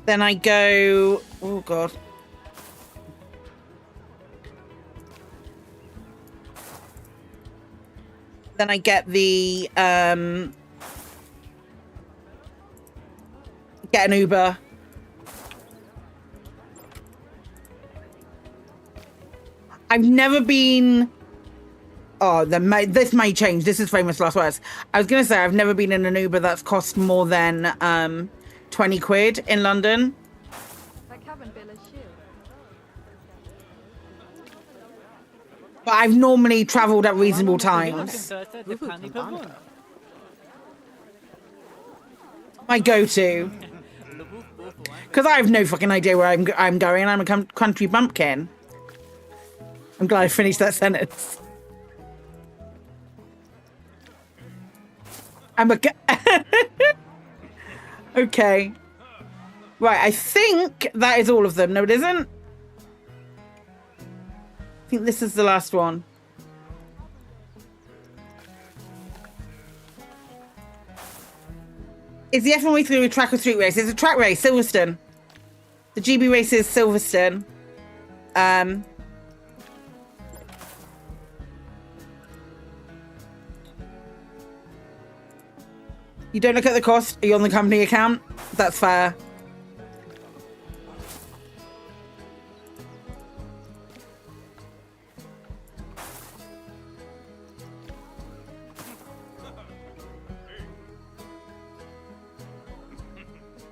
Then I go, oh God. Then I get the, get an Uber. I've never been... Oh, this may change. This is famous last words. I was going to say I've never been in an Uber that's cost more than 20 quid in London. But I've normally travelled at reasonable times. My go-to. Because I have no fucking idea where I'm going. I'm a country bumpkin. I'm glad I finished that sentence. Okay. Right, I think that is all of them. No, it isn't. I think this is the last one. Is the F1 way through a track or street race? It's a track race, Silverstone. The GB race is Silverstone. You don't look at the cost. Are you on the company account? That's fair.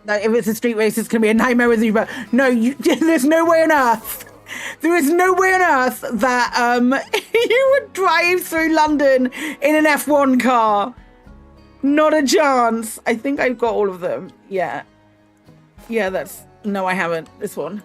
No, if it's a street race, it's going to be a nightmare with you. But no, there's no way on earth. There is no way on earth that you would drive through London in an F1 car. Not a chance. I think I've got all of them. Yeah. Yeah, that's... No, I haven't. This one.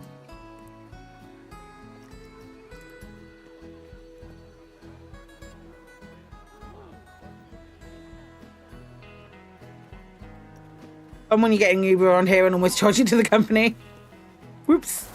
And when you're getting Uber on here and almost charge you to the company. Whoops.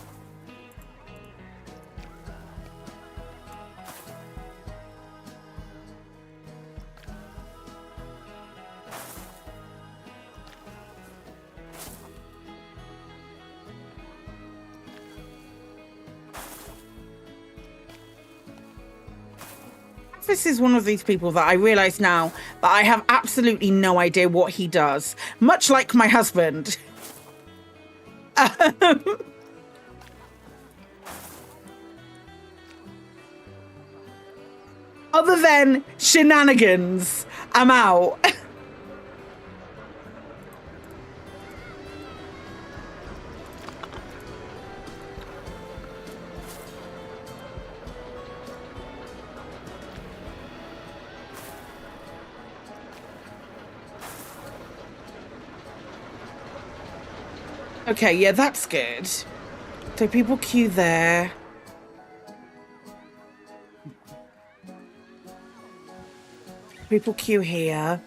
This is one of these people that I realise now that I have absolutely no idea what he does. Much like my husband. Other than shenanigans, I'm out. Okay, yeah, that's good. So people queue there. People queue here.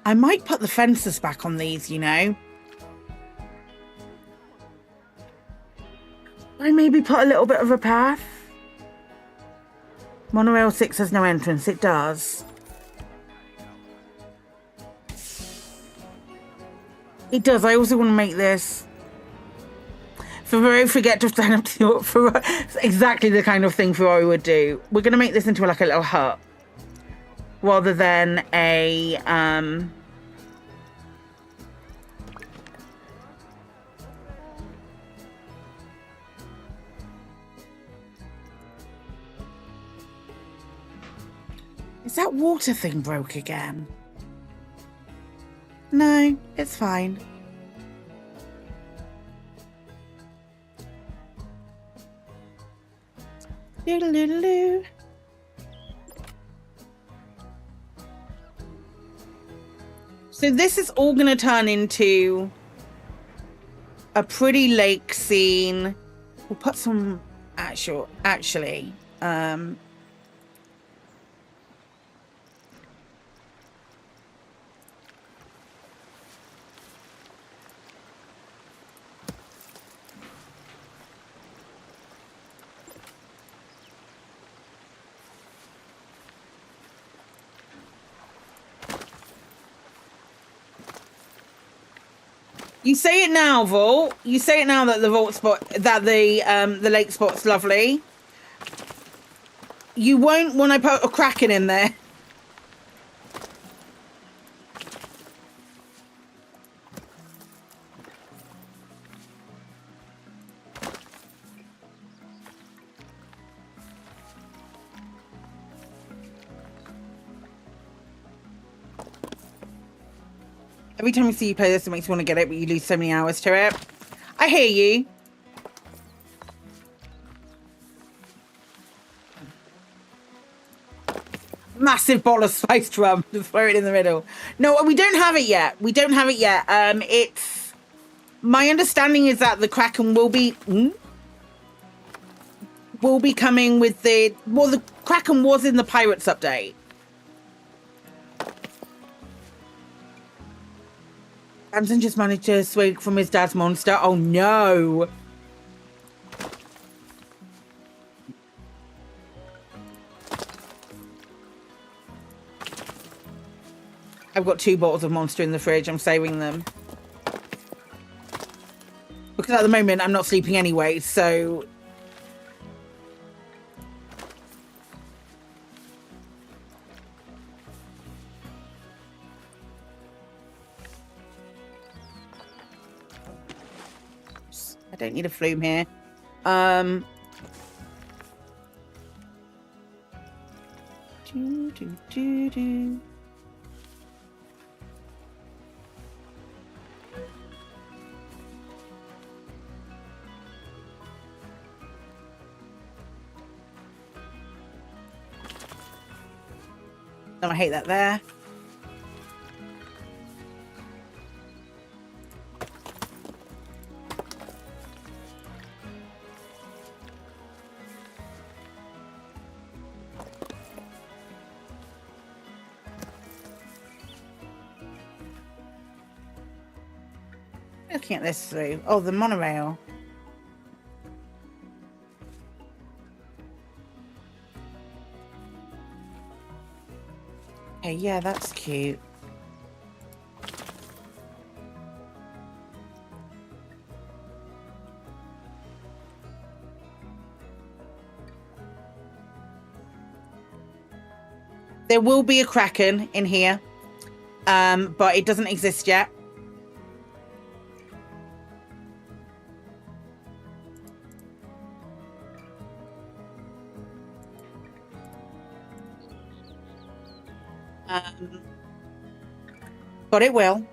I might put the fences back on these, you know. I maybe put a little bit of a path. Monorail 6 has no entrance. It does. It does. I also want to make this. Forget to stand up to Ferrari. Exactly the kind of thing Ferrari would do. We're going to make this into like a little hut. Rather than a... Is that water thing broke again? No, it's fine. Doodle-doodle-doo. So this is all going to turn into a pretty lake scene. We'll put some actually. You say it now, Vault. You say it now that the vault spot, that the lake spot's lovely. You won't when I put a Kraken in there. Every time I see you play this, it makes me want to get it, but you lose so many hours to it. I hear you. Massive bottle of spiced rum. Just throw it in the middle. No, we don't have it yet. We don't have it yet. It's... My understanding is that the Kraken will be... will be coming with the... Well, the Kraken was in the Pirates update. Anson just managed to swig from his dad's monster. Oh no! I've got 2 bottles of Monster in the fridge. I'm saving them. Because at the moment I'm not sleeping anyway, so... I don't need a flume here. No, I hate that there. Looking at this through. Oh, the monorail. Okay, yeah, that's cute. There will be a Kraken in here, but it doesn't exist yet. But it will.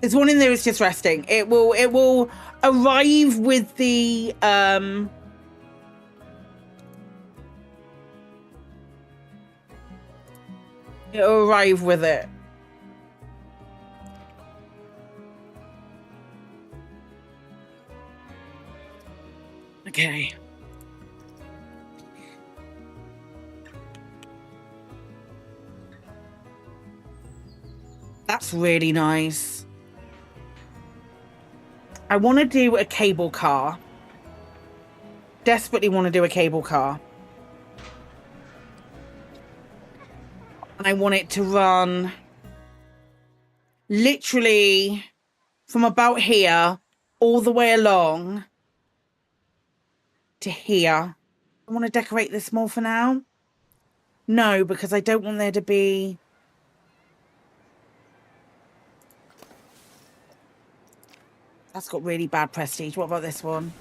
There's one in there that's just resting. It will arrive with the It'll arrive with it. Okay. That's really nice. I want to do a cable car. Desperately want to do a cable car. And I want it to run literally from about here all the way along to here. I want to decorate this more for now. No, because I don't want there to be... That's got really bad prestige. What about this one?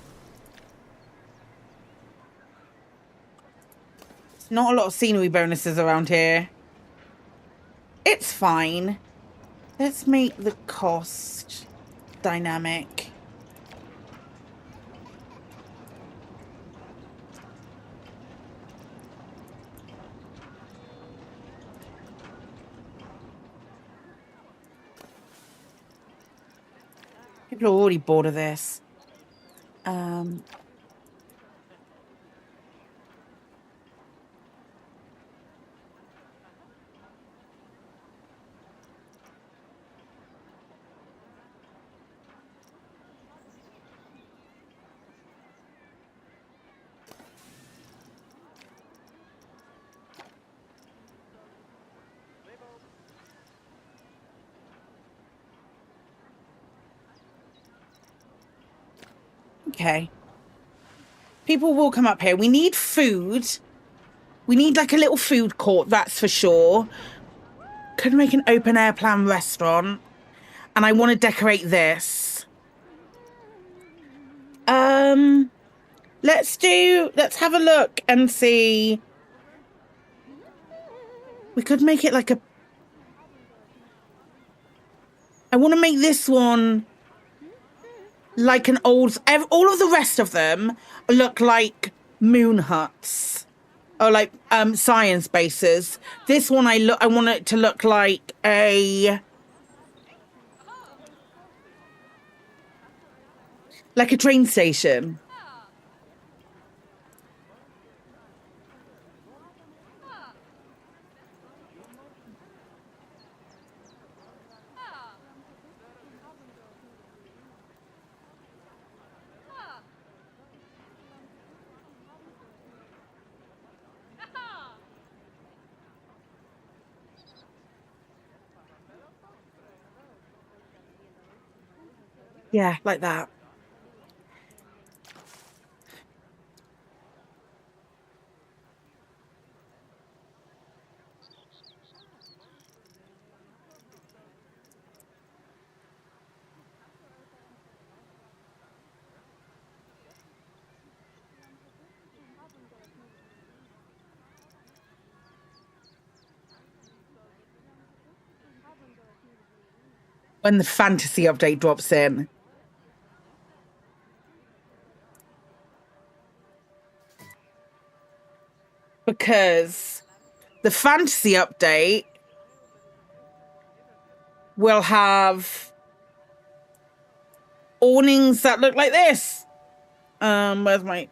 There's not a lot of scenery bonuses around here. It's fine. Let's make the cost dynamic. People are already bored of this. Okay. People will come up here. We need food. We need like a little food court, that's for sure. Could make an open air plan restaurant. And I want to decorate this. Let's have a look and see. We could make it like a... I want to make this one like an old... All of the rest of them look like moon huts. Or like science bases. This one I want it to look like a... like a train station. Yeah, like that. When the fantasy update drops in. Because the fantasy update will have awnings that look like this. Where's my...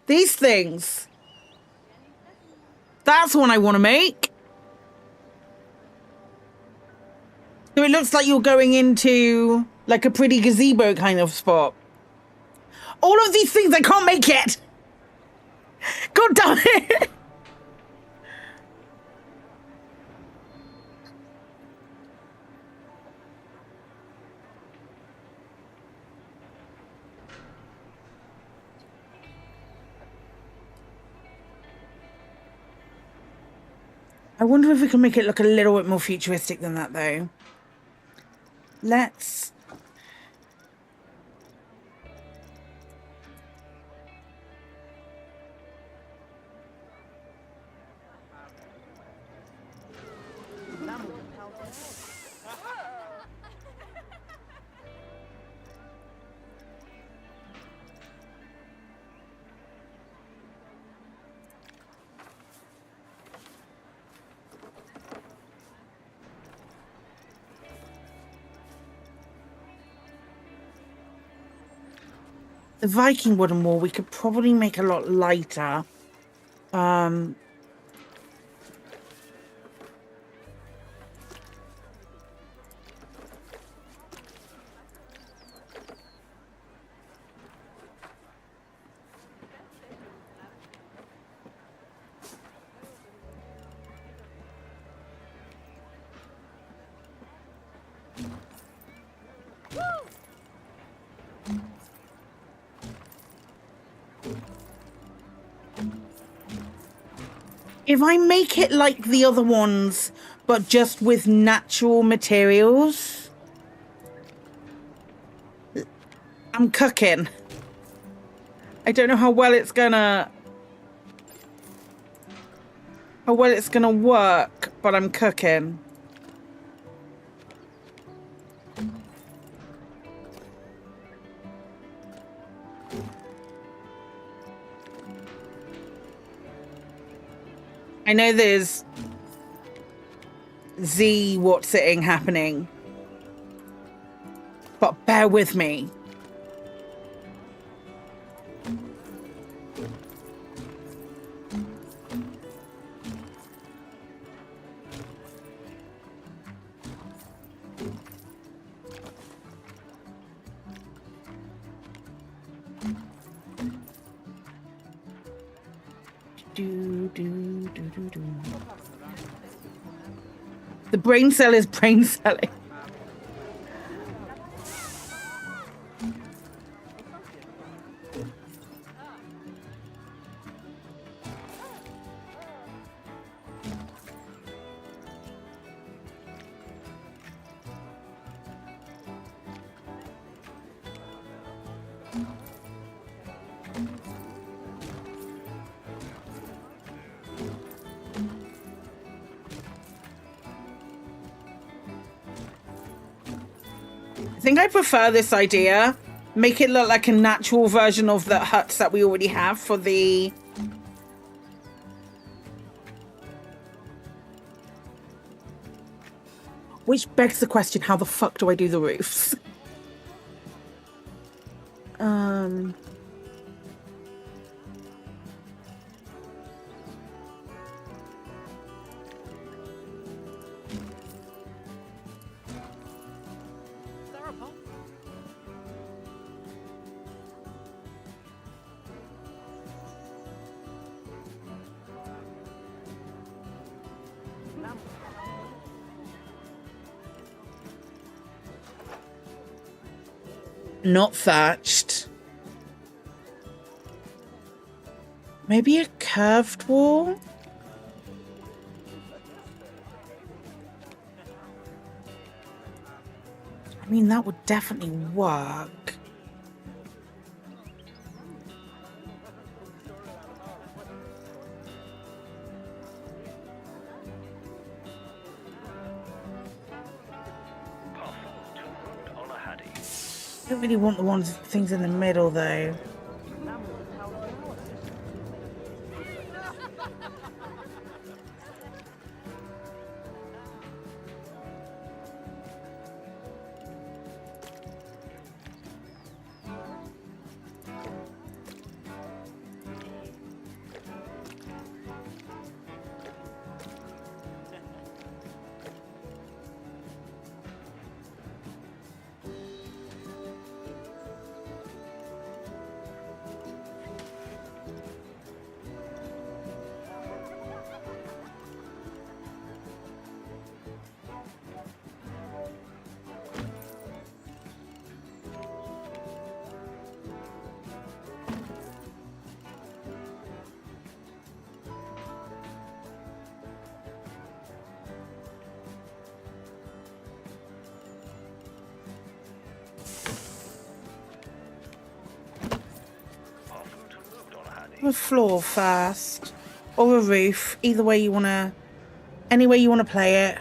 These things. That's one I want to make. So it looks like you're going into like a pretty gazebo kind of spot. All of these things I can't make yet. God damn it. I wonder if we can make it look a little bit more futuristic than that, though. Let's... The Viking wooden wall we could probably make a lot lighter. If I make it like the other ones, but just with natural materials, I'm cooking. I don't know how well it's gonna work, but I'm cooking. I know there's what's-itting happening, but bear with me. The brain cell is brain celling. I think I prefer this idea. Make it look like a natural version of the huts that we already have for the... Which begs the question, how the fuck do I do the roofs? Not thatched. Maybe a curved wall? I mean, that would definitely work. I don't really want the things in the middle though. A floor first, or a roof. Either way you wanna, any way you wanna play it.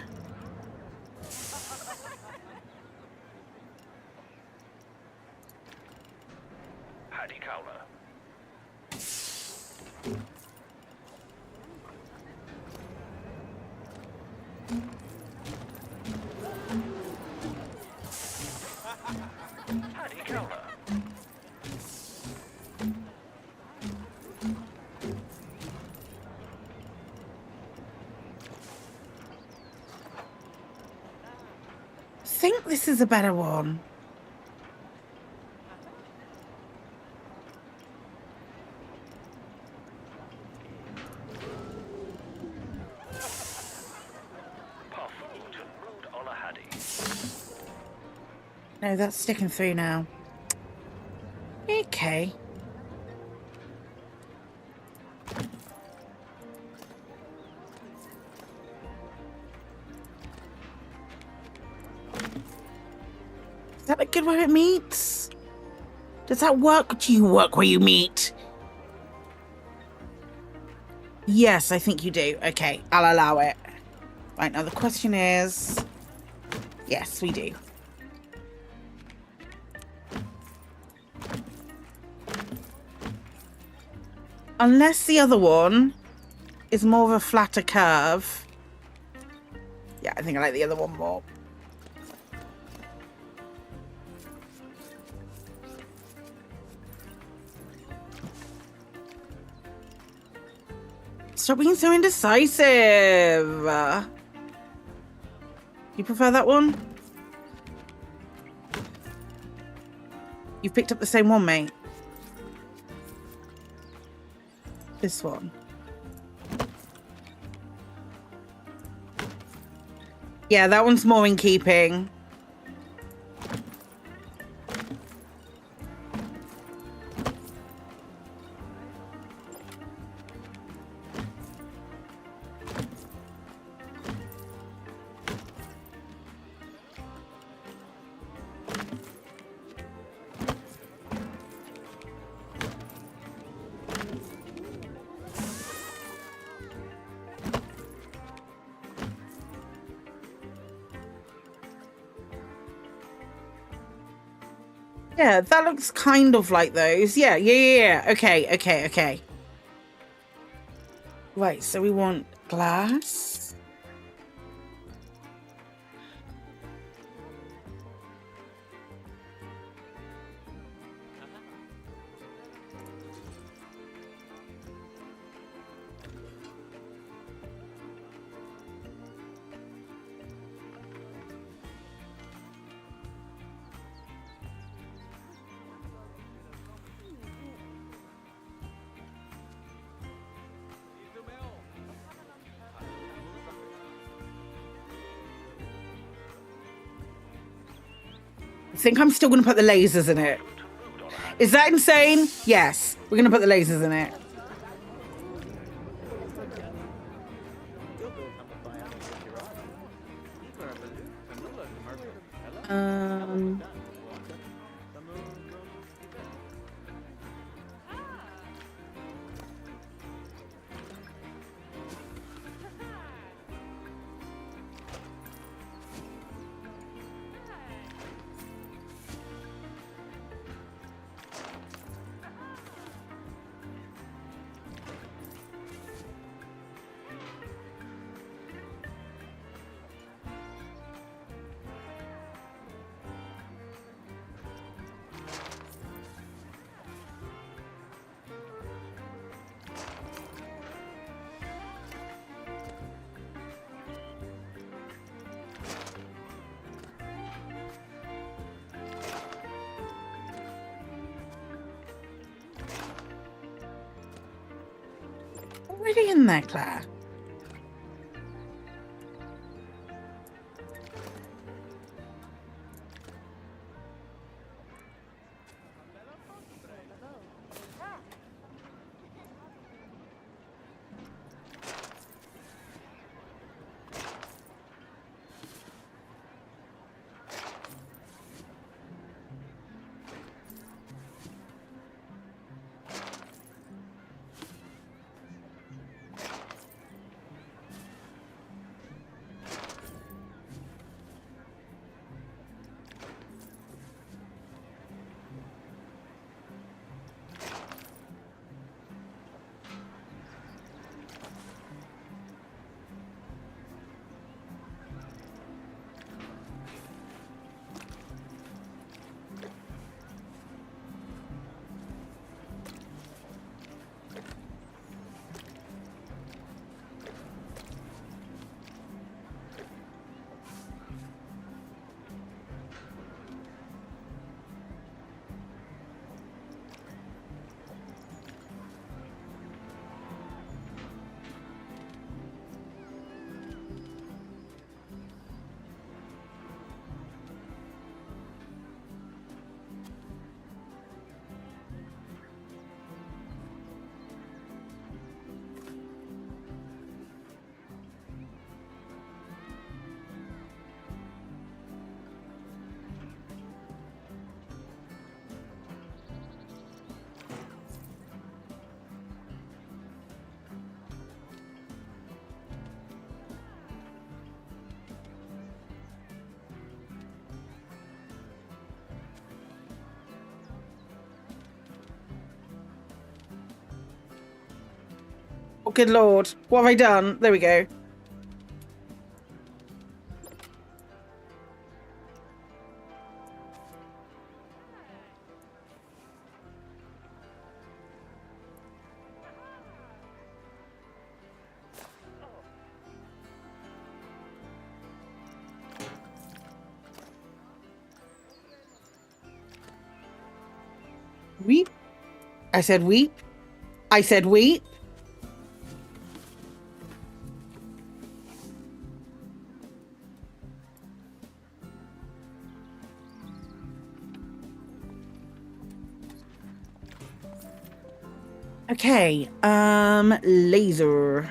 is a better one. No, that's sticking through now. Okay. Is that a good where it meets? Does that work? Do you work where you meet? Yes, I think you do. Okay, I'll allow it. Right, now the question is... Yes, we do. Unless the other one is more of a flatter curve. Yeah, I think I like the other one more. Stop being so indecisive. You prefer that one? You've picked up the same one, mate. This one. Yeah, that one's more in keeping. Yeah, that looks kind of like those. Yeah. Okay. Right, so we want glass. I think I'm still going to put the lasers in it. Is that insane? Yes, we're going to put the lasers in it. Already in there, Claire. Oh, good lord. What have I done? There we go. Weep. I said weep. I said weep. Okay, laser.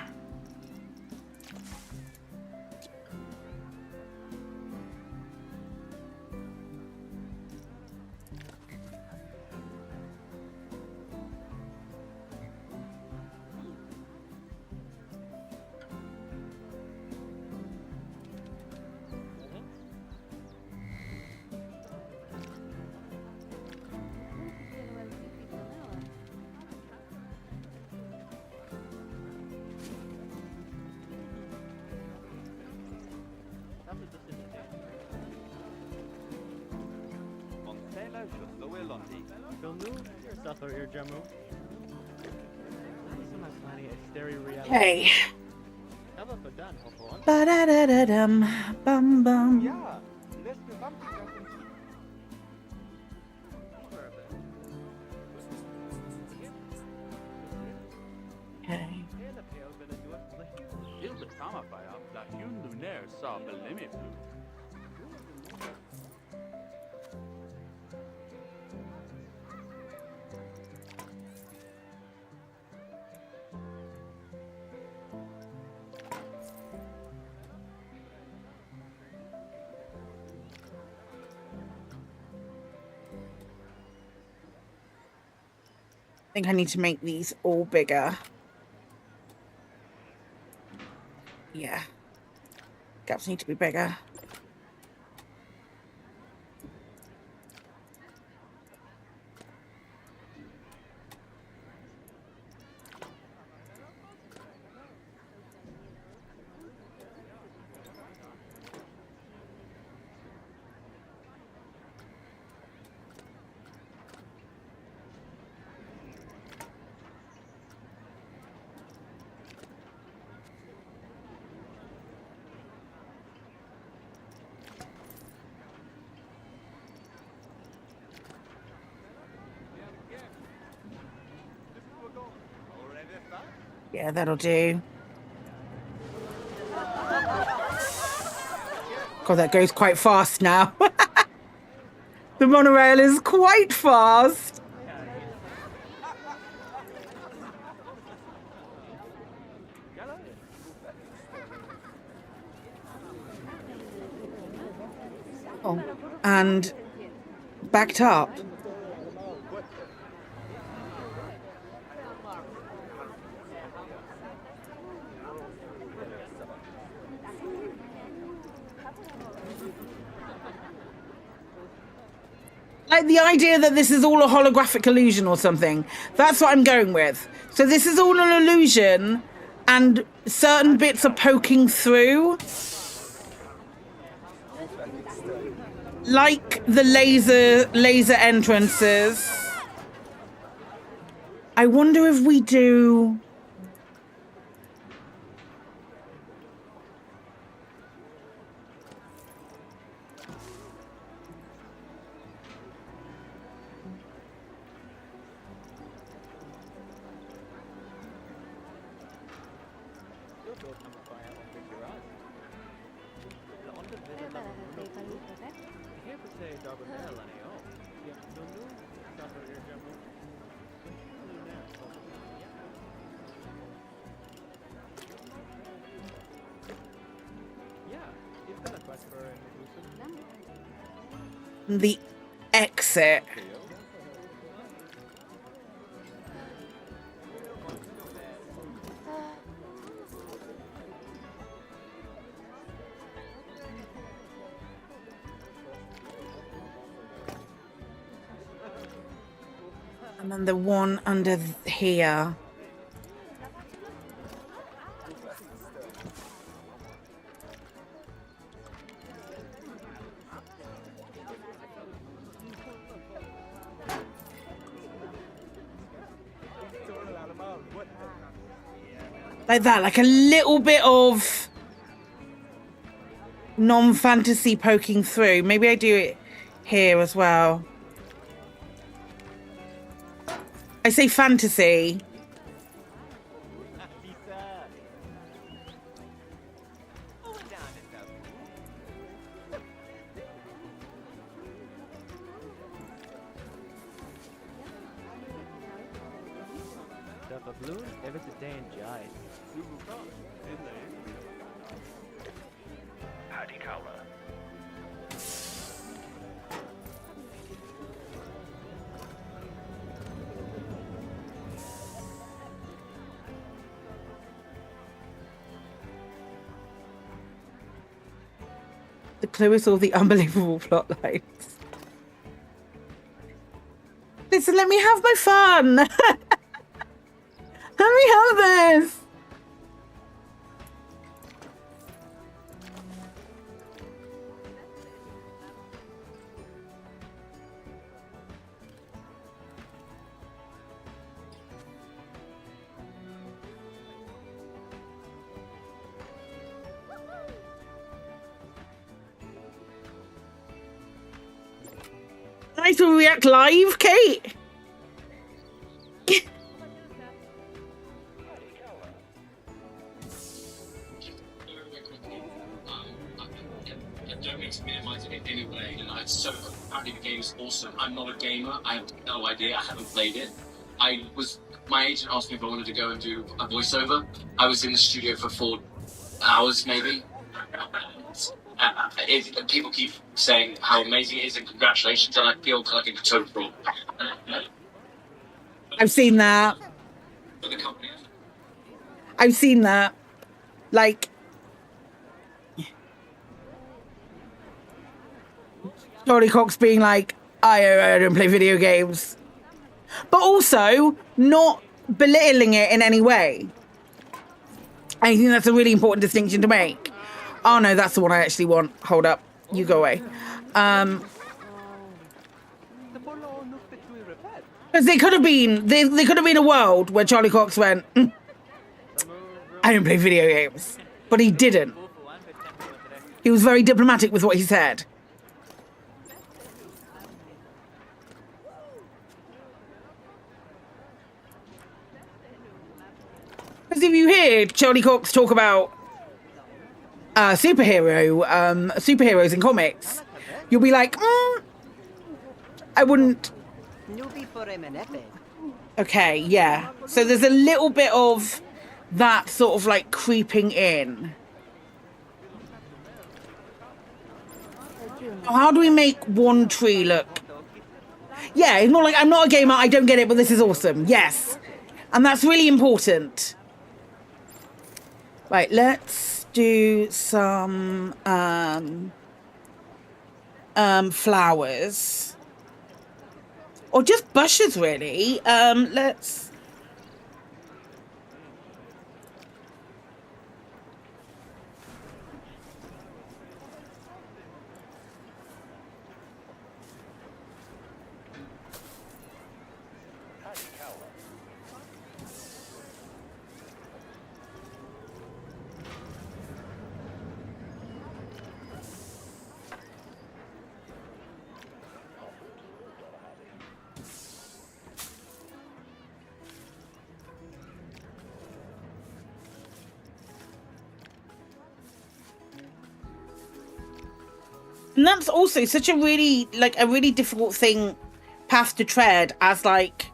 Hey. Ba-da-da-da-dum, bum bum. Okay. I think I need to make these all bigger. Yeah. Gaps need to be bigger. Yeah, that'll do. God, that goes quite fast now. The monorail is quite fast. Oh, and backed up. Like the idea that this is all a holographic illusion or something. That's what I'm going with. So this is all an illusion and certain bits are poking through. Like the laser entrances. I wonder if we do... The exit. And then the one under here. Like that, like a little bit of non-fantasy poking through. Maybe I do it here as well. I say fantasy. The clue is all the unbelievable plot lines. Listen, let me have my fun. Let me have this. Nice to react live, Kate. Don't mean to minimize it in any way, and apparently the game's awesome. I'm not a gamer. I have no idea. I haven't played it. My agent asked me if I wanted to go and do a voiceover. I was in the studio for 4 hours, maybe. People keep saying how amazing it is and congratulations, and I feel like a total fraud. I've seen that. I've seen that. Like, Charlie Cox being like, I don't play video games. But also not belittling it in any way. I think that's a really important distinction to make. Oh no, that's the one I actually want. Hold up. You go away. Because they could have been, they could have been a world where Charlie Cox went, I don't play video games. But he didn't. He was very diplomatic with what he said. Because if you hear Charlie Cox talk about superheroes in comics, you'll be like, I wouldn't. Okay, yeah. So there's a little bit of that sort of like creeping in. How do we make one tree look? Yeah, it's not like I'm not a gamer, I don't get it, but this is awesome. Yes. And that's really important. Right, let's do some flowers. Or just bushes, really. Let's... And that's also such a really difficult path to tread as like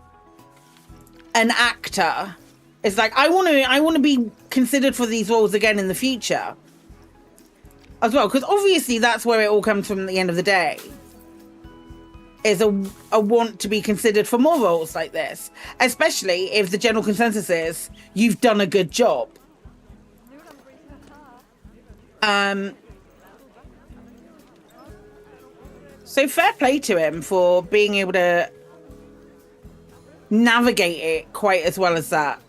an actor. It's like I want to be considered for these roles again in the future as well, because obviously that's where it all comes from at the end of the day, is a want to be considered for more roles like this, especially if the general consensus is you've done a good job. So fair play to him for being able to navigate it quite as well as that.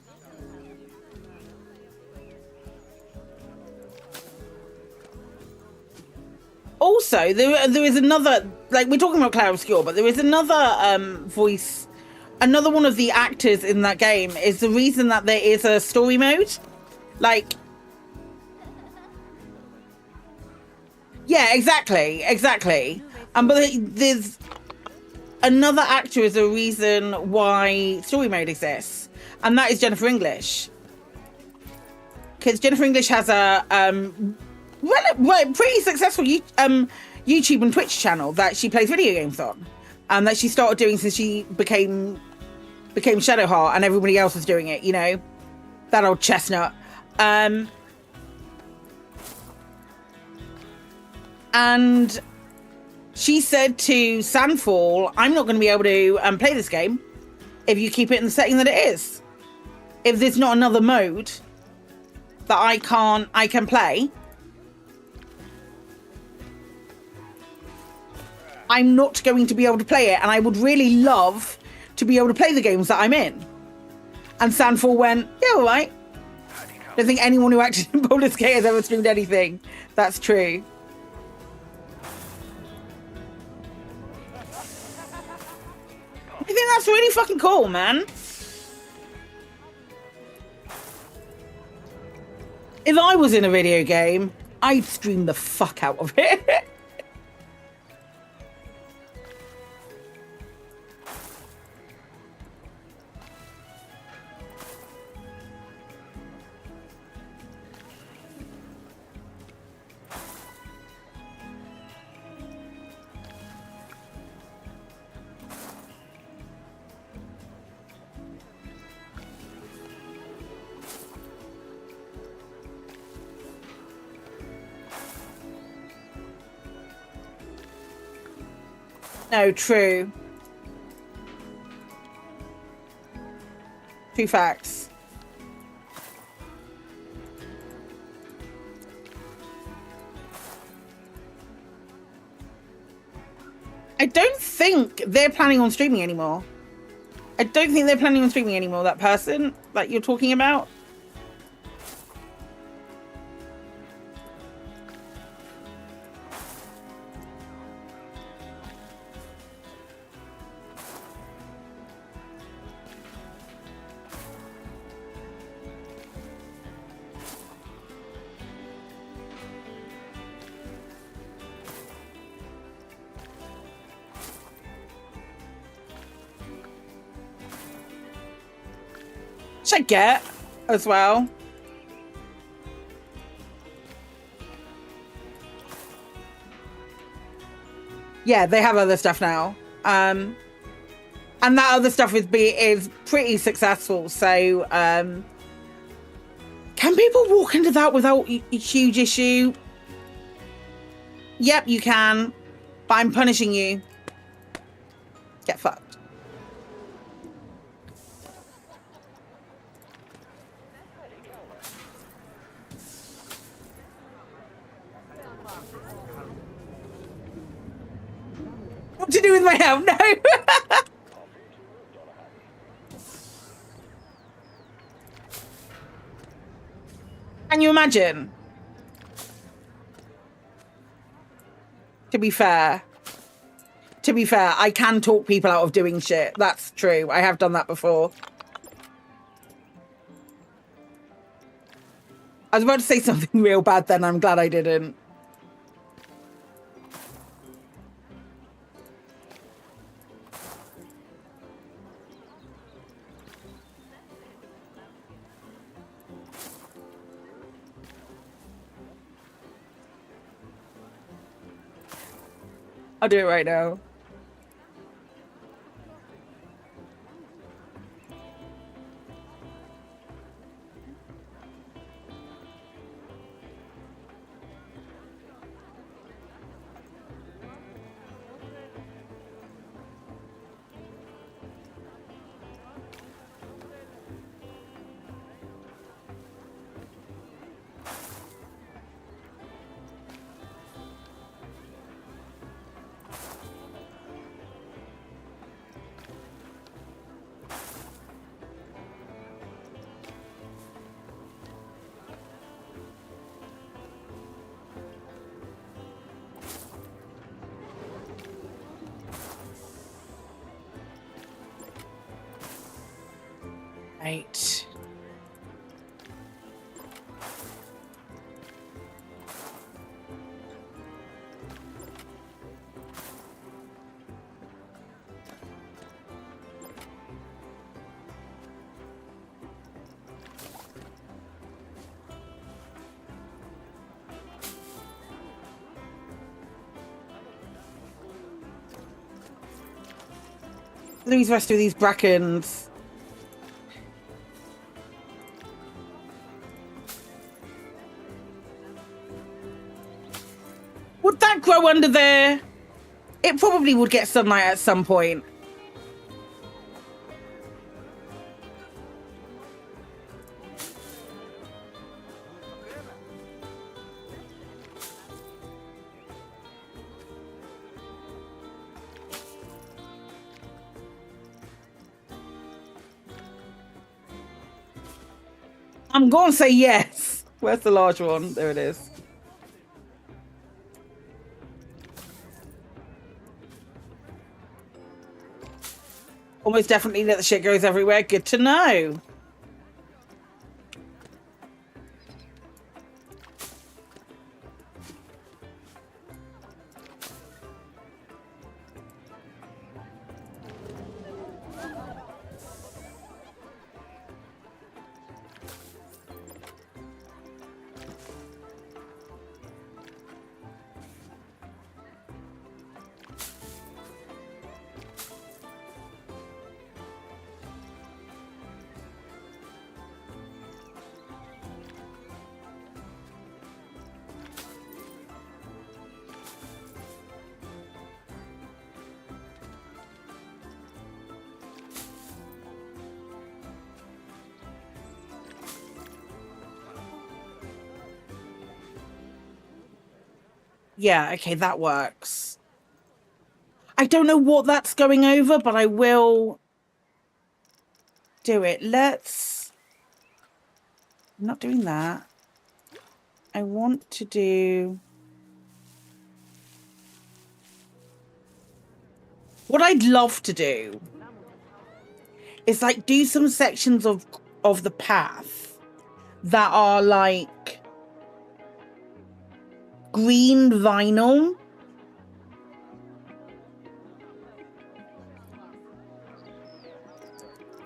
Also, there is another, like we're talking about Claire Obscure, but there is another another one of the actors in that game is the reason that there is a story mode. Like, yeah, exactly. But there's another actor is a reason why story mode exists, and that is Jennifer English. Because Jennifer English has a pretty successful YouTube and Twitch channel that she plays video games on, and that she started doing since she became Shadowheart, and everybody else was doing it. You know, that old chestnut. And she said to Sandfall, "I'm not going to be able to play this game if you keep it in the setting that it is. If there's not another mode that I can play, I'm not going to be able to play it, and I would really love to be able to play the games that I'm in." And Sandfall went, "Yeah, all right." I don't think anyone who acted in Baldur's Gate has ever streamed anything. That's true. I think that's really fucking cool, man. If I was in a video game, I'd stream the fuck out of it. No, true. True facts. I don't think they're planning on streaming anymore. That person that you're talking about. Which I get as well. Yeah, they have other stuff now. And that other stuff is pretty successful. So can people walk into that without a huge issue? Yep, you can. But I'm punishing you. Get fucked. What to do with my help? No. Can you imagine? To be fair, I can talk people out of doing shit. That's true. I have done that before. I was about to say something real bad then. I'm glad I didn't. I'll do it right now. Right. These rest of these brackens. Would that grow under there? It probably would get sunlight at some point. I'm going to say yes. Where's the large one? There it is. Almost definitely that the shit goes everywhere. Good to know. Yeah, okay, that works. I don't know what that's going over, but I will do it. Let's... I'm not doing that. I want to do... What I'd love to do is like do some sections of the path that are like green vinyl.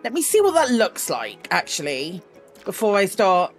Let me see what that looks like, actually, before I start.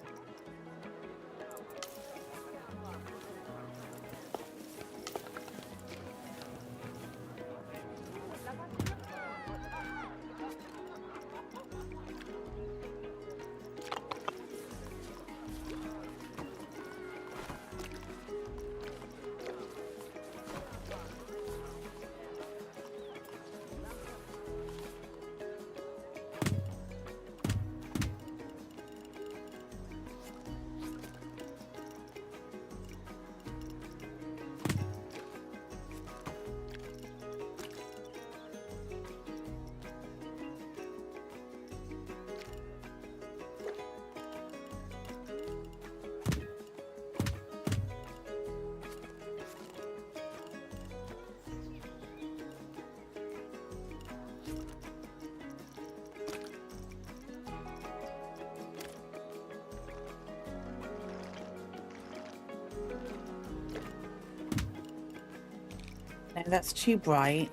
No, that's too bright.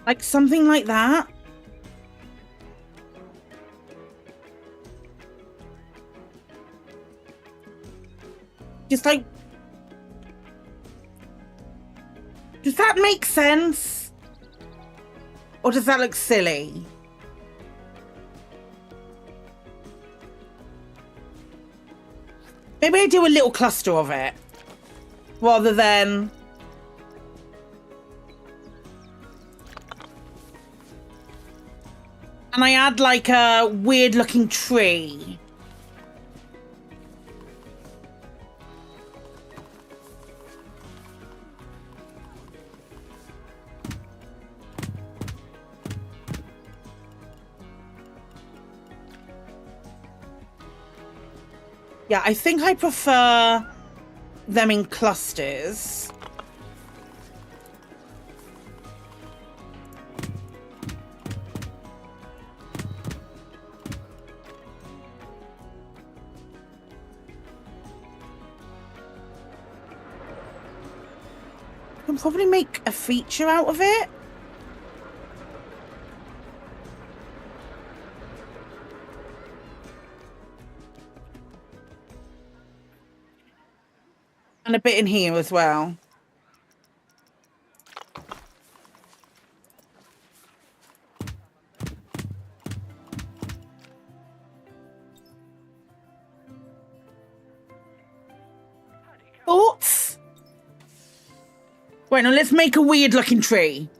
Like something like that. Just like... Does that make sense? Or does that look silly? Maybe I do a little cluster of it, rather than... And I add like a weird looking tree. Yeah, I think I prefer them in clusters. I can probably make a feature out of it. And a bit in here as well. Thoughts? Right, now let's make a weird looking tree.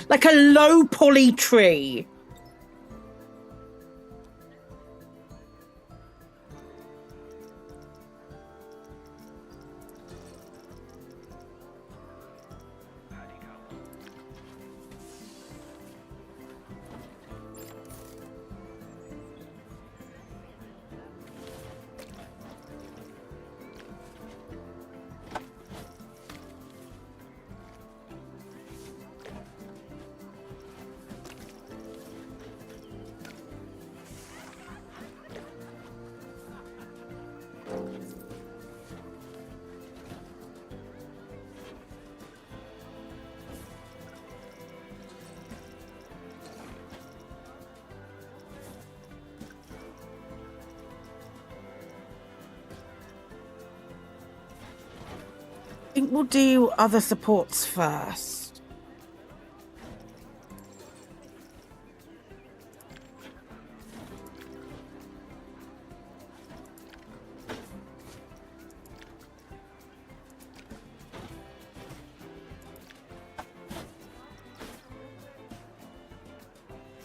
Like a low poly tree. I think we'll do other supports first.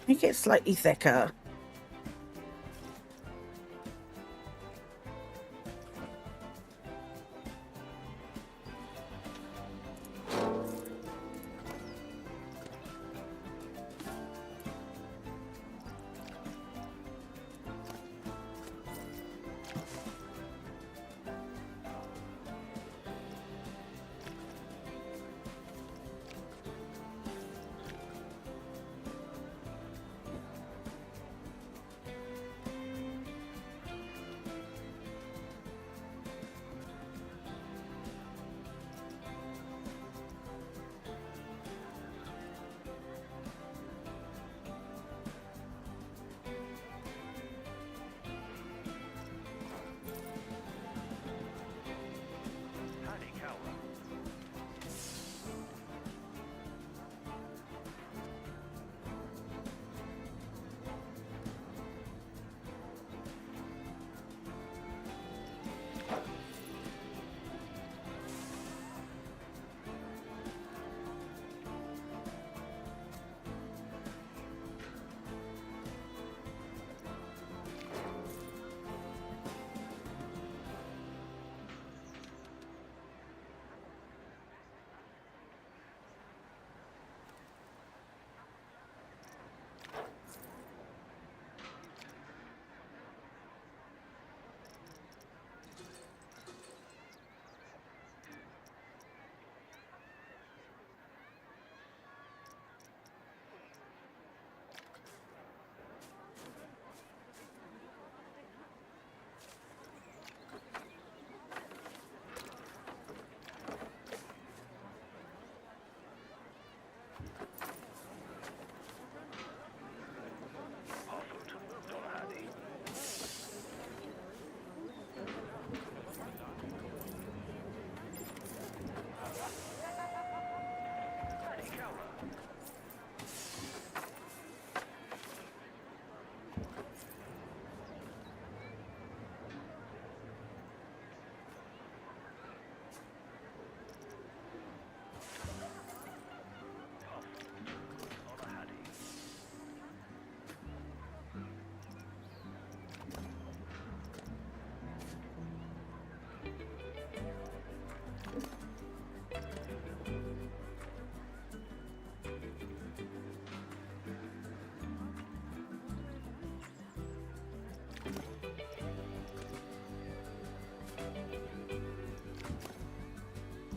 Make it slightly thicker.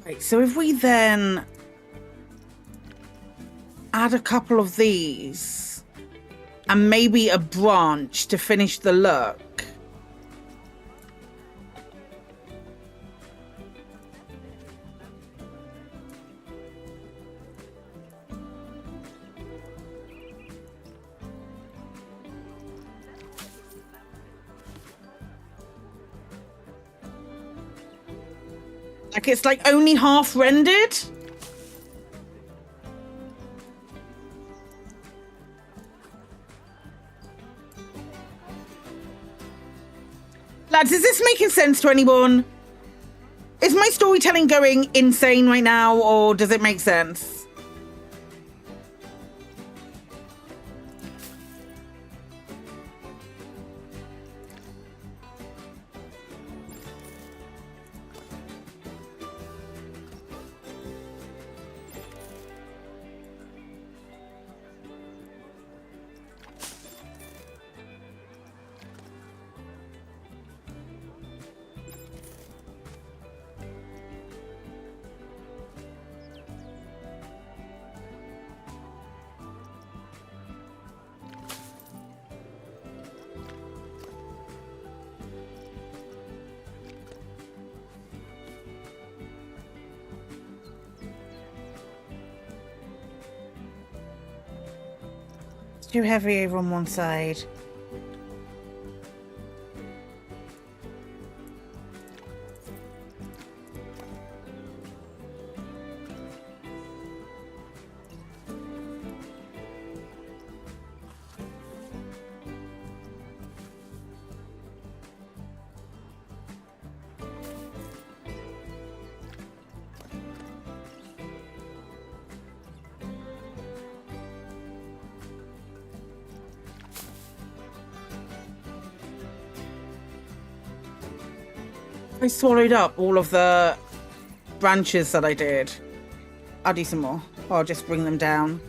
Right, so if we then add a couple of these and maybe a branch to finish the look. Like it's like only half rendered. Lads, is this making sense to anyone? Is my storytelling going insane right now, or does it make sense? Too heavy over on one side. I swallowed up all of the branches that I did. I'll do some more. Or I'll just bring them down.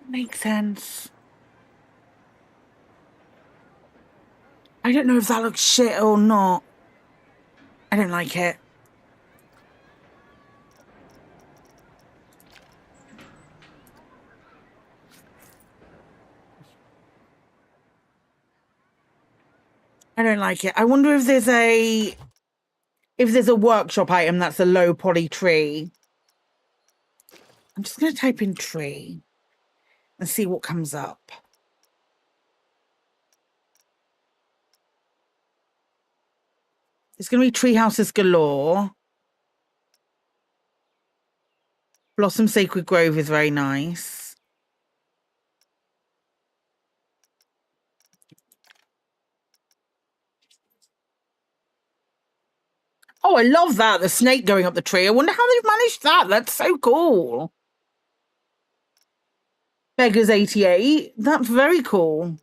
Makes sense. I don't know if that looks shit or not. I don't like it. I don't like it. I wonder if there's a workshop item that's a low poly tree. I'm just going to type in tree and see what comes up. It's going to be tree houses galore. Blossom Sacred Grove is very nice. Oh, I love that. The snake going up the tree. I wonder how they've managed that. That's so cool. Beggars 88. That's very cool.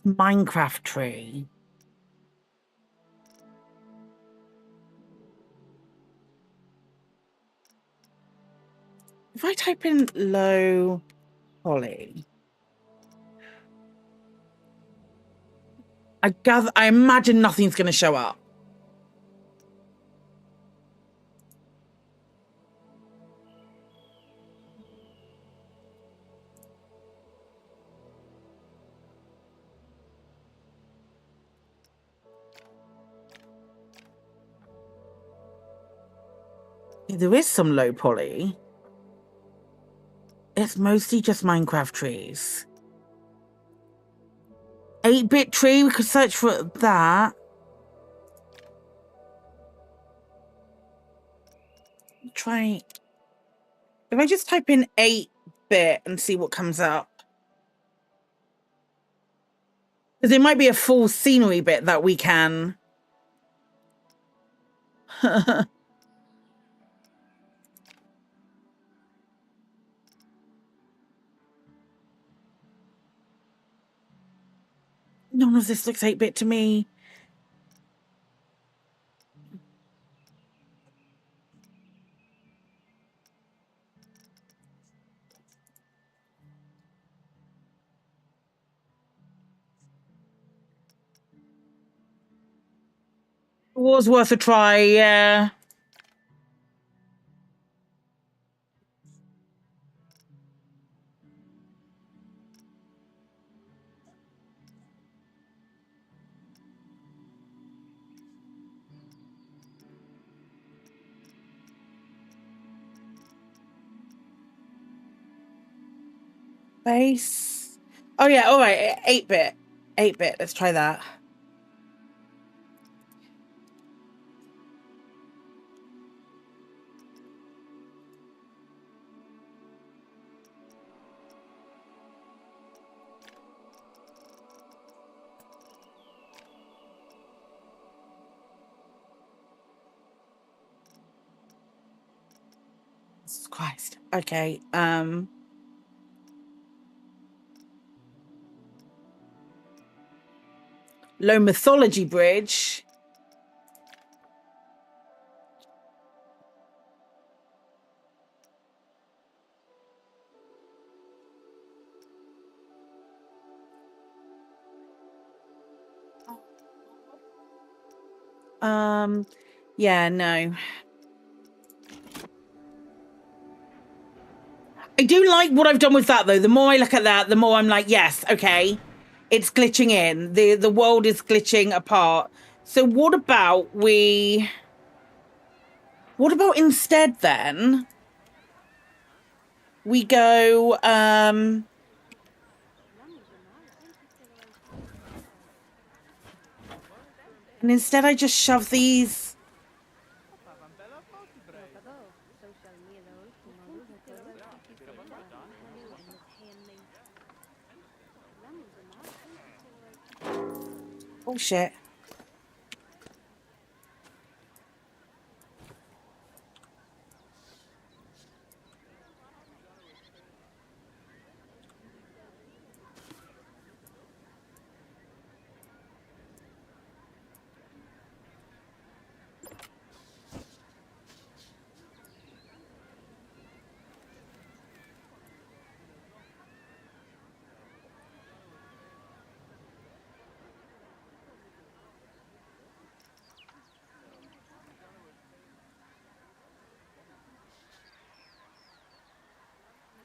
Minecraft tree. If I type in low poly, I imagine nothing's going to show up. There is some low poly. It's mostly just Minecraft trees. 8-bit tree, we could search for that. Try. If I just type in 8-bit and see what comes up. Because there might be a full scenery bit that we can. None of this looks 8-bit to me. It was worth a try, yeah. Base. Oh yeah, all right, 8-bit. 8-bit, let's try that. Jesus Christ. Okay, Low Mythology Bridge. Yeah, no. I do like what I've done with that though. The more I look at that, the more I'm like, yes, okay. It's glitching in. The world is glitching apart. So what about instead then we go and instead I just shove these. Oh shit.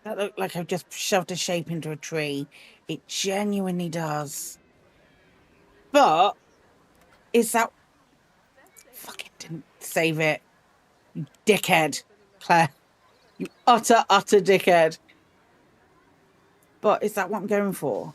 That looked like I've just shoved a shape into a tree. It genuinely does. But is that... Fucking didn't save it. You dickhead, Claire. You utter dickhead. But is that what I'm going for?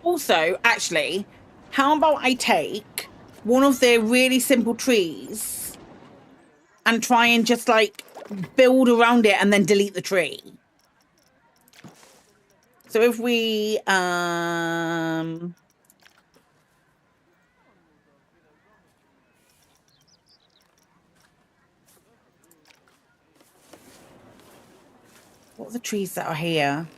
Also, actually, how about I take one of their really simple trees and try and just like build around it and then delete the tree? So if we what are the trees that are here?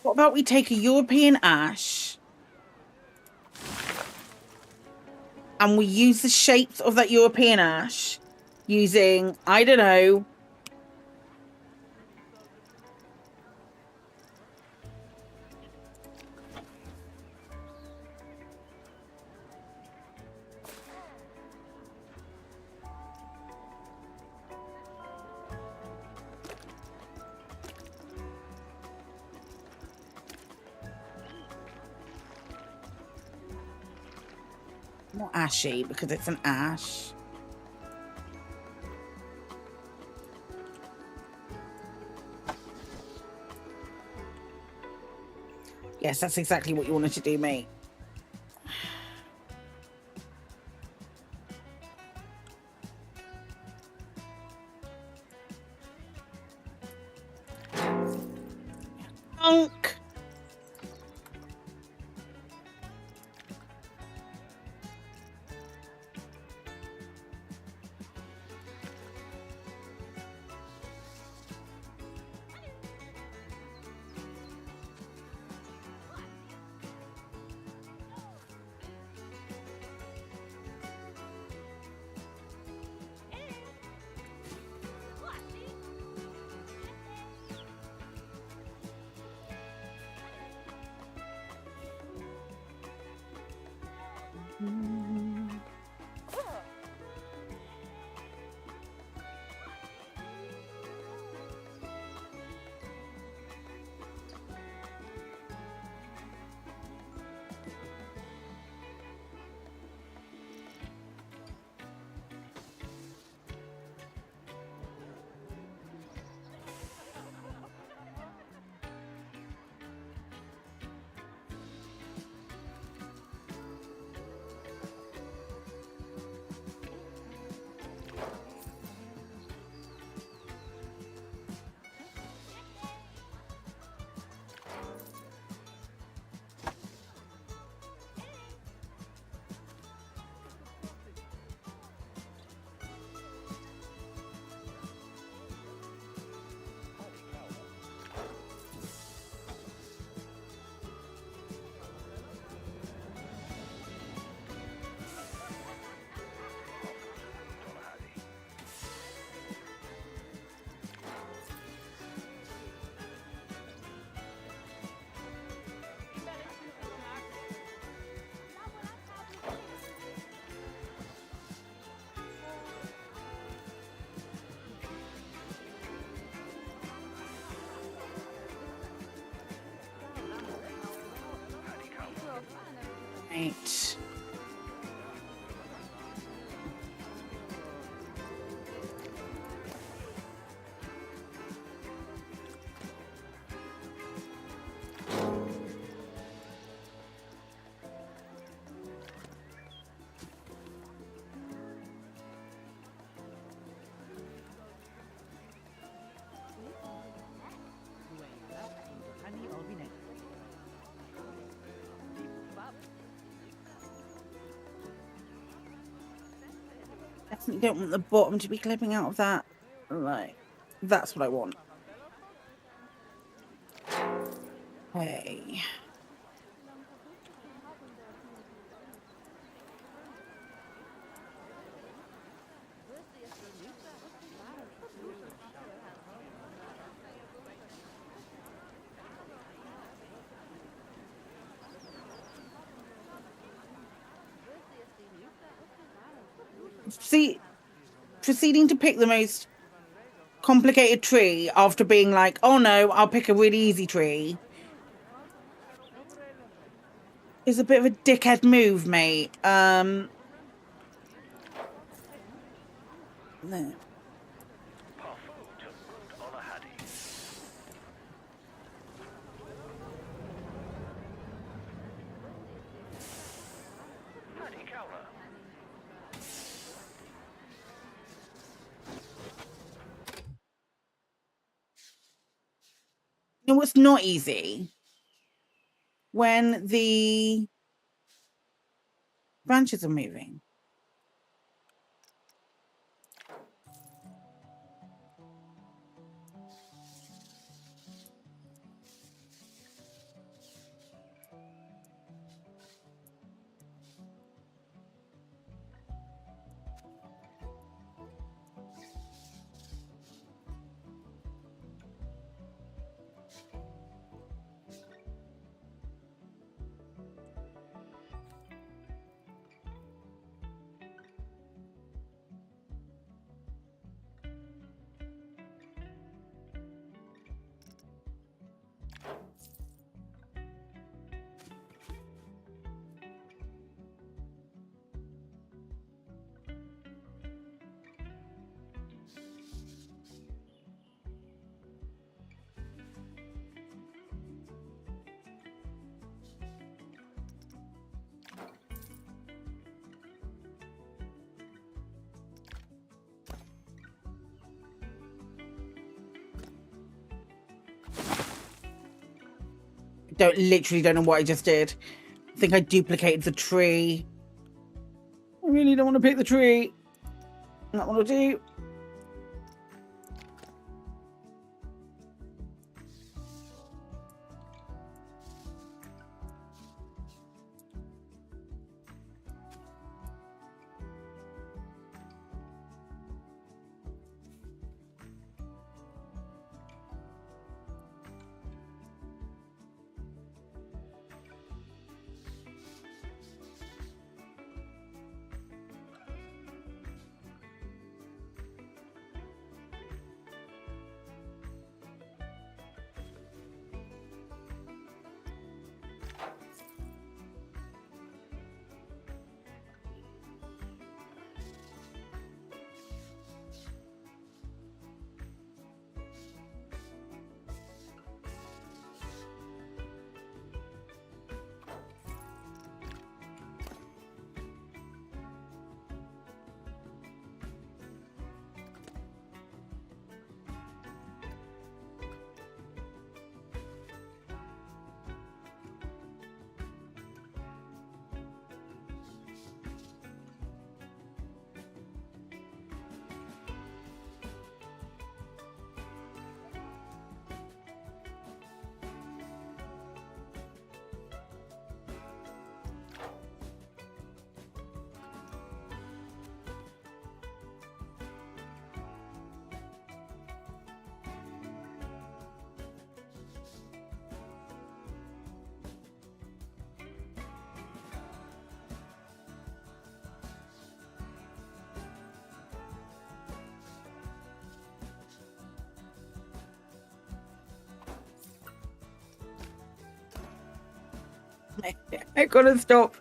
What about we take a European ash and we use the shapes of that European ash using, I don't know, More ashy because it's an ash. Yes, that's exactly what you wanted to do, mate. Honk. Right. Definitely don't want the bottom to be clipping out of that. Right. That's what I want. Okay. See, proceeding to pick the most complicated tree after being like, oh no, I'll pick a really easy tree is a bit of a dickhead move, mate. No. You know what's not easy? When the branches are moving. Literally don't know what I just did. I think I duplicated the tree. I really don't want to pick the tree. Not what I'll do. I gotta stop.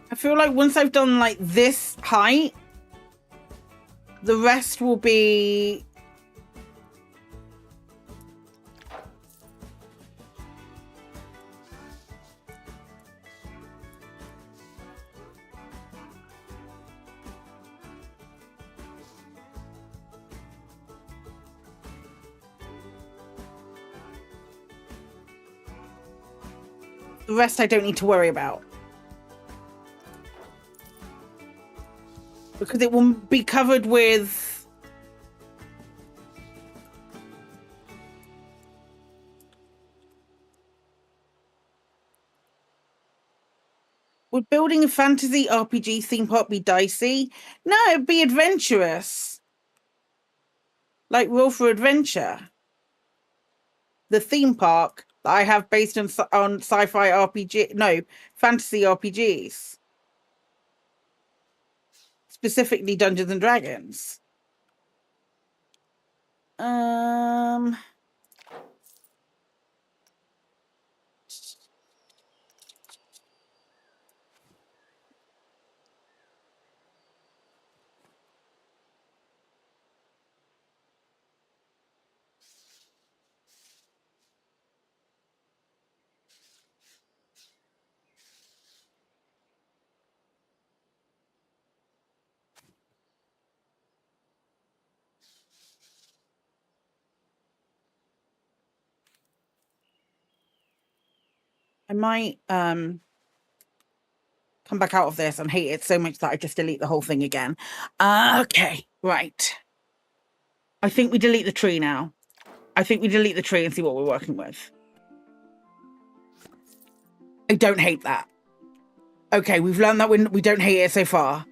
I feel like once I've done like this height, the rest will be I don't need to worry about. Because it will be covered with would building a fantasy RPG theme park be dicey? No, it'd be adventurous. Like Roll for Adventure. The theme park that I have based on sci-fi RPG, no, fantasy RPGs. Specifically Dungeons and Dragons. I might come back out of this and hate it so much that I just delete the whole thing again. Okay, right. I think we delete the tree now. I think we delete the tree and see what we're working with. I don't hate that. Okay, we've learned that we don't hate it so far.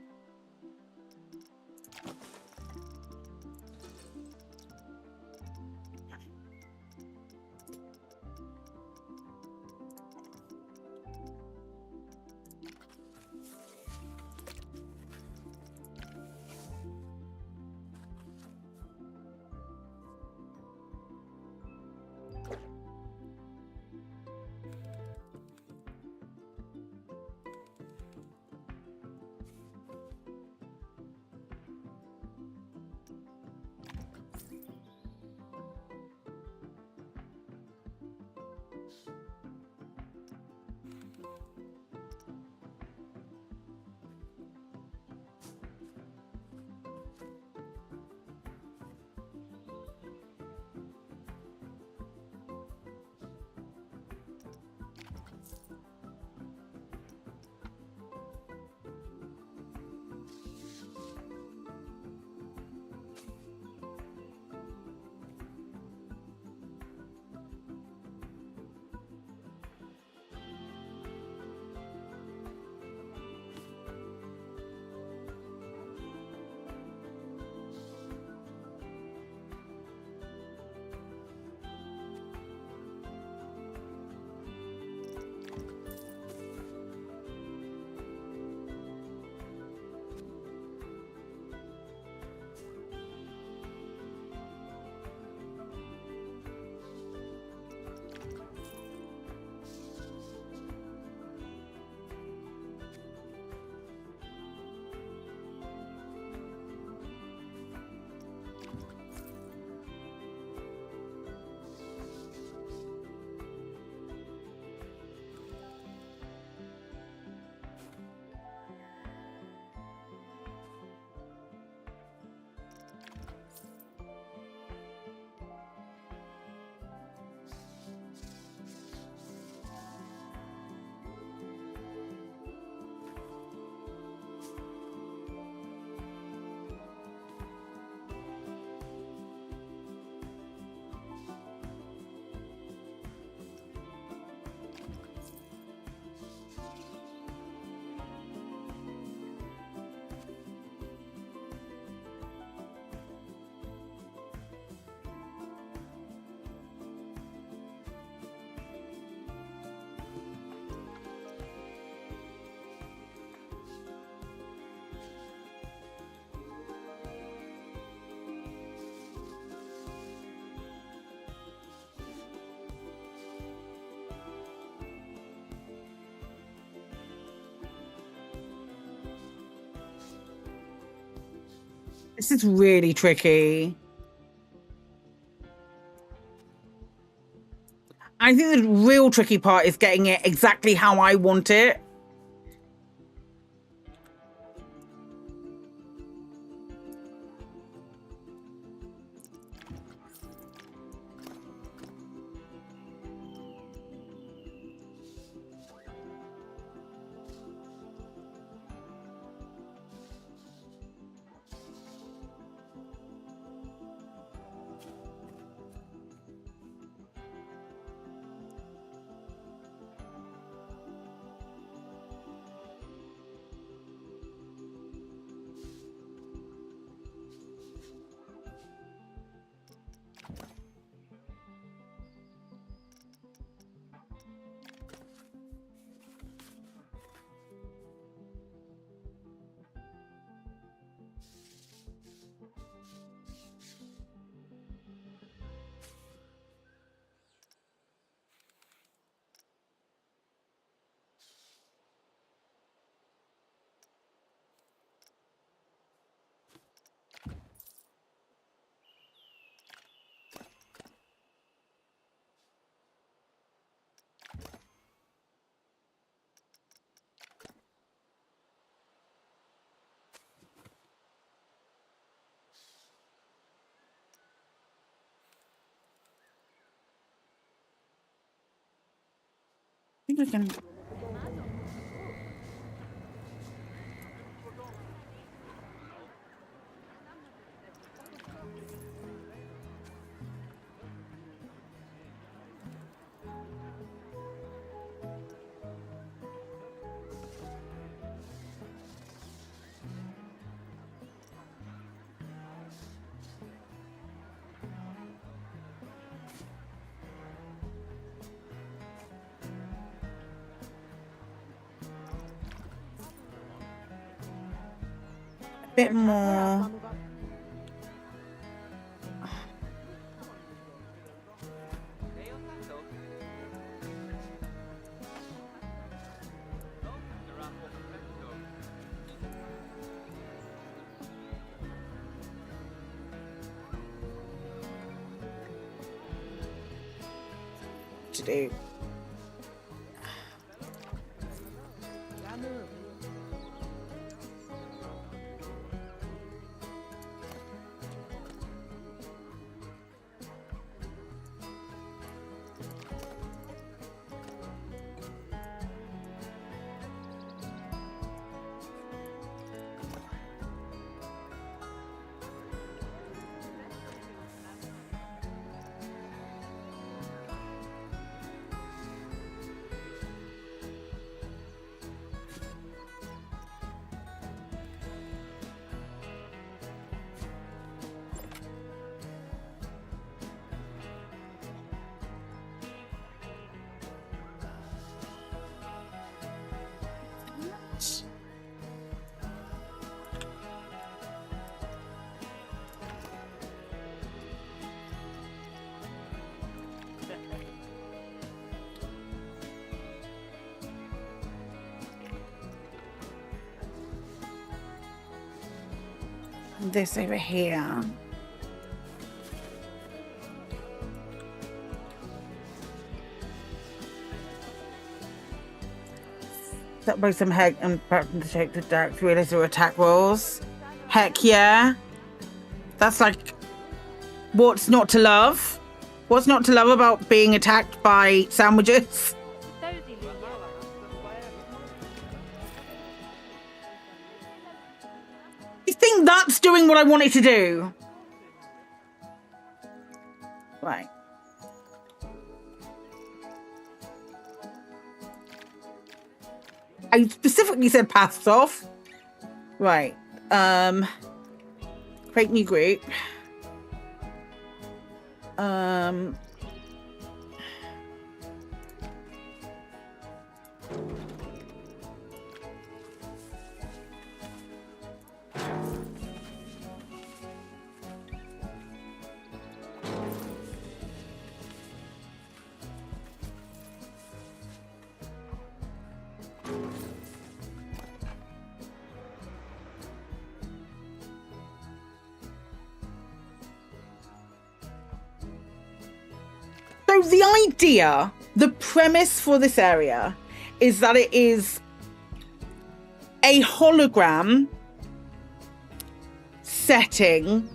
This is really tricky. I think the real tricky part is getting it exactly how I want it. I think I can. Bit more. To do. This over here. Set by some heck and practice to take the dark realize or attack rolls. Heck yeah. That's like what's not to love? What's not to love about being attacked by sandwiches? I think that's doing what I want it to do. Right. I specifically said paths off. Right. Create new group. the idea, the premise for this area is that it is a hologram setting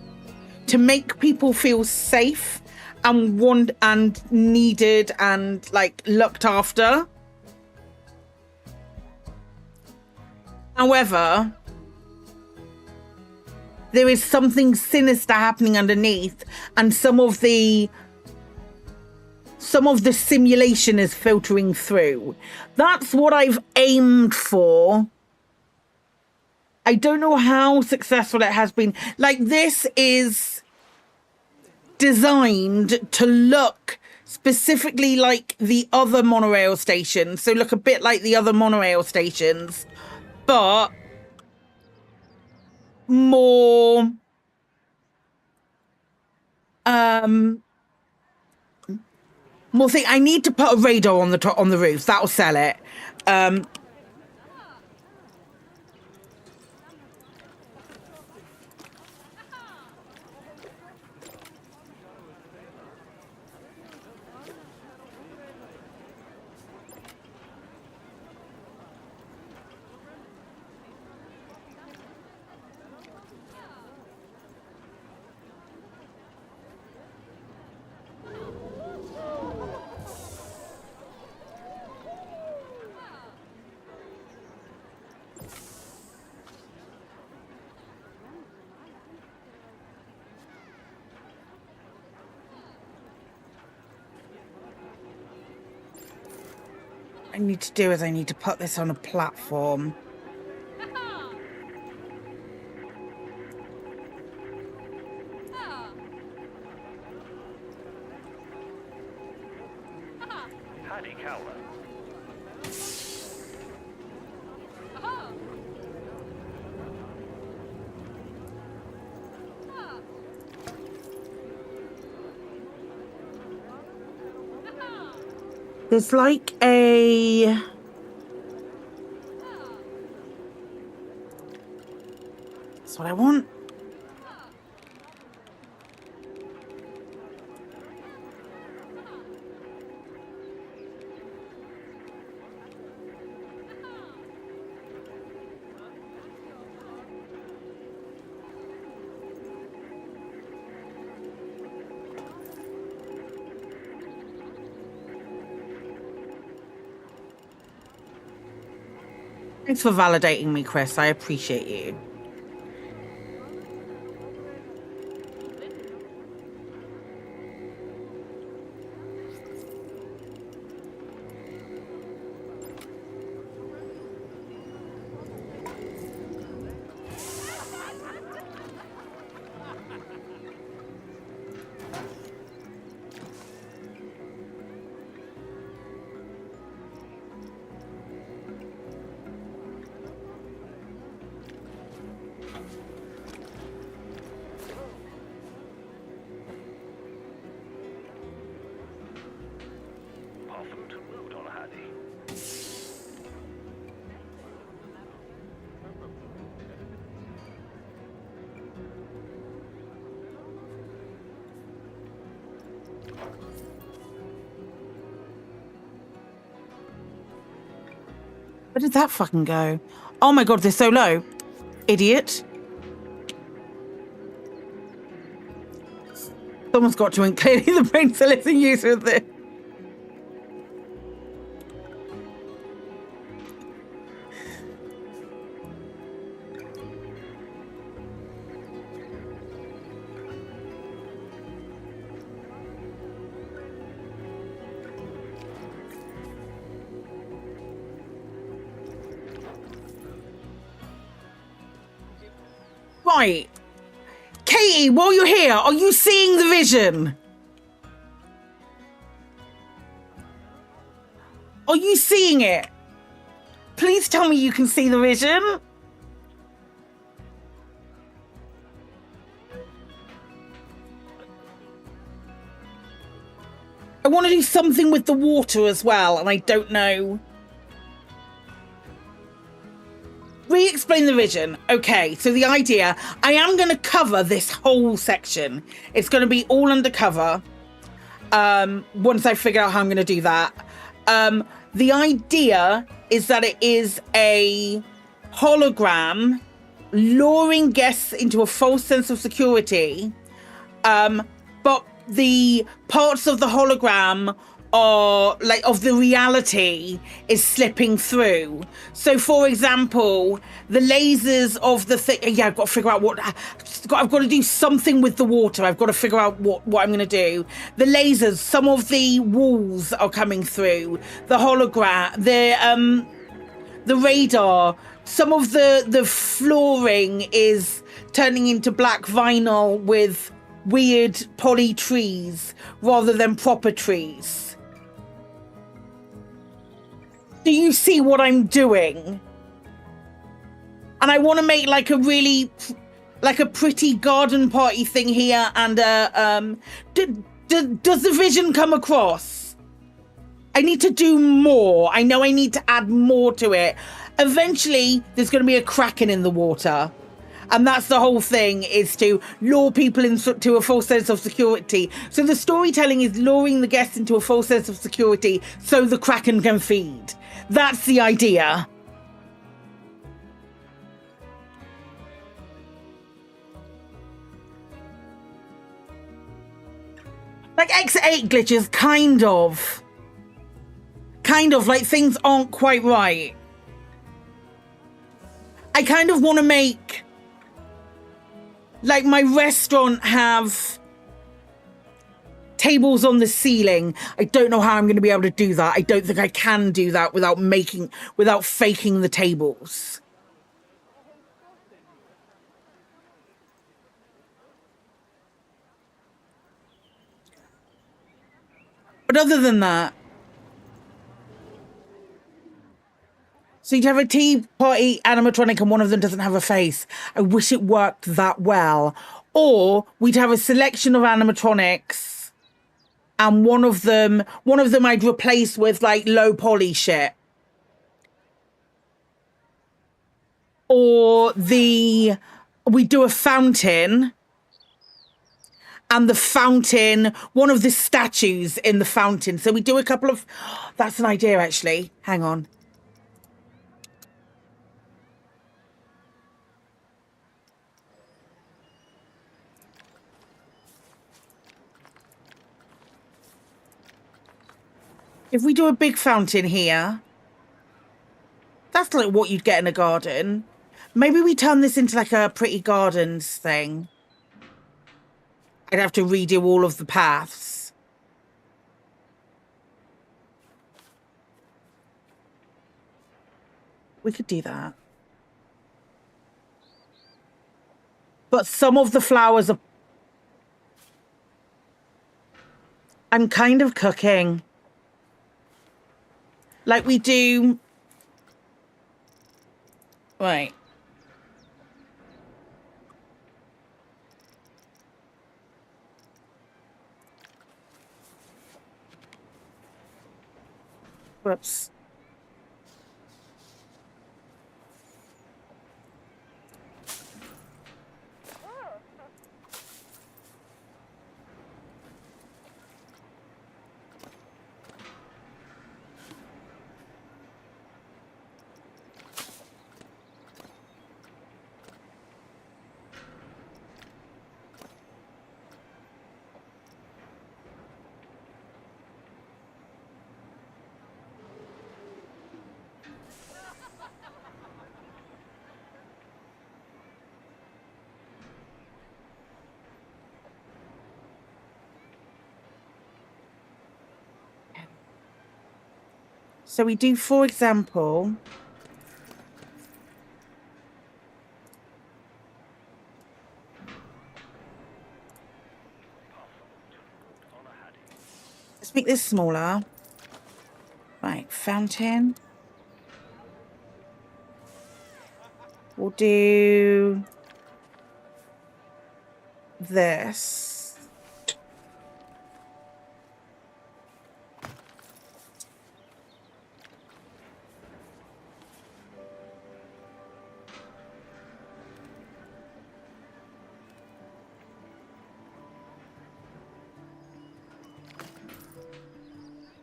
to make people feel safe and want and needed and like looked after. However, there is something sinister happening underneath, and some of the simulation is filtering through. That's what I've aimed for. I don't know how successful it has been. Like, this is designed to look specifically like the other monorail stations. So look a bit like the other monorail stations, but more more thing. I need to put a radar on the top, on the roof. That'll sell it. I need to do is I need to put this on a platform. There's like a... That's what I want. Thanks for validating me, Chris. I appreciate you. Where did that fucking go? Oh my god, they're so low. Idiot. Someone's got to, and clearly the brain cell is in use with this. Right. Katie, while you're here, are you seeing the vision? Are you seeing it? Please tell me you can see the vision. I want to do something with the water as well, and I don't know. Re-explain the vision. Okay, so the idea, I am going to cover this whole section. It's going to be all undercover. once I figure out how I'm going to do that. The idea is that it is a hologram luring guests into a false sense of security, but the parts of the hologram are like of the reality is slipping through. So for example, the lasers of the thing, yeah, I've got to figure out what I've got to do something with the water. I've got to figure out what I'm going to do. The lasers, some of the walls are coming through. The hologram, the radar, some of the flooring is turning into black vinyl with weird poly trees rather than proper trees. Do you see what I'm doing? And I want to make like a really, like a pretty garden party thing here. And does the vision come across? I need to do more. I know I need to add more to it. Eventually, there's going to be a kraken in the water. And that's the whole thing, is to lure people into a false sense of security. So the storytelling is luring the guests into a false sense of security so the kraken can feed. That's the idea. Like X8 glitches, kind of. Kind of, like things aren't quite right. I kind of want to make... like my restaurant have tables on the ceiling. I don't know how I'm going to be able to do that. I don't think I can do that without faking the tables. But other than that, so you'd have a tea party animatronic and one of them doesn't have a face. I wish it worked that well. Or we'd have a selection of animatronics and one of them I'd replace with like low poly shit. Or we do a fountain, and the fountain, one of the statues in the fountain. So we do a couple of, that's an idea actually. Hang on. If we do a big fountain here, that's like what you'd get in a garden. Maybe we turn this into like a pretty gardens thing. I'd have to redo all of the paths. We could do that. But some of the flowers are... I'm kind of cooking. Like we do... Right. Whoops. So we do, for example, let's make this smaller. Right, fountain. We'll do this.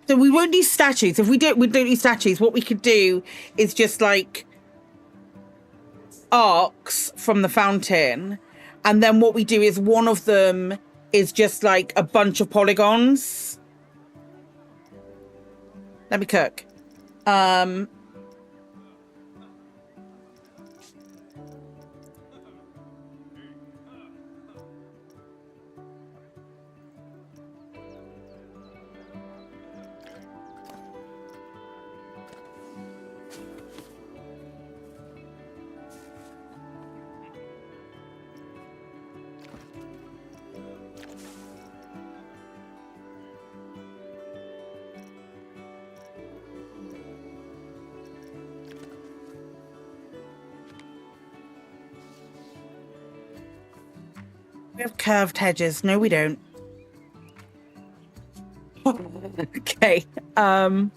So we won't do statues. If we don't do statues. What we could do is just like arcs from the fountain, and then what we do is one of them is just like a bunch of polygons. Let me cook. We have curved hedges. No, we don't. Okay. No.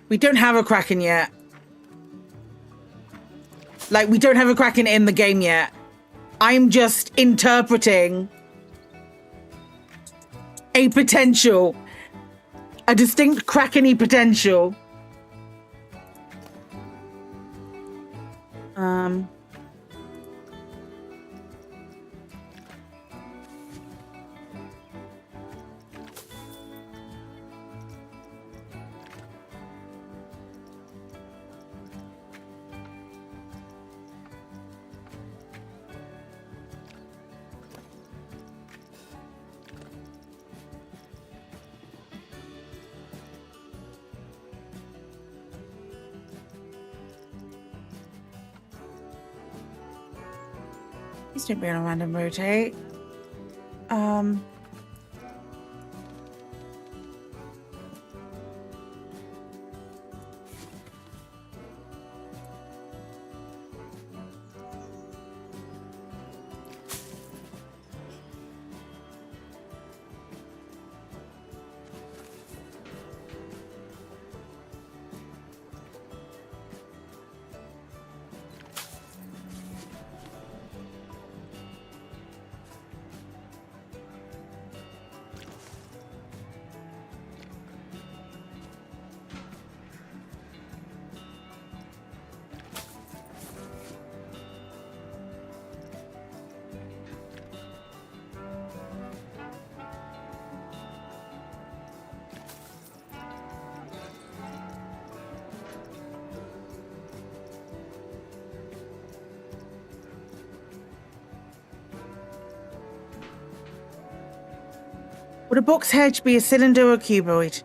We don't have a Kraken yet. Like, we don't have a Kraken in the game yet. I'm just interpreting a potential. A distinct Kraken-y potential. Please don't be on a random rotate. Would a box hedge be a cylinder or a cuboid?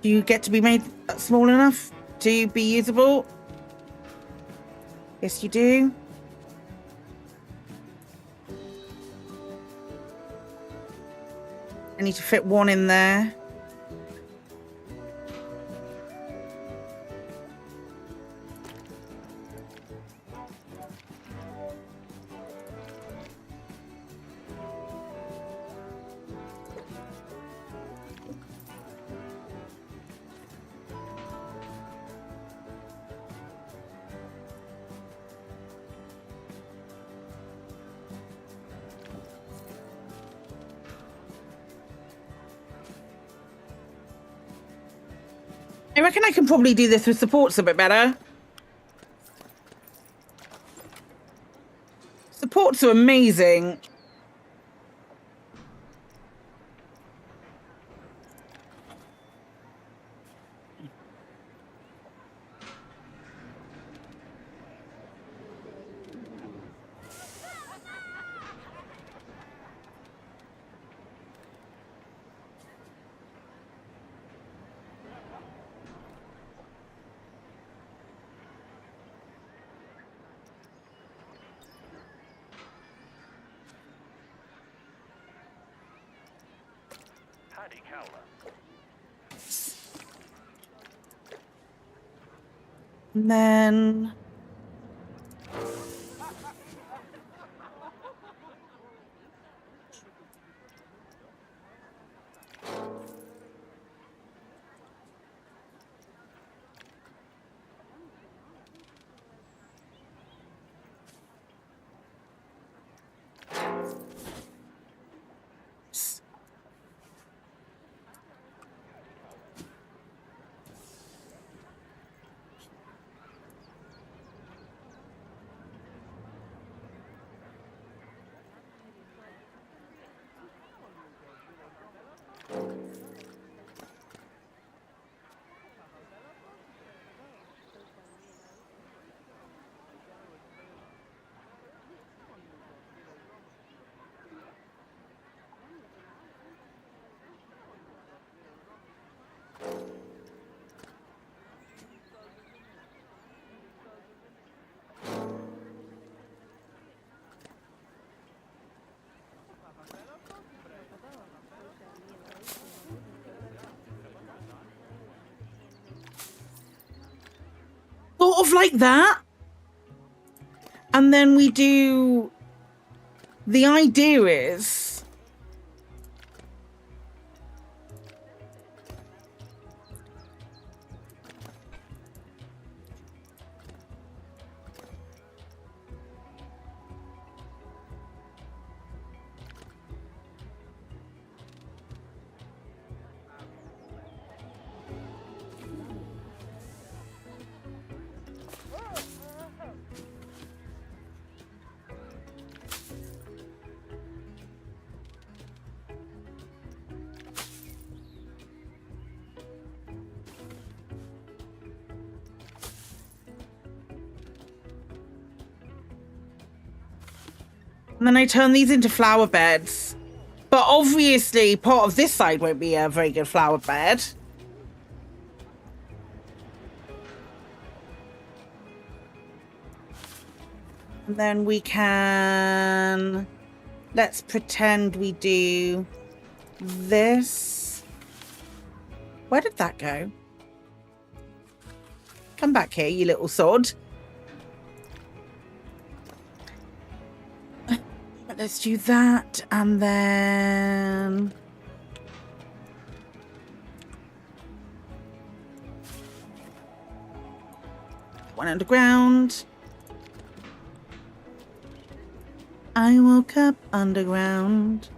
Do you get to be made small enough to be usable? Yes, you do. I need to fit one in there. I reckon I can probably do this with supports a bit better. Supports are amazing. And then of like that. And then we do, the idea is, and then I turn these into flower beds. But obviously, part of this side won't be a very good flower bed. And then we can... Let's pretend we do this. Where did that go? Come back here, you little sod. Let's do that, and then... One underground. I woke up underground.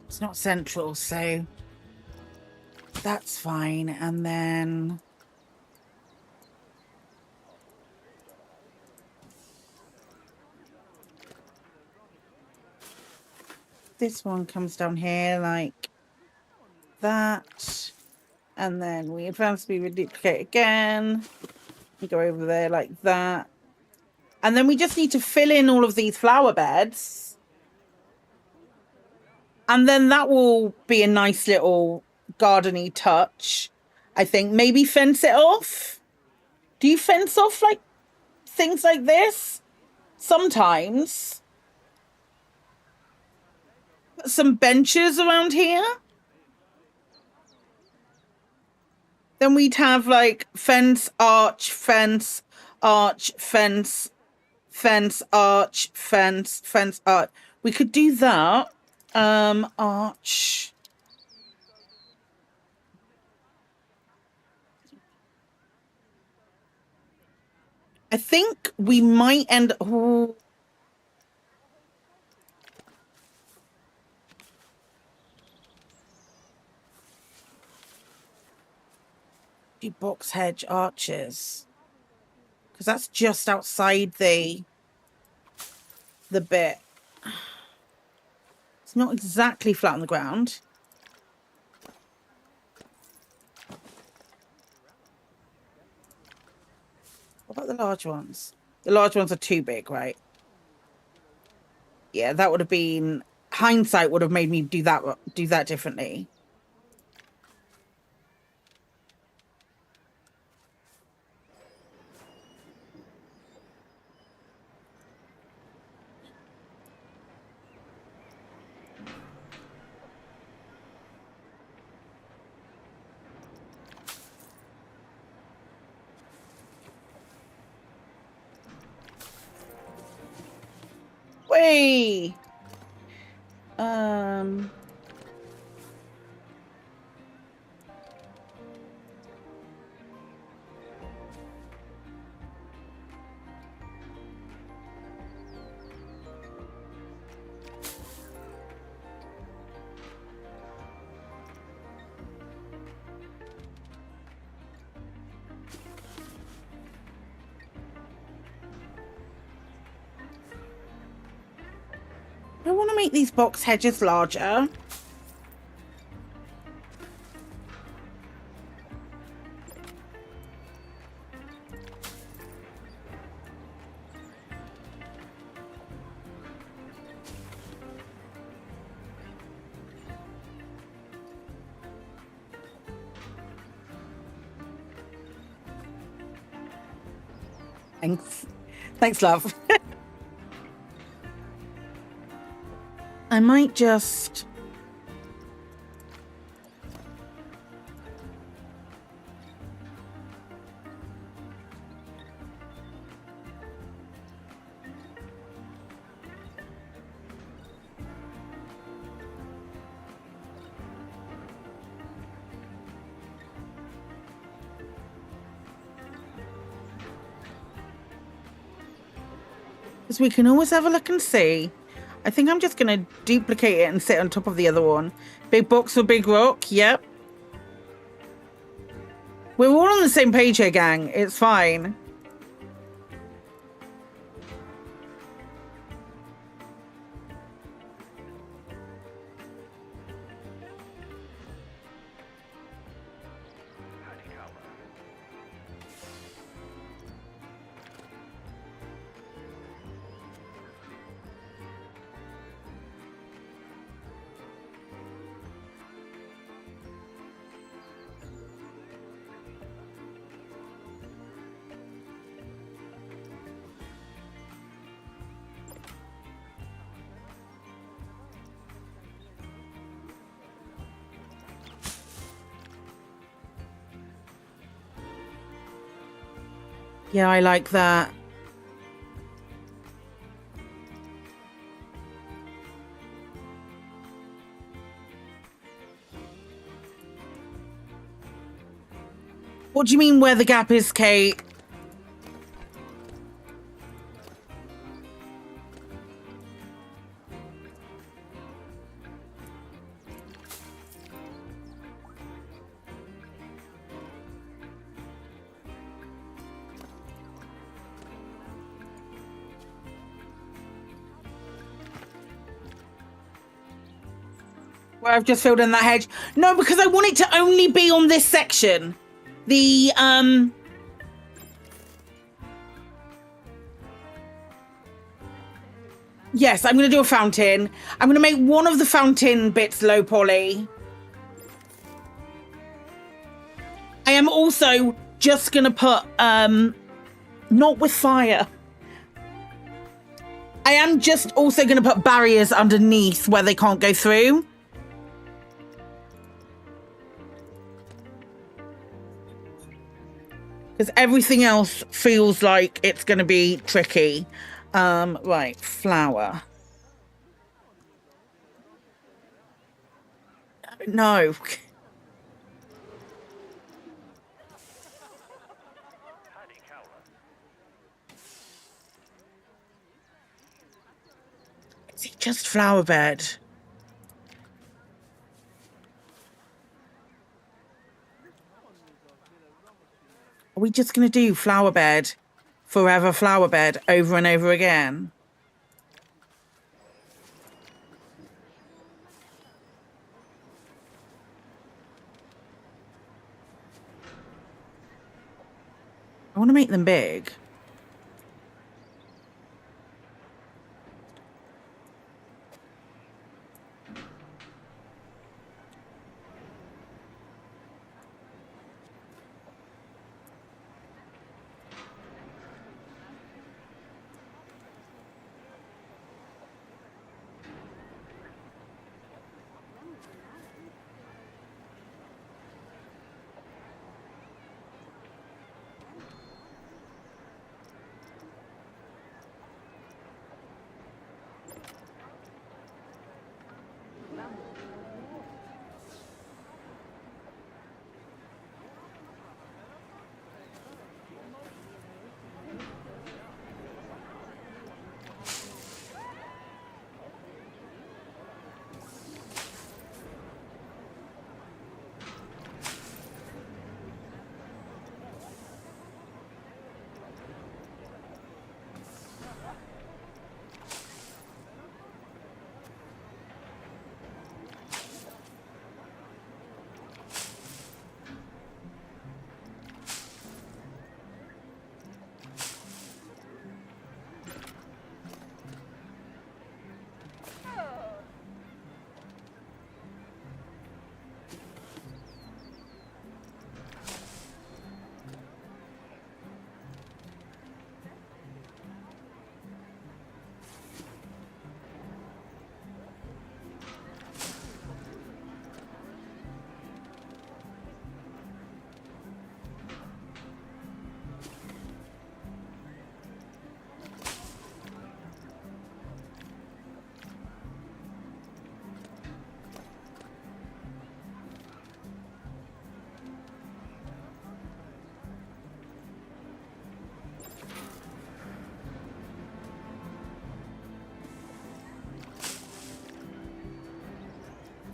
It's not central, so that's fine. And then this one comes down here like that. And then we advance speed, we duplicate again. We go over there like that. And then we just need to fill in all of these flower beds. And then that will be a nice little gardeny touch, I think. Maybe fence it off. Do you fence off like things like this? Sometimes. Some benches around here. Then we'd have like fence, arch, fence, arch, fence, fence, arch, fence, fence, arch. We could do that. Arch. I think we might end. Oh. Do box hedge arches. Because that's just outside the bit. It's not exactly flat on the ground. What about the large ones? The large ones are too big, right? Yeah, that would have been... Hindsight would have made me do that differently. Wait. I want to make these box hedges larger. Thanks. Thanks, love. I might just... Because we can always have a look and see. I think I'm just going to duplicate it and sit on top of the other one. Big box for big rock. Yep. We're all on the same page here, gang. It's fine. Yeah, I like that. What do you mean where the gap is, Kate? Where I've just filled in that hedge. No, because I want it to only be on this section. The, yes, I'm going to do a fountain. I'm going to make one of the fountain bits low poly. I am also just going to put, not with fire. I am just also going to put barriers underneath where they can't go through. Because everything else feels like it's going to be tricky. Right, flower. No. Is it just flower bed? Are we just going to do flower bed forever flower bed over and over again. I want to make them big.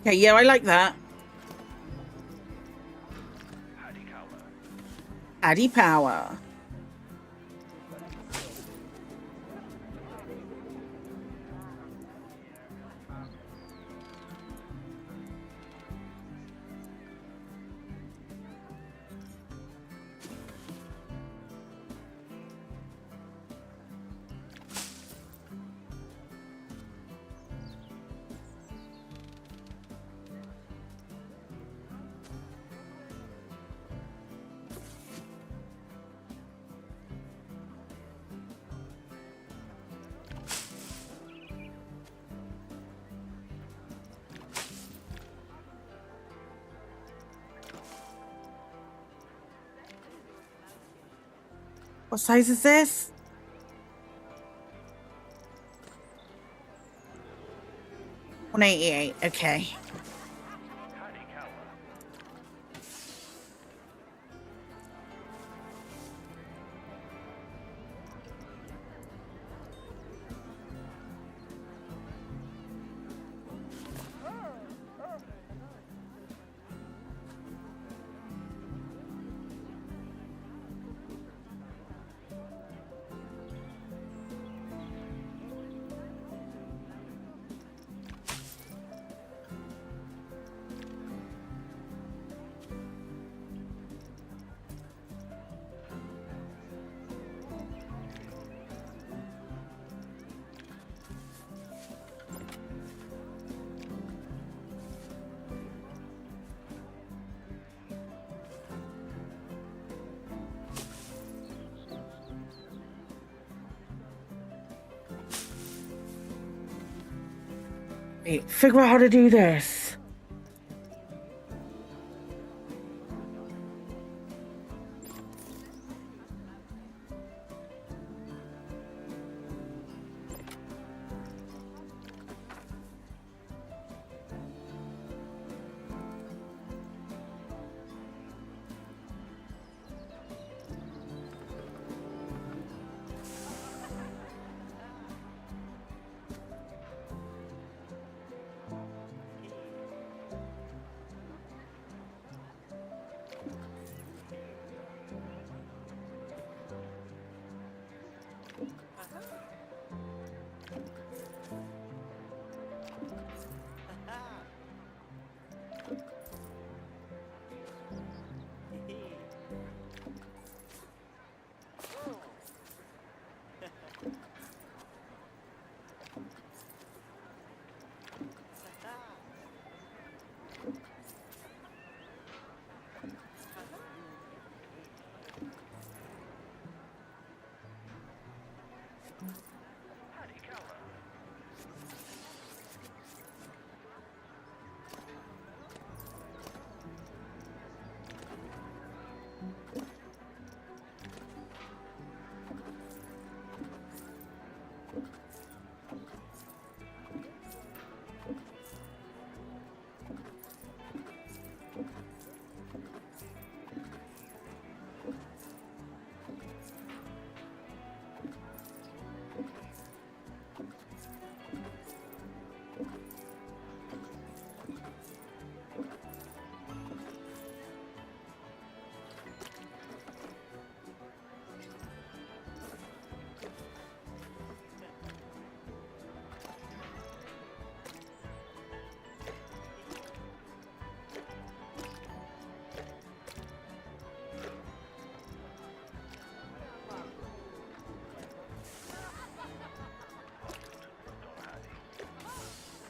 Okay, yeah, I like that. Addy power. What size is this? 188, okay. Wait, figure out how to do this.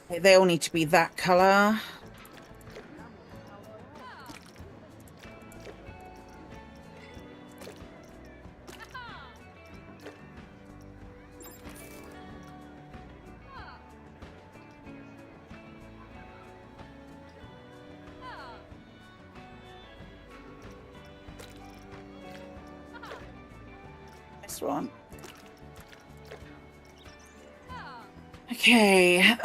They all need to be that colour. This one. Okay,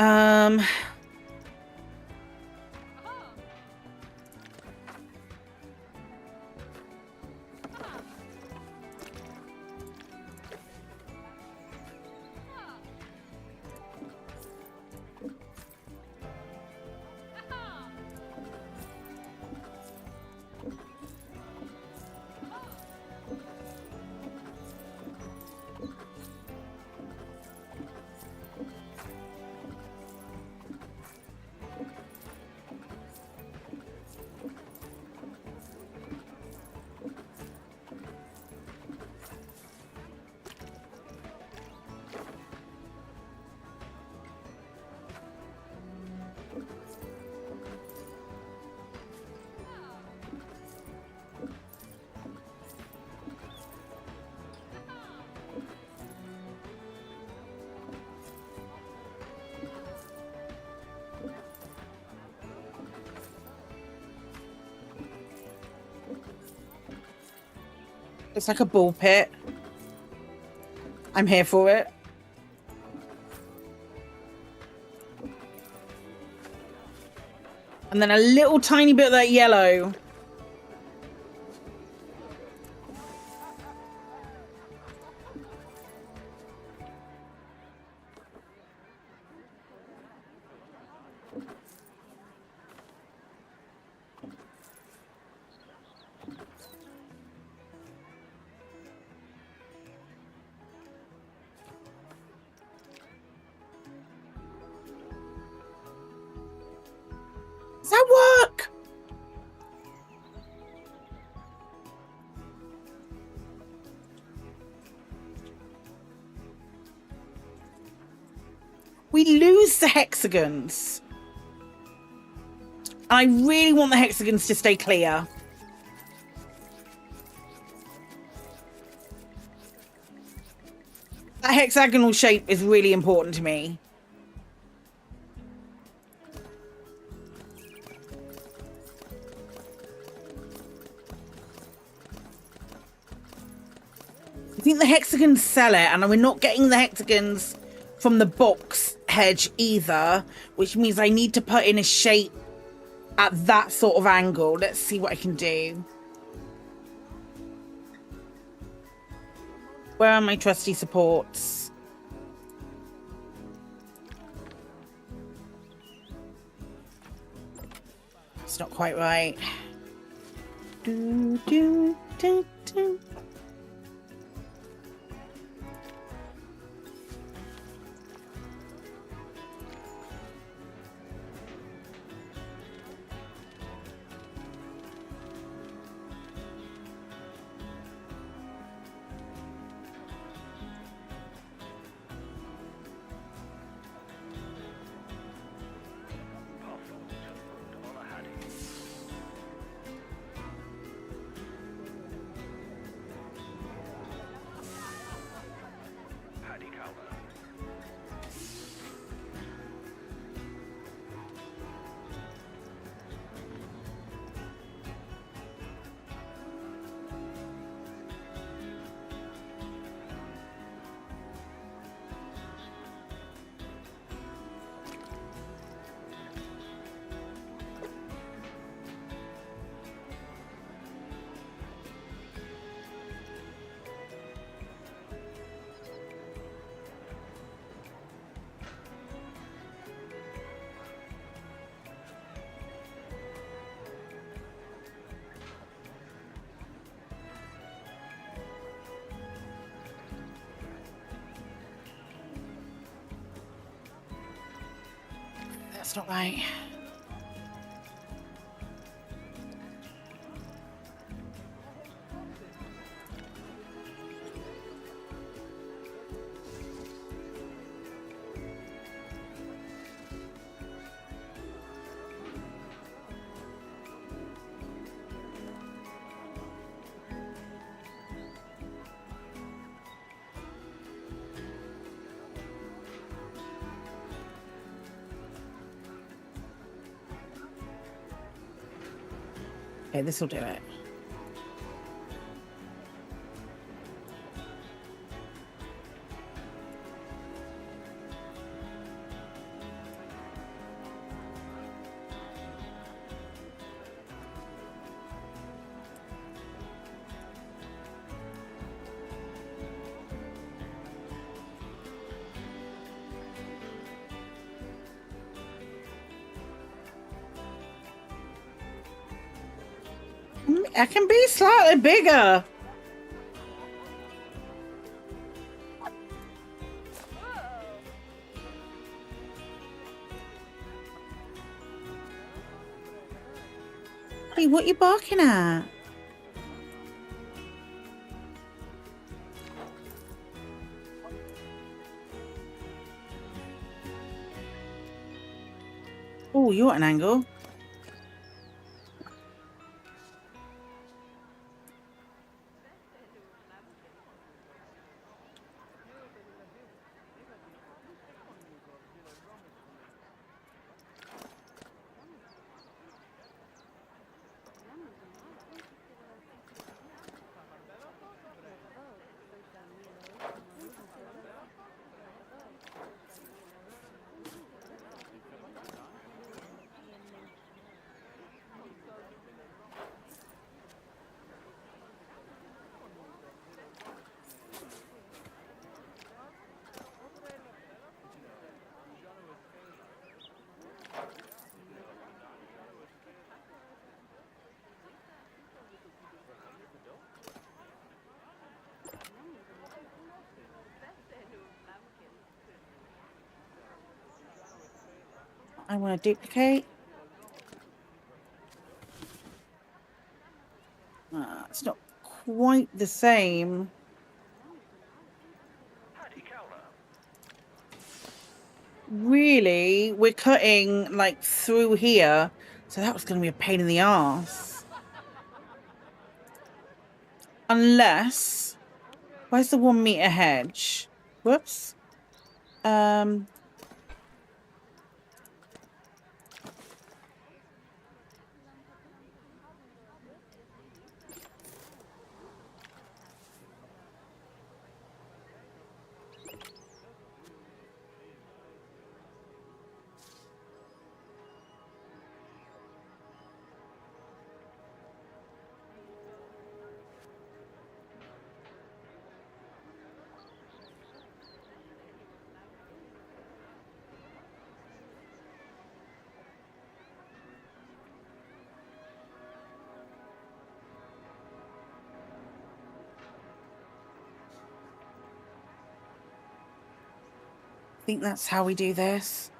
it's like a ball pit. I'm here for it. And then a little tiny bit of that yellow. Does that work? We lose the hexagons. I really want the hexagons to stay clear. That hexagonal shape is really important to me. I think the hexagons sell it, and we're not getting the hexagons from the box hedge either, which means I need to put in a shape at that sort of angle. Let's see what I can do. Where are my trusty supports? It's not quite right. Do, do, do, do. That's not right. Okay, this will do it. I can be slightly bigger. Hey, what are you barking at? Oh, you're at an angle. I want to duplicate. It's not quite the same. Really, we're cutting like through here, so that was going to be a pain in the ass. Unless, where's the 1 meter hedge? Whoops. I think that's how we do this.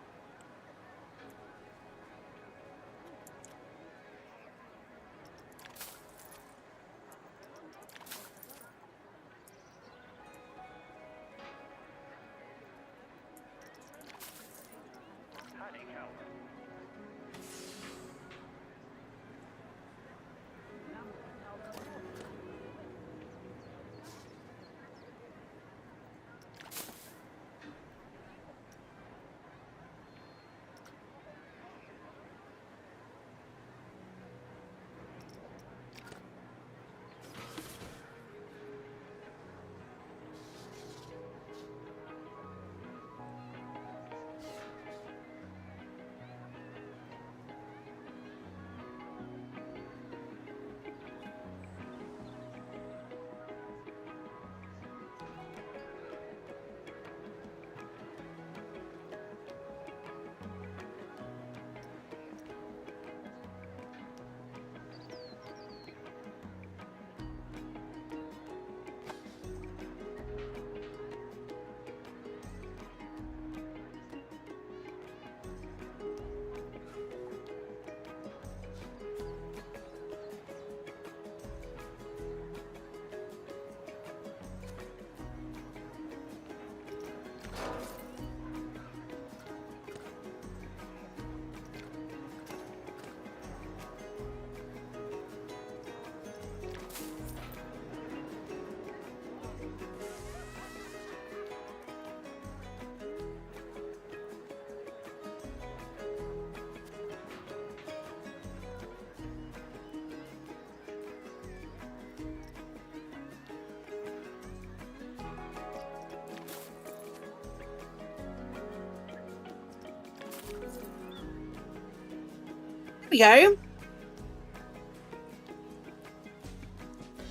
we go.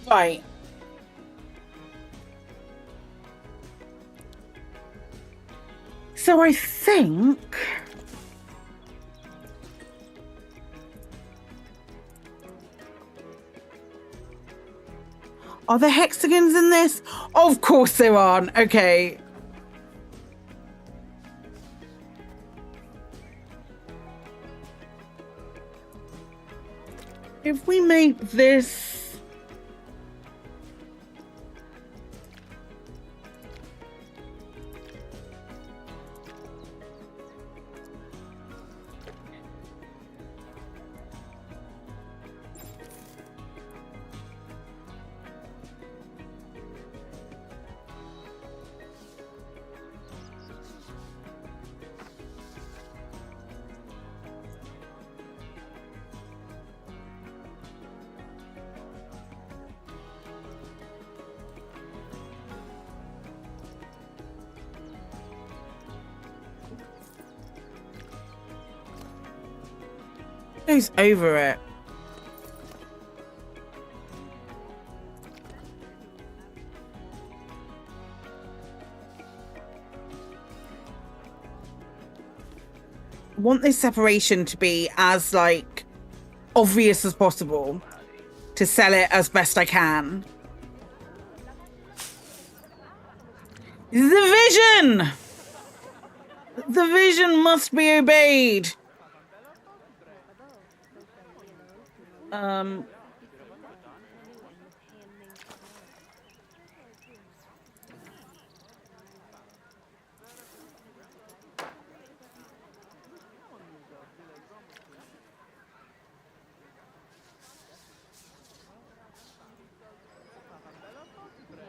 Right. So I think... Are there hexagons in this? Of course there aren't. Okay. If we make this... goes over it. I want this separation to be as like obvious as possible to sell it as best I can. The vision! The vision must be obeyed.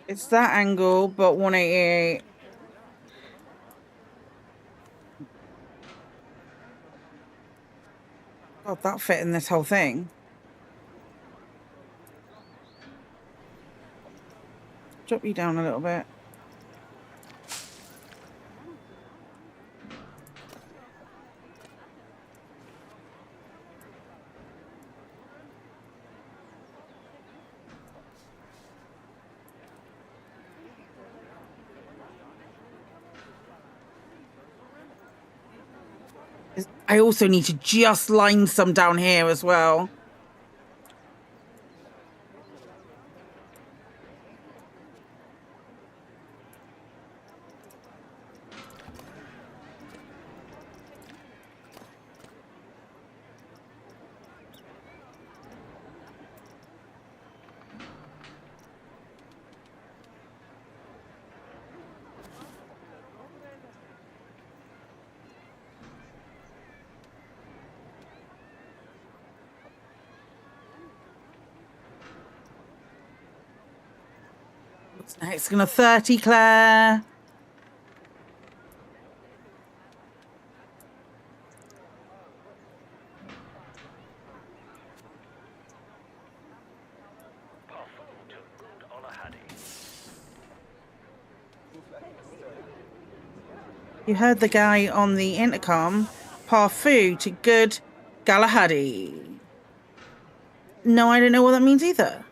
It's that angle, but 188. God, that fit in this whole thing. Drop you down a little bit. I also need to just line some down here as well. It's gonna 30, Claire. You heard the guy on the intercom. Parfu to good Galahadi. No, I don't know what that means either.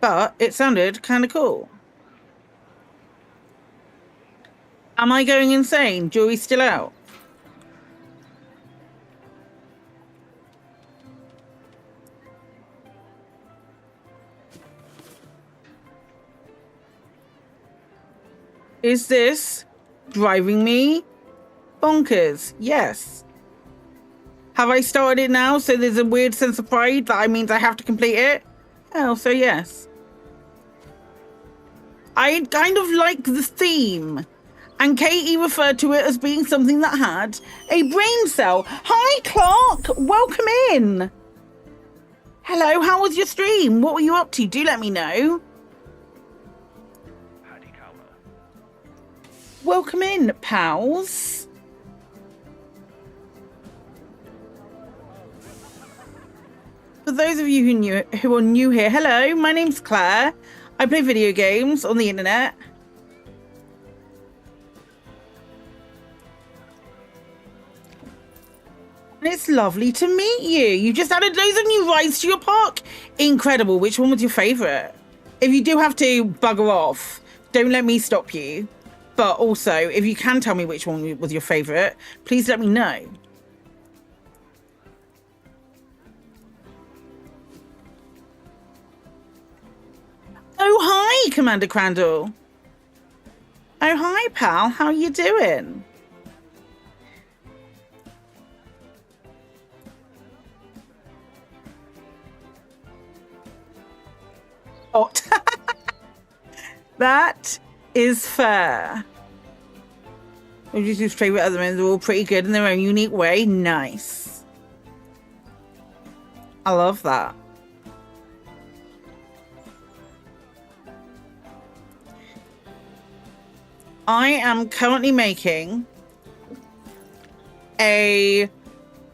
But it sounded kind of cool. Am I going insane? Jury's still out. Is this driving me bonkers? Yes. Have I started it now? So there's a weird sense of pride that means I have to complete it? Oh, so yes. I kind of like the theme, and Katie referred to it as being something that had a brain cell. Hi, Clark. Welcome in. Hello, how was your stream? What were you up to? Do let me know. Welcome in, pals. For those of you who are new here, hello, my name's Claire. I play video games on the internet. It's lovely to meet you. You just added loads of new rides to your park. Incredible. Which one was your favourite? If you do have to bugger off, don't let me stop you. But also, if you can tell me which one was your favourite, please let me know. Oh, hi, Commander Crandall. Oh, hi, pal. How you doing? Hot. That is fair. Who's favourite other men? They're all pretty good in their own unique way. Nice. I love that. I am currently making a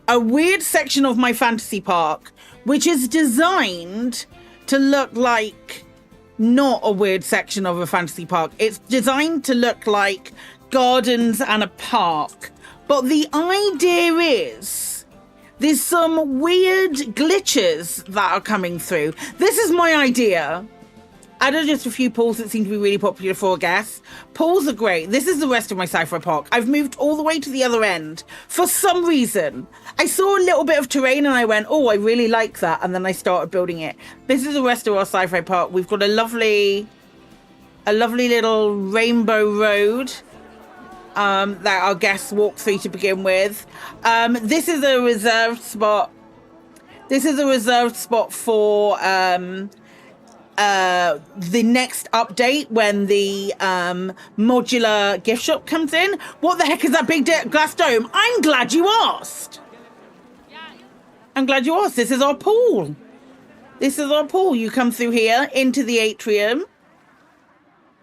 weird section of my fantasy park, which is designed to look like not a weird section of a fantasy park. It's designed to look like gardens and a park. But the idea is there's some weird glitches that are coming through. This is my idea. Added just a few pools that seem to be really popular for guests. Pools are great. This is the rest of my sci-fi park. I've moved all the way to the other end. For some reason, I saw a little bit of terrain and I went, oh, I really like that. And then I started building it. This is the rest of our sci-fi park. We've got a lovely little rainbow road that our guests walk through to begin with. This is a reserved spot. This is a reserved spot for the next update when the modular gift shop comes in. What the heck is that big glass dome? I'm glad you asked. I'm glad you asked. This is our pool. This is our pool. You come through here into the atrium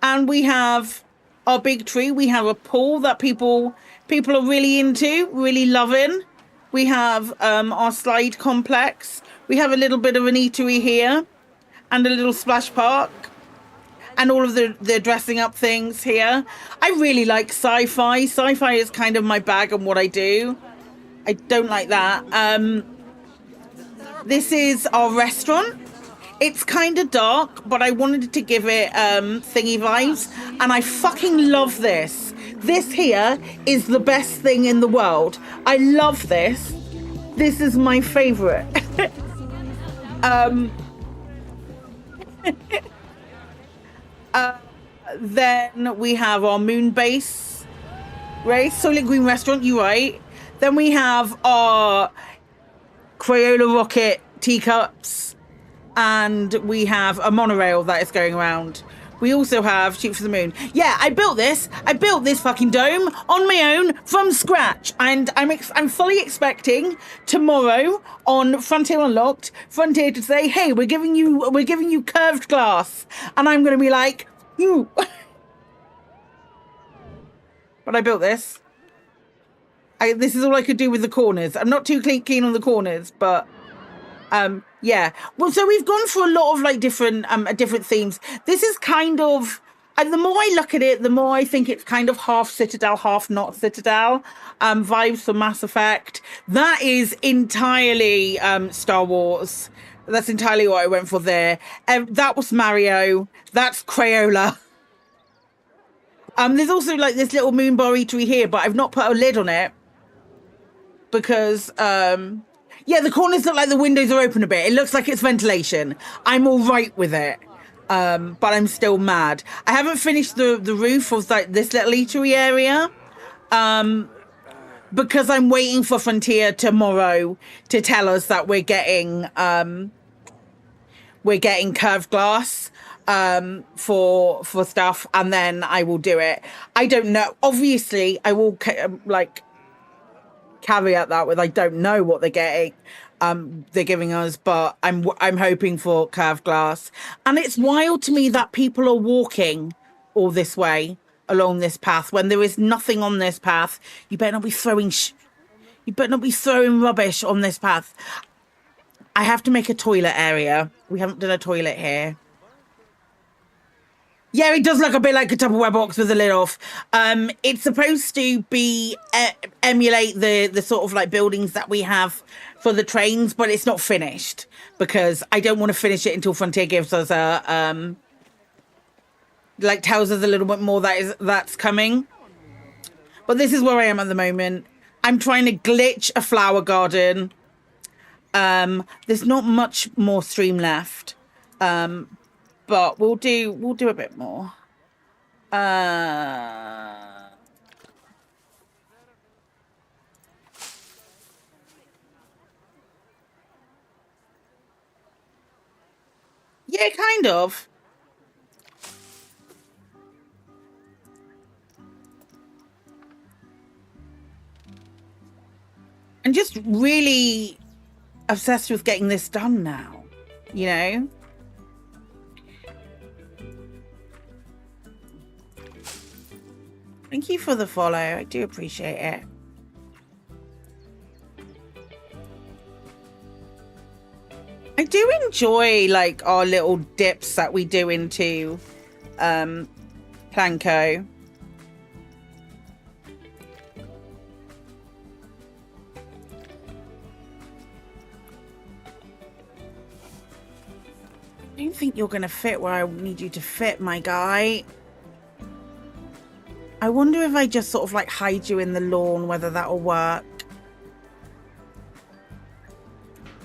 and we have our big tree. We have a pool that people are really into, really loving. We have our slide complex. We have a little bit of an eatery here. And a little splash park. And all of the dressing up things here. I really like sci-fi. Sci-fi is kind of my bag and what I do. I don't like that. This is our restaurant. It's kind of dark, but I wanted to give it thingy vibes. And I fucking love this. This here is the best thing in the world. I love this. This is my favorite. Then we have our moon base, right? Soylent Green restaurant, you right. Then we have our Crayola rocket teacups, and we have a monorail that is going around. We also have Shoot for the Moon. Yeah, I built this fucking dome on my own from scratch, and I'm fully expecting tomorrow on Frontier Unlocked, Frontier to say, hey, we're giving you curved glass, and I'm going to be like, ooh. But I built this. This is all I could do with the corners. I'm not too keen on the corners, but yeah. Well, so we've gone for a lot of like different themes. This is kind of, and the more I look at it, the more I think it's kind of half Citadel, half not Citadel. Vibes for Mass Effect. That is entirely Star Wars. That's entirely what I went for there. That was Mario. That's Crayola. There's also like this little moon bar eatery here, but I've not put a lid on it because yeah, the corners look like the windows are open a bit. It looks like it's ventilation. I'm all right with it, but I'm still mad. I haven't finished the roof of like this little eatery area because I'm waiting for Frontier tomorrow to tell us that we're getting curved glass for stuff, and then I will do it. I don't know. Obviously, I will caveat that with I don't know what they're giving us, but I'm hoping for curved glass. And it's wild to me that people are walking all this way along this path when there is nothing on this path. You better not be throwing rubbish on this path. I have to make a toilet area. We haven't done a toilet here. Yeah, it does look a bit like a Tupperware box with the lid off. It's supposed to be emulate the sort of like buildings that we have for the trains, but it's not finished because I don't want to finish it until Frontier gives us a like tells us a little bit more that's coming. But this is where I am at the moment. I'm trying to glitch a flower garden. There's not much more stream left. But we'll do a bit more. Yeah, kind of. I'm just really obsessed with getting this done now, you know? Thank you for the follow. I do appreciate it. I do enjoy like our little dips that we do into Planko. I don't think you're gonna fit where I need you to fit, my guy. I wonder if I just sort of like hide you in the lawn, whether that'll work.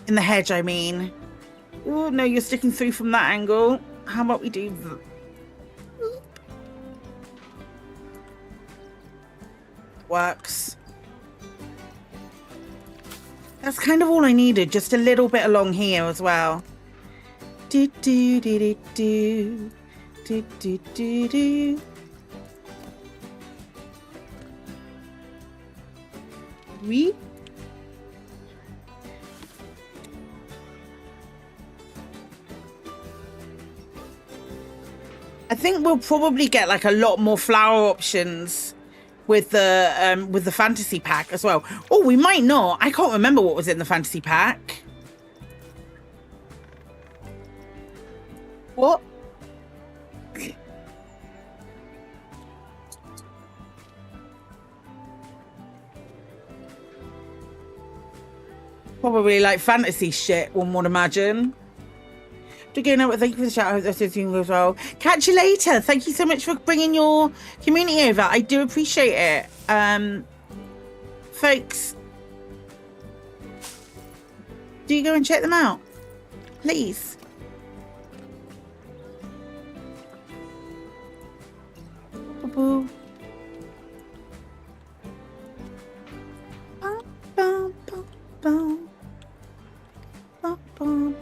In the hedge, I mean. Oh, no, you're sticking through from that angle. How about we do... Works. That's kind of all I needed. Just a little bit along here as well. Do, do, do, do, do. Do, do, do, do. Oui. I think we'll probably get like a lot more flower options with the fantasy pack as well. Oh, we might not. I can't remember what was in the fantasy pack. What? Probably like fantasy shit, one would imagine. To go now, thank you for the shout out. That's doing as well. Catch you later. Thank you so much for bringing your community over. I do appreciate it. Folks, do you go and check them out, please? Boo-boo. Bum, bum, bum, bum. Bum, bum.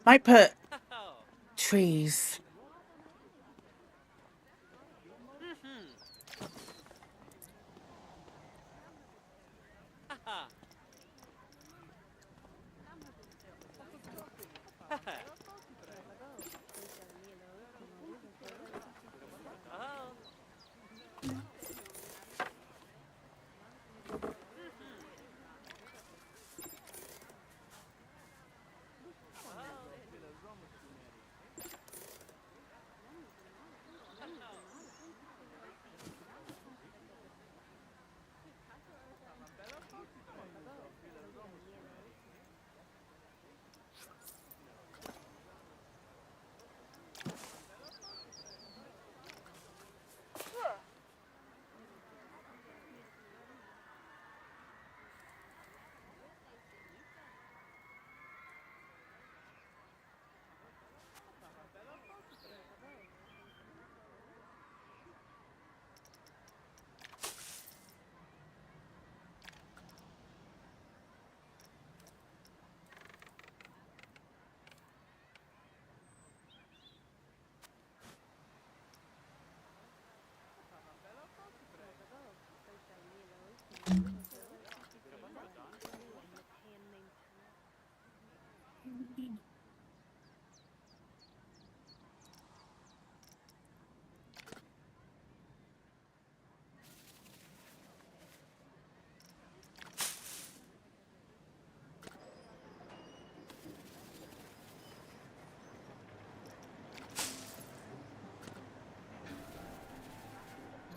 Might put trees.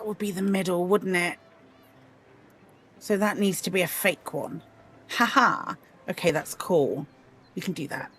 That would be the middle, wouldn't it? So that needs to be a fake one. Haha. Okay, that's cool. We can do that.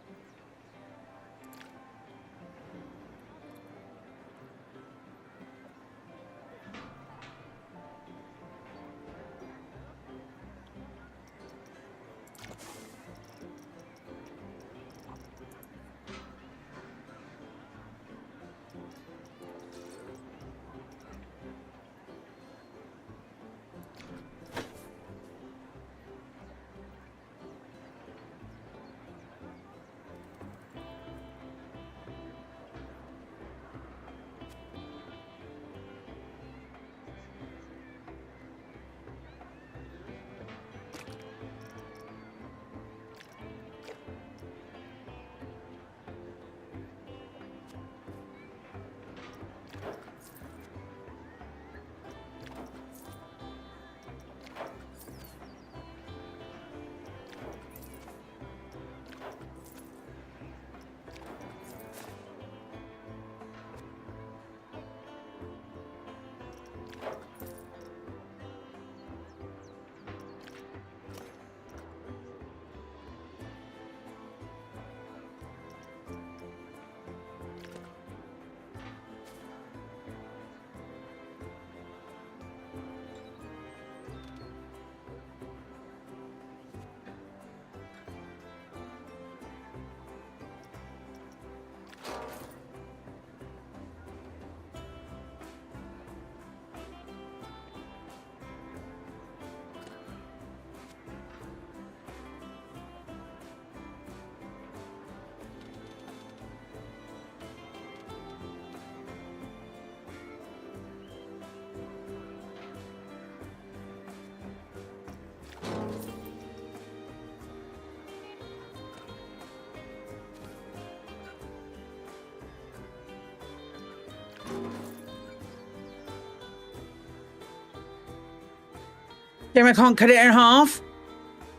Damn, I can't cut it in half.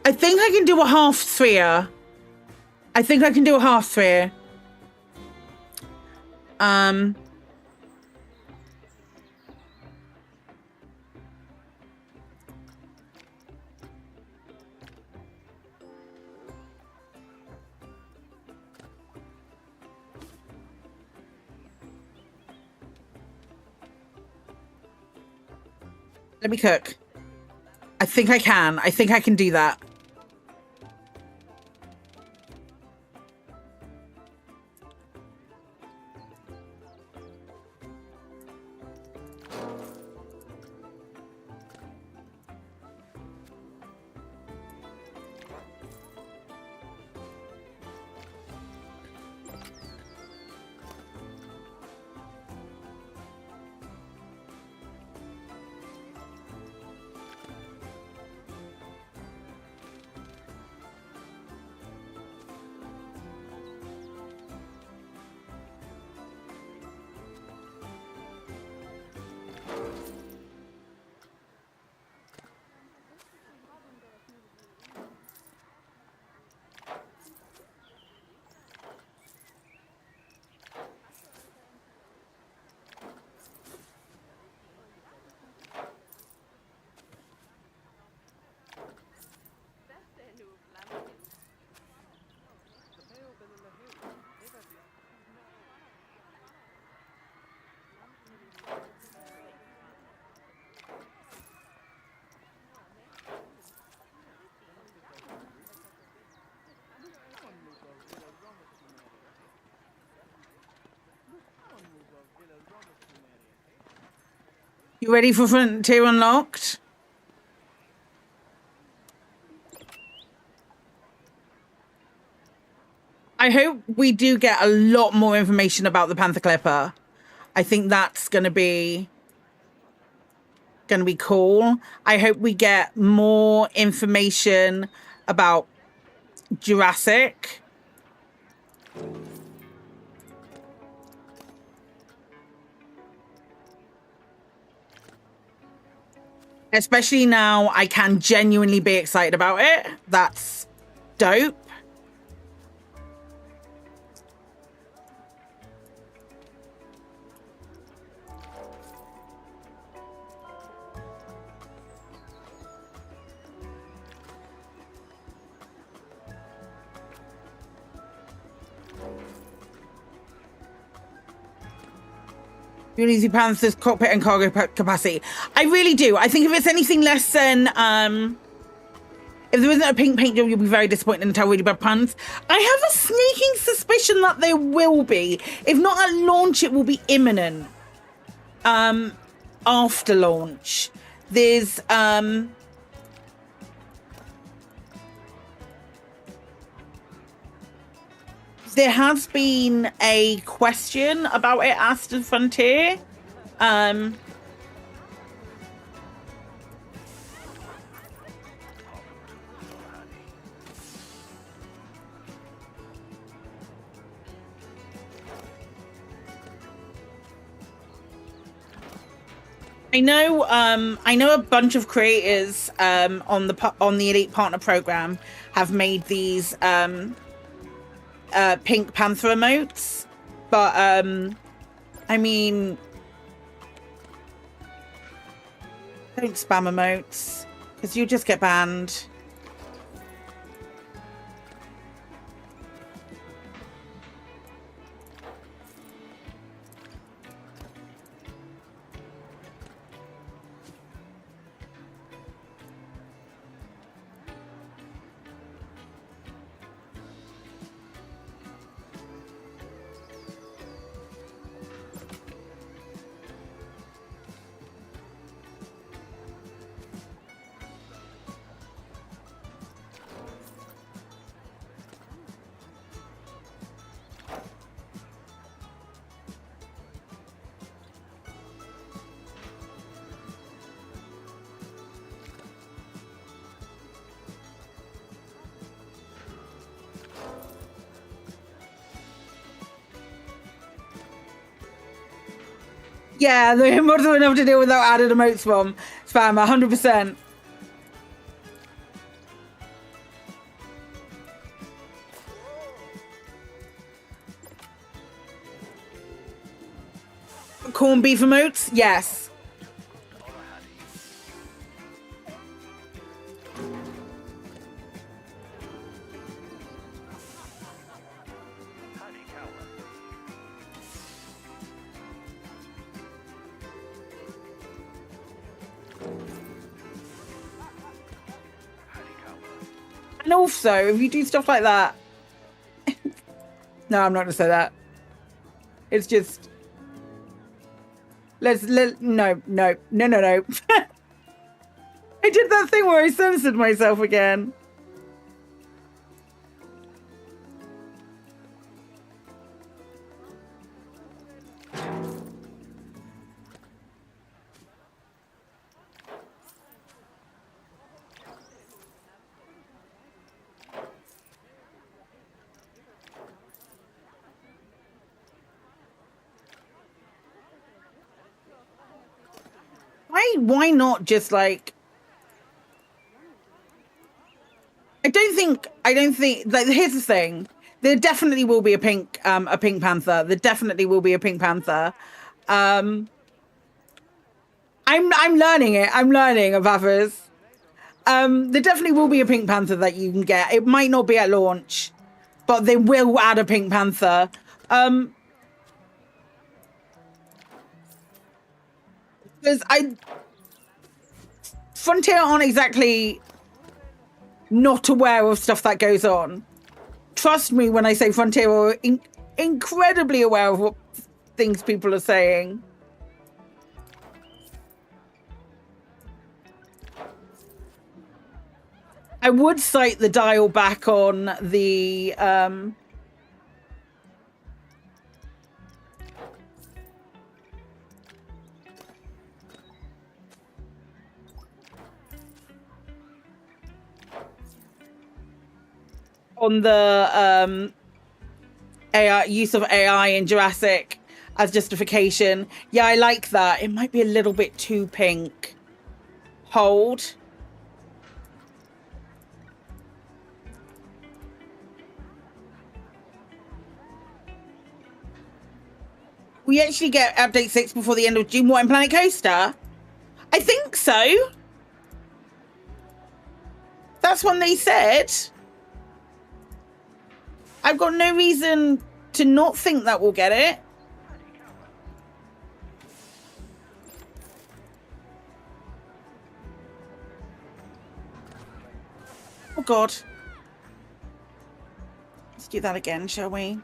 I think I can do a half sphere. I think I can do a half sphere. Let me cook. I think I can. I think I can do that. You ready for Frontier Unlocked? I hope we do get a lot more information about the Panther Clipper. I think that's gonna be cool. I hope we get more information about Jurassic. Especially now I can genuinely be excited about it. That's dope. Unity Panther's cockpit and cargo capacity. I really do. I think if it's anything less than, if there isn't a pink paint job, you'll be very disappointed and tell really bad puns. I have a sneaking suspicion that there will be. If not at launch, it will be imminent. After launch. There's, there has been a question about it asked at Frontier. I know a bunch of creators on the Elite Partner Program have made these Pink Panther emotes, but I mean, don't spam emotes because you just get banned. Yeah, they're more than enough to deal without added emotes from spam, 100%. Corned beef emotes? Yes. And also, if you do stuff like that... No, I'm not going to say that. It's just... No. I did that thing where I censored myself again. Why not just like... I don't think like, here's the thing. There definitely will be a pink panther. There definitely will be a pink panther. I'm learning it. I'm learning of others. There definitely will be a pink panther that you can get. It might not be at launch, but they will add a pink panther. Because Frontier aren't exactly not aware of stuff that goes on. Trust me when I say Frontier are incredibly aware of what things people are saying. I would cite the dial back on the AI, use of AI in Jurassic as justification. Yeah, I like that. It might be a little bit too pink. Hold. We actually get update 6 before the end of June. What, in Planet Coaster? I think so. That's when they said. I've got no reason to not think that we'll get it. Oh God. Let's do that again, shall we?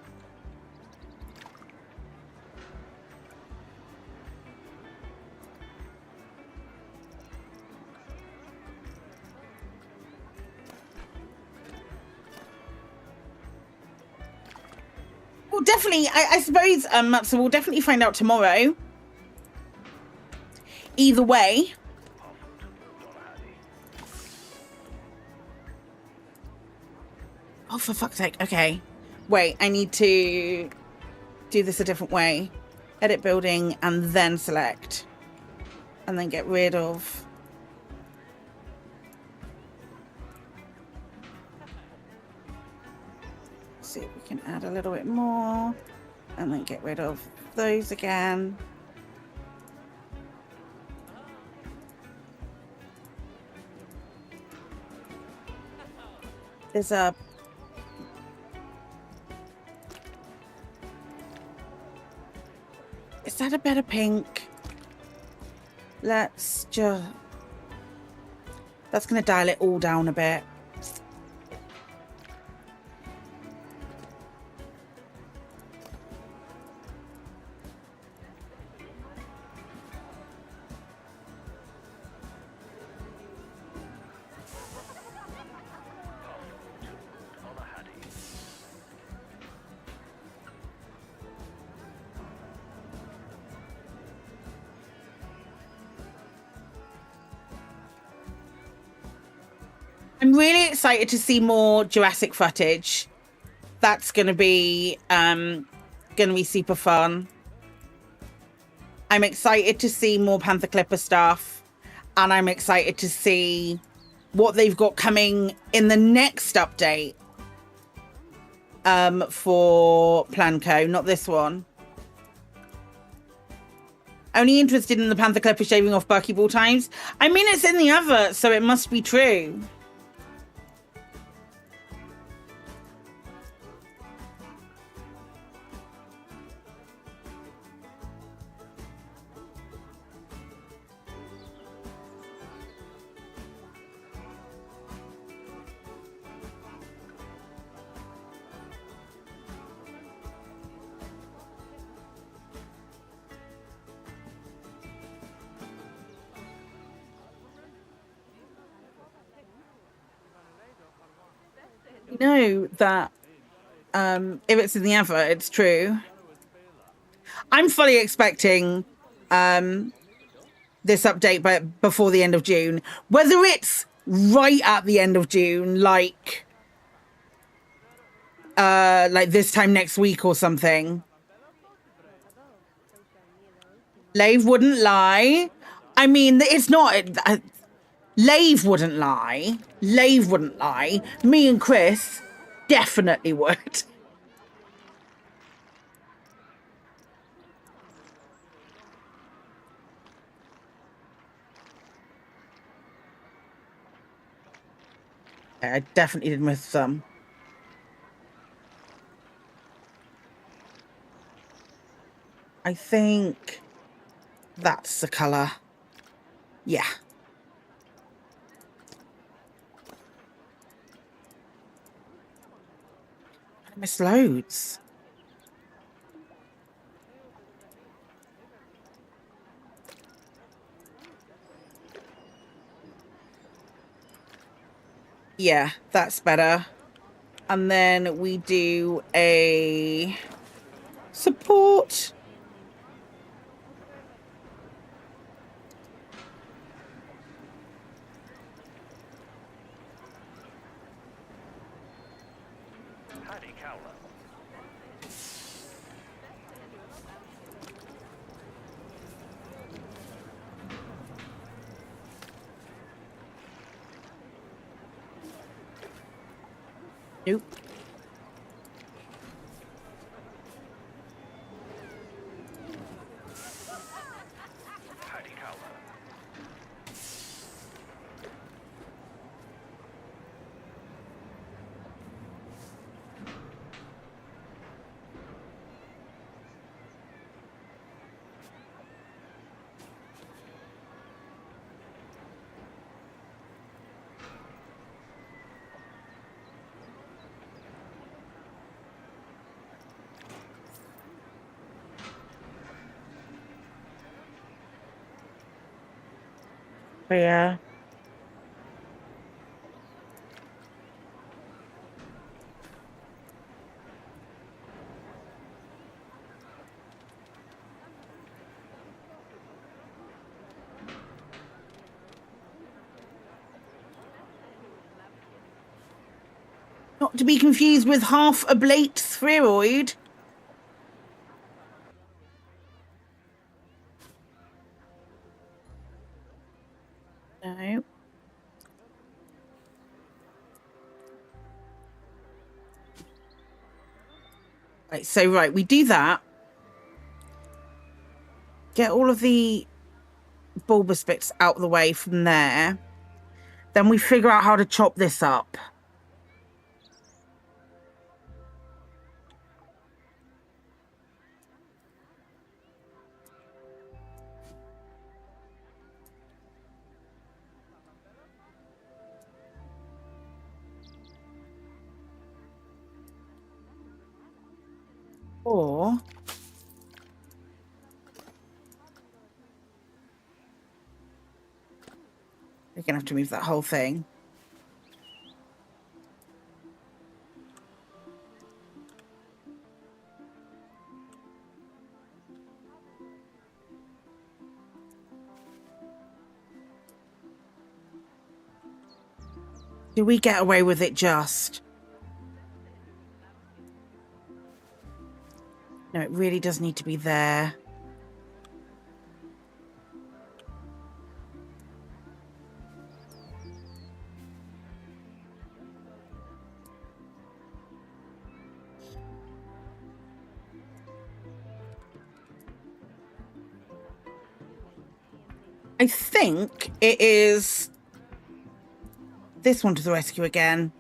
Well, definitely, I suppose, so we'll definitely find out tomorrow. Either way. Oh, for fuck's sake. Okay. Wait, I need to do this a different way. Edit building and then select. And then get rid of... See if we can add a little bit more. And then get rid of those again. There's a... Is that a better pink? Let's just... That's going to dial it all down a bit. I'm really excited to see more Jurassic footage. That's gonna be super fun. I'm excited to see more Panther Clipper stuff, and I'm excited to see what they've got coming in the next update for Planco, not this one. Only interested in the Panther Clipper shaving off buckyball times. I mean, it's in the advert, so it must be true. Know that if it's in the advert, it's true. I'm fully expecting this update before the end of June. Whether it's right at the end of June, like this time next week or something. Lave wouldn't lie. I mean, it's not... Lave wouldn't lie. Lave wouldn't lie. Me and Chris definitely would. I definitely did miss some. I think that's the colour. Yeah. I missed loads. Yeah, that's better. And then we do a support. Nope. Yeah. Not to be confused with half oblate spheroid. No. Right, so we do that. Get all of the bulbous bits out of the way from there. Then we figure out how to chop this up. Or we're gonna have to move that whole thing. Do we get away with it just? No, it really does need to be there. I think it is this one to the rescue again.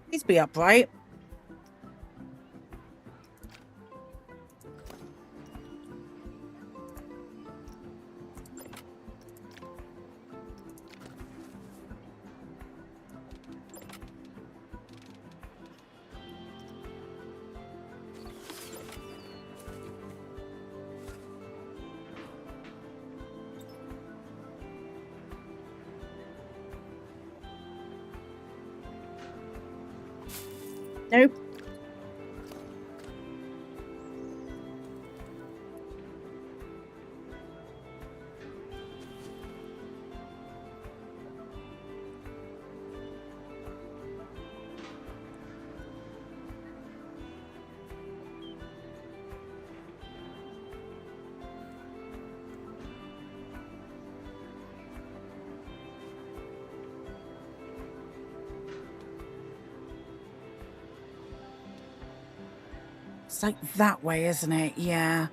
Please be upright. Nope. It's like that way, isn't it? Yeah.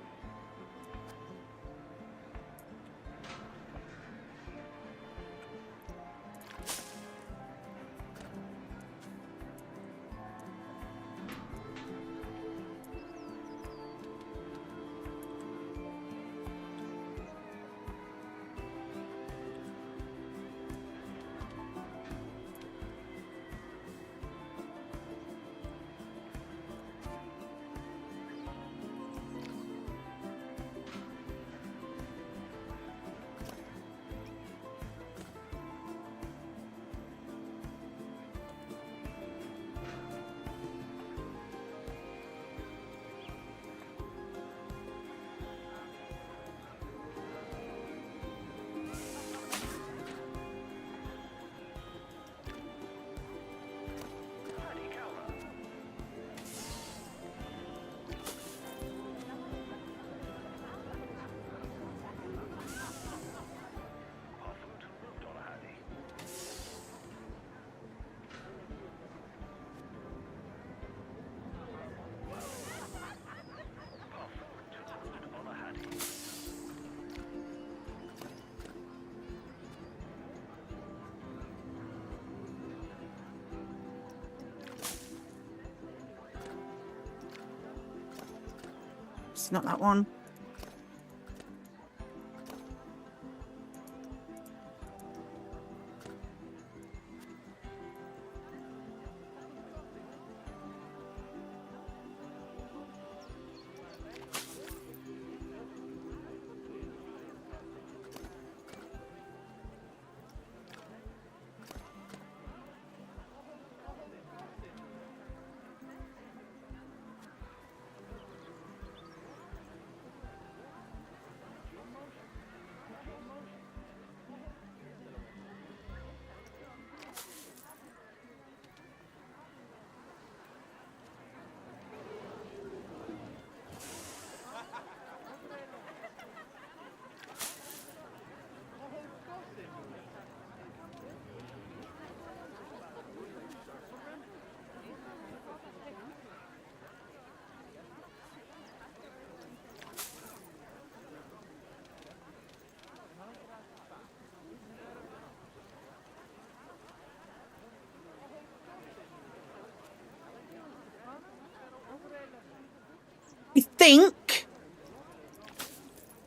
It's not that one.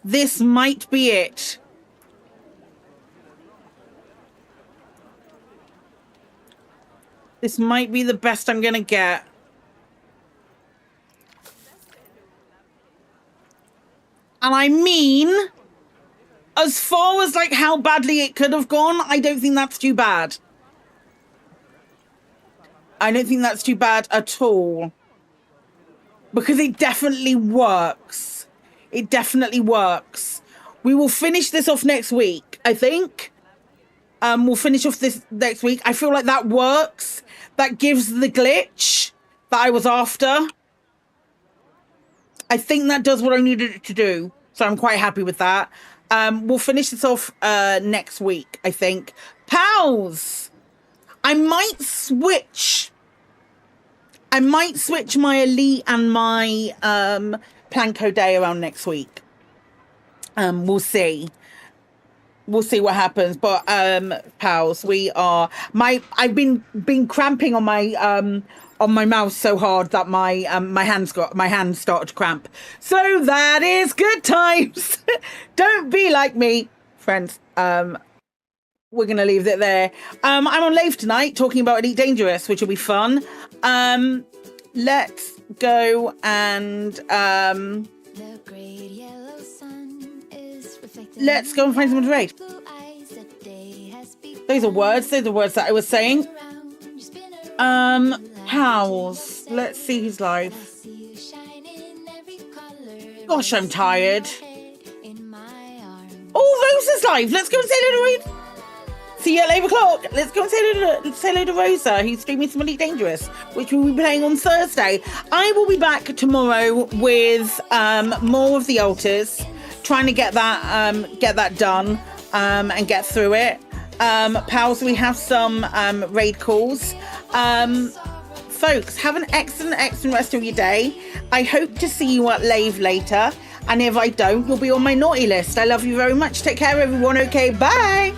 This might be it. This might be the best I'm gonna get. And I mean, as far as like how badly it could have gone, I don't think that's too bad. I don't think that's too bad at all. Because it definitely works. It definitely works. We will finish this off next week, I think. We'll finish off this next week. I feel like that works. That gives the glitch that I was after. I think that does what I needed it to do. So I'm quite happy with that. We'll finish this off next week, I think. Pals! I might switch my Elite and my Planko Day around next week. We'll see. We'll see what happens. But pals, we are I've been cramping on my mouse so hard that my hands started to cramp. So that is good times. Don't be like me, friends. We're gonna leave it there. I'm on Lave tonight talking about Elite Dangerous, which will be fun. Let's go and let's go and find someone to raid. Those are words that I was saying. Pals, let's see who's live. Gosh, I'm tired. Oh, Rose is live. Let's go and say hello to Rose. See you at 8 o'clock. Let's go and say hello to Rosa, who's streaming some Elite Dangerous, which we'll be playing on Thursday. I will be back tomorrow with more of the altars, trying to get that done and get through it. Pals, we have some raid calls. Folks, have an excellent rest of your day. I hope to see you at Lave later. And if I don't, you'll be on my naughty list. I love you very much. Take care, everyone. Okay, bye.